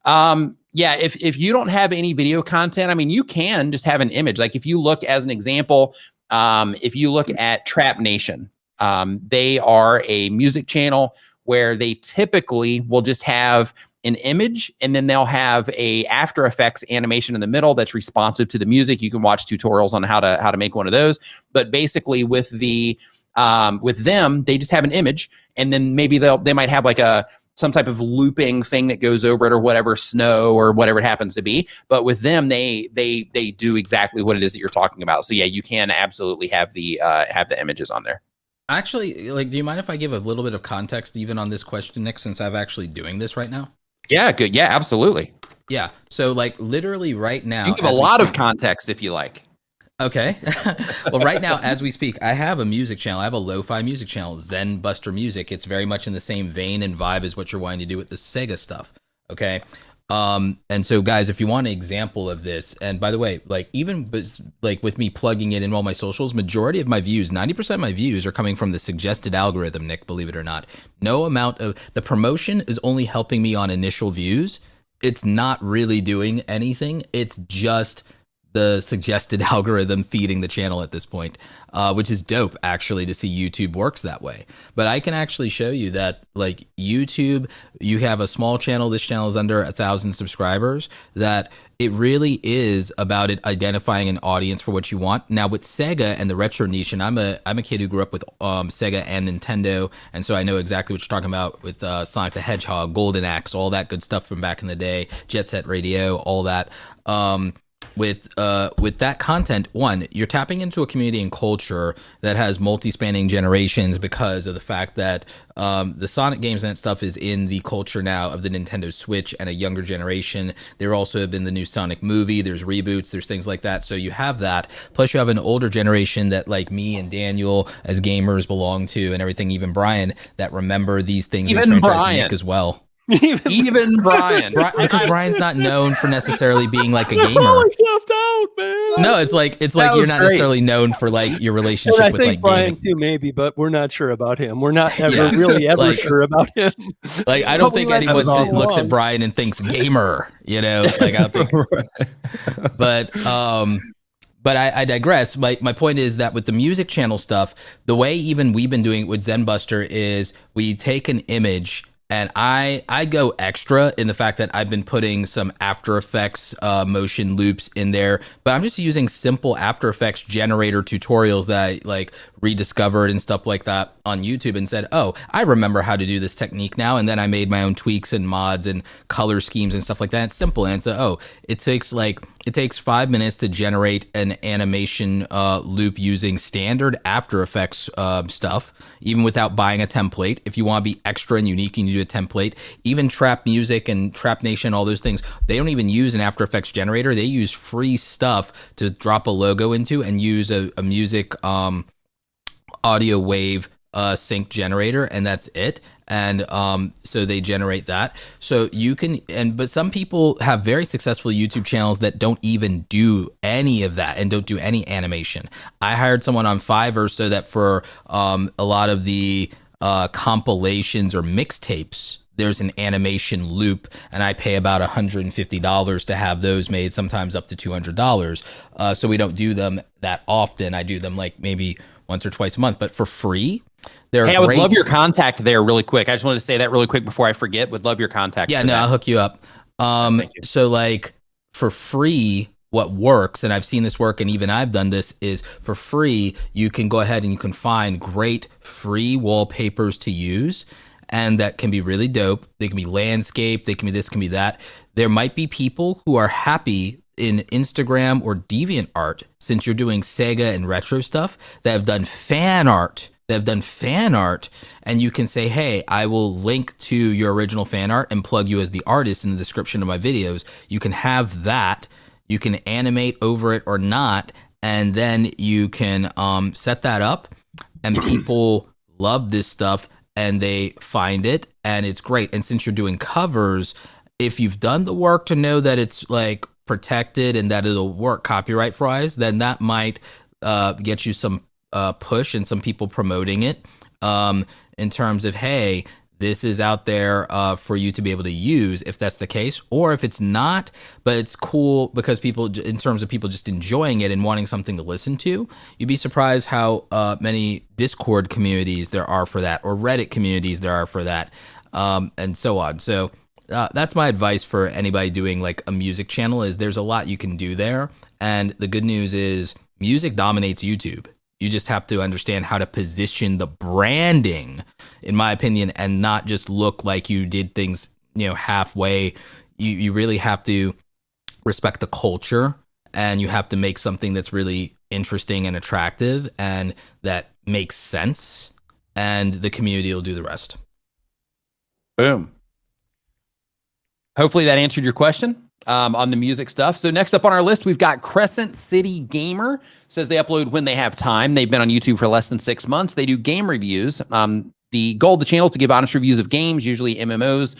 Yeah, if you don't have any video content, I mean, you can just have an image. Like if you look as an example, if you look at Trap Nation, they are a music channel where they typically will just have an image, and then they'll have a After Effects animation in the middle that's responsive to the music. You can watch tutorials on how to make one of those. But basically with them, they just have an image, and then maybe they might have like some type of looping thing that goes over it, or whatever, snow or whatever it happens to be. But with them, they do exactly what it is that you're talking about. So yeah, you can absolutely have the images on there. Actually, like, do you mind if I give a little bit of context even on this question, Nick, since I'm actually doing this right now? Yeah, good. Yeah, absolutely. Yeah. So like literally right now, you give a lot of context if you like. Okay. Well, right now, as we speak, I have a music channel. I have a lo-fi music channel, Zen Buster Music. It's very much in the same vein and vibe as what you're wanting to do with the Sega stuff. Okay. And so guys, if you want an example of this, and by the way, like even like with me plugging it in all my socials, majority of my views, 90% of my views are coming from the suggested algorithm, Nick, believe it or not. No amount of the promotion is only helping me on initial views. It's not really doing anything. It's just the suggested algorithm feeding the channel at this point, which is dope actually to see YouTube works that way. But I can actually show you that like YouTube, you have a small channel, this channel is under 1,000 subscribers, that it really is about it identifying an audience for what you want. Now with Sega and the retro niche, and I'm a kid who grew up with Sega and Nintendo, and so I know exactly what you're talking about with Sonic the Hedgehog, Golden Axe, all that good stuff from back in the day, Jet Set Radio, all that. With that content, one, you're tapping into a community and culture that has multi-spanning generations because of the fact that the Sonic games and that stuff is in the culture now of the Nintendo Switch and a younger generation. There also have been the new Sonic movie, there's reboots, there's things like that. So you have that. Plus you have an older generation that like me and Daniel as gamers belong to and everything, even Brian, that remember these things. Even Brian. Nick as well. Even Brian. Because Brian's not known for necessarily being like a gamer. Left out, man. No, it's like you're not necessarily known for like your relationship I with think like Brian gaming. too, maybe, but we're not sure about him. We're not ever like, sure about him. Like I don't think anyone looks at Brian and thinks gamer, you know. Like I don't think. But I digress. My point is that with the music channel stuff, the way even we've been doing it with Zen Buster is we take an image. And I go extra in the fact that I've been putting some After Effects motion loops in there, but I'm just using simple After Effects generator tutorials that I like rediscovered and stuff like that on YouTube and said, oh, I remember how to do this technique now. And then I made my own tweaks and mods and color schemes and stuff like that. It's simple. And so, it takes 5 minutes to generate an animation loop using standard After Effects stuff, even without buying a template. If you want to be extra and unique, you need to do a template. Even Trap Music and Trap Nation, all those things, they don't even use an After Effects generator. They use free stuff to drop a logo into and use a music audio wave sync generator, and that's it. And so they generate that. So you can, but some people have very successful YouTube channels that don't even do any of that and don't do any animation. I hired someone on Fiverr so that for a lot of the compilations or mixtapes, there's an animation loop, and I pay about $150 to have those made, sometimes up to $200. So we don't do them that often. I do them like maybe once or twice a month, but for free. Hey, I would love your contact there really quick. I just wanted to say that really quick before I forget. Would love your contact. Yeah, no, I'll hook you up. Thank you. So like for free, what works, and I've seen this work and even I've done this, is for free, you can go ahead and you can find great free wallpapers to use. And that can be really dope. They can be landscape, they can be this, can be that. There might be people who are happy in Instagram or DeviantArt, since you're doing Sega and retro stuff, that have done fan art. And you can say, hey, I will link to your original fan art and plug you as the artist in the description of my videos. You can have that. You can animate over it or not, and then you can set that up, and people love this stuff and they find it, and it's great. And since you're doing covers, if you've done the work to know that it's like protected and that it'll work copyright wise, then that might get you some push and some people promoting it in terms of, hey, this is out there for you to be able to use if that's the case. Or if it's not, but it's cool because people, in terms of people just enjoying it and wanting something to listen to, you'd be surprised how many Discord communities there are for that, or Reddit communities there are for that, and so on. So that's my advice for anybody doing like a music channel, is there's a lot you can do there. And the good news is music dominates YouTube. You just have to understand how to position the branding, in my opinion, and not just look like you did things, halfway. You really have to respect the culture, and you have to make something that's really interesting and attractive and that makes sense, and the community will do the rest. Boom. Hopefully that answered your question on the music stuff. So next up on our list, we've got Crescent City Gamer. Says they upload when they have time. They've been on YouTube for less than 6 months. They do game reviews. The goal of the channel is to give honest reviews of games, usually MMOs,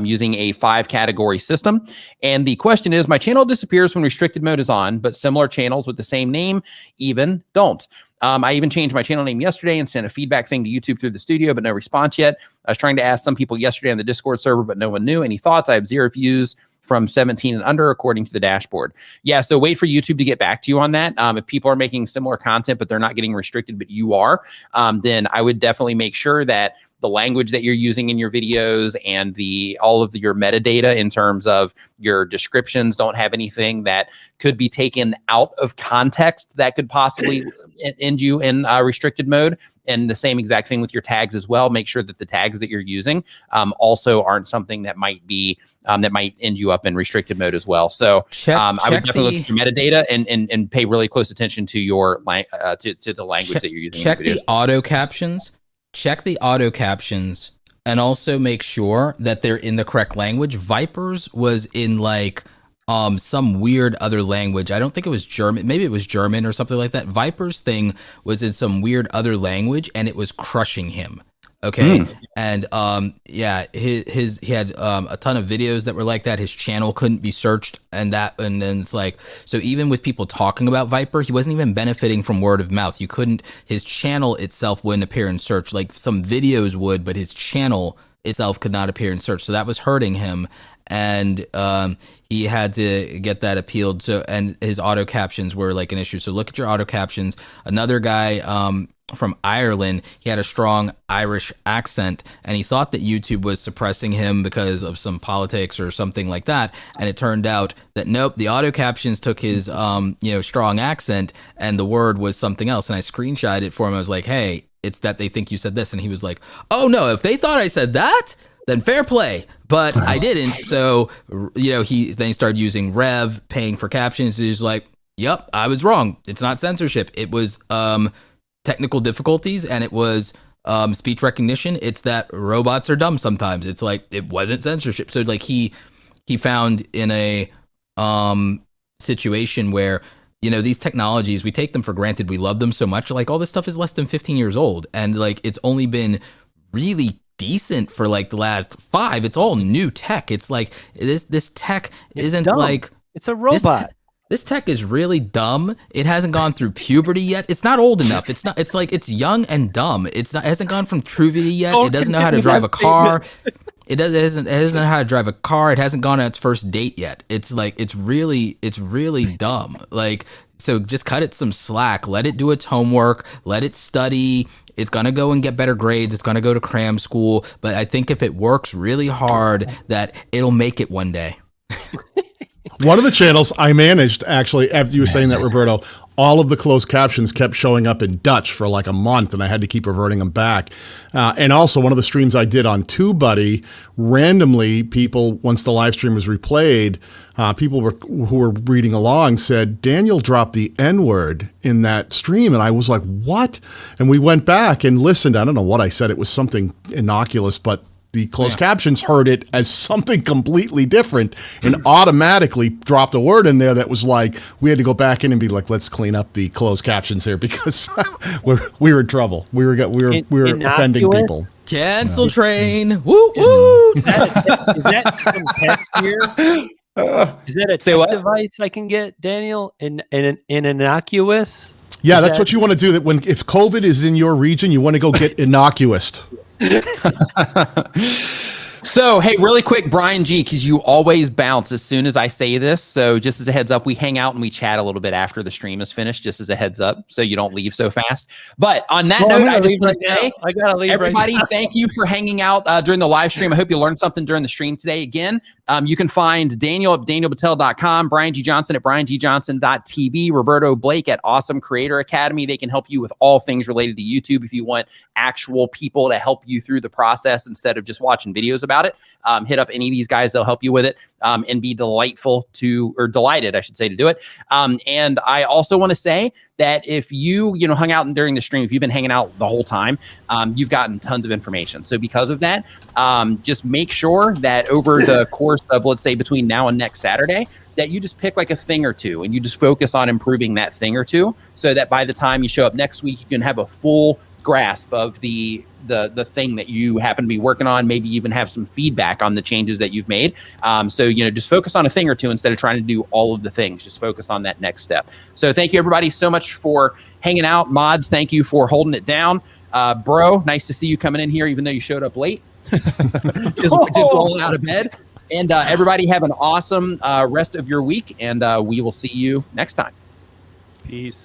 using a 5-category system. And the question is, my channel disappears when restricted mode is on, but similar channels with the same name even don't. I even changed my channel name yesterday and sent a feedback thing to YouTube through the studio, but no response yet. I was trying to ask some people yesterday on the Discord server, but no one knew. Any thoughts? I have 0 views from 17 and under, according to the dashboard. Yeah, so wait for YouTube to get back to you on that. If people are making similar content, but they're not getting restricted, but you are, then I would definitely make sure that the language that you're using in your videos and all of your metadata in terms of your descriptions don't have anything that could be taken out of context that could possibly end you in restricted mode. And the same exact thing with your tags as well. Make sure that the tags that you're using also aren't something that might end you up in restricted mode as well. So I would definitely look at your metadata and pay really close attention to your to the language that you're using. Check the auto captions. Check the auto captions, and also make sure that they're in the correct language. Vipers was in like some weird other language. I don't think it was German. Maybe it was German or something like that. Viper's thing was in some weird other language, and it was crushing him. Okay. And yeah, he had a ton of videos that were like that. His channel couldn't be searched, and then it's like, so even with people talking about Viper, he wasn't even benefiting from word of mouth. His channel itself wouldn't appear in search. Like some videos would, but his channel itself could not appear in search. So that was hurting him. And he had to get that appealed. So, and his auto captions were like an issue. So look at your auto captions. Another guy from Ireland, he had a strong Irish accent, and he thought that YouTube was suppressing him because of some politics or something like that. And it turned out that nope, the auto captions took his strong accent, and the word was something else. And I screenshotted it for him. I was like, hey, it's that they think you said this. And he was like, oh no, if they thought I said that, then fair play. But I didn't. So, he started using Rev, paying for captions. He's like, yep, I was wrong. It's not censorship. It was technical difficulties, and it was speech recognition. It's that robots are dumb sometimes. It's like, it wasn't censorship. So like he found in a situation where, these technologies, we take them for granted. We love them so much. Like all this stuff is less than 15 years old. And like, it's only been really decent for like the last 5. It's all new tech. It's like this tech isn't dumb. Like, it's a robot. This tech is really dumb. It hasn't gone through puberty yet. It's not old enough. It's like it's young and dumb. It hasn't gone from puberty yet. It doesn't know how to drive a car. It doesn't know how to drive a car. It hasn't gone on its first date yet. It's like it's really dumb. Like, so just cut it some slack. Let it do its homework. Let it study. It's going to go and get better grades. It's going to go to cram school. But I think if it works really hard, that it'll make it one day. One of the channels I managed, actually, after you were saying that, Roberto, all of the closed captions kept showing up in Dutch for like a month, and I had to keep reverting them back. And also, one of the streams I did on TubeBuddy, randomly, people, once the live stream was replayed, people who were reading along said, Daniel dropped the N-word in that stream. And I was like, what? And we went back and listened. I don't know what I said. It was something innocuous, but the closed captions heard it as something completely different and automatically dropped a word in there that was like, we had to go back in and be like, let's clean up the closed captions here because we were in trouble. We were offending people. Cancel train. Woo woo. Is that some text here? Is that a text device I can get, Daniel? In innocuous? Yeah, that's what you want to do. That if COVID is in your region, you want to go get innocuous. So, hey, really quick, Brian G, because you always bounce as soon as I say this. So just as a heads up, we hang out and we chat a little bit after the stream is finished, just as a heads up, so you don't leave so fast. But on that note, I just want to say, I gotta leave everybody, thank you for hanging out during the live stream. I hope you learned something during the stream today. Again, you can find Daniel at danielbattelle.com, Brian G. Johnson at briangjohnson.tv, Roberto Blake at Awesome Creator Academy. They can help you with all things related to YouTube if you want actual people to help you through the process instead of just watching videos about it. Hit up any of these guys, they'll help you with it, and be delighted, I should say, to do it. And I also want to say that if you hung out during the stream, if you've been hanging out the whole time, you've gotten tons of information. So because of that, just make sure that over the course of, let's say, between now and next Saturday, that you just pick like a thing or two and you just focus on improving that thing or two so that by the time you show up next week, you can have a full grasp of the thing that you happen to be working on, maybe even have some feedback on the changes that you've made. So, just focus on a thing or two instead of trying to do all of the things. Just focus on that next step. So thank you everybody so much for hanging out. Mods, thank you for holding it down. Bro, nice to see you coming in here, even though you showed up late. just rolling out of bed. And everybody have an awesome rest of your week, and we will see you next time. Peace.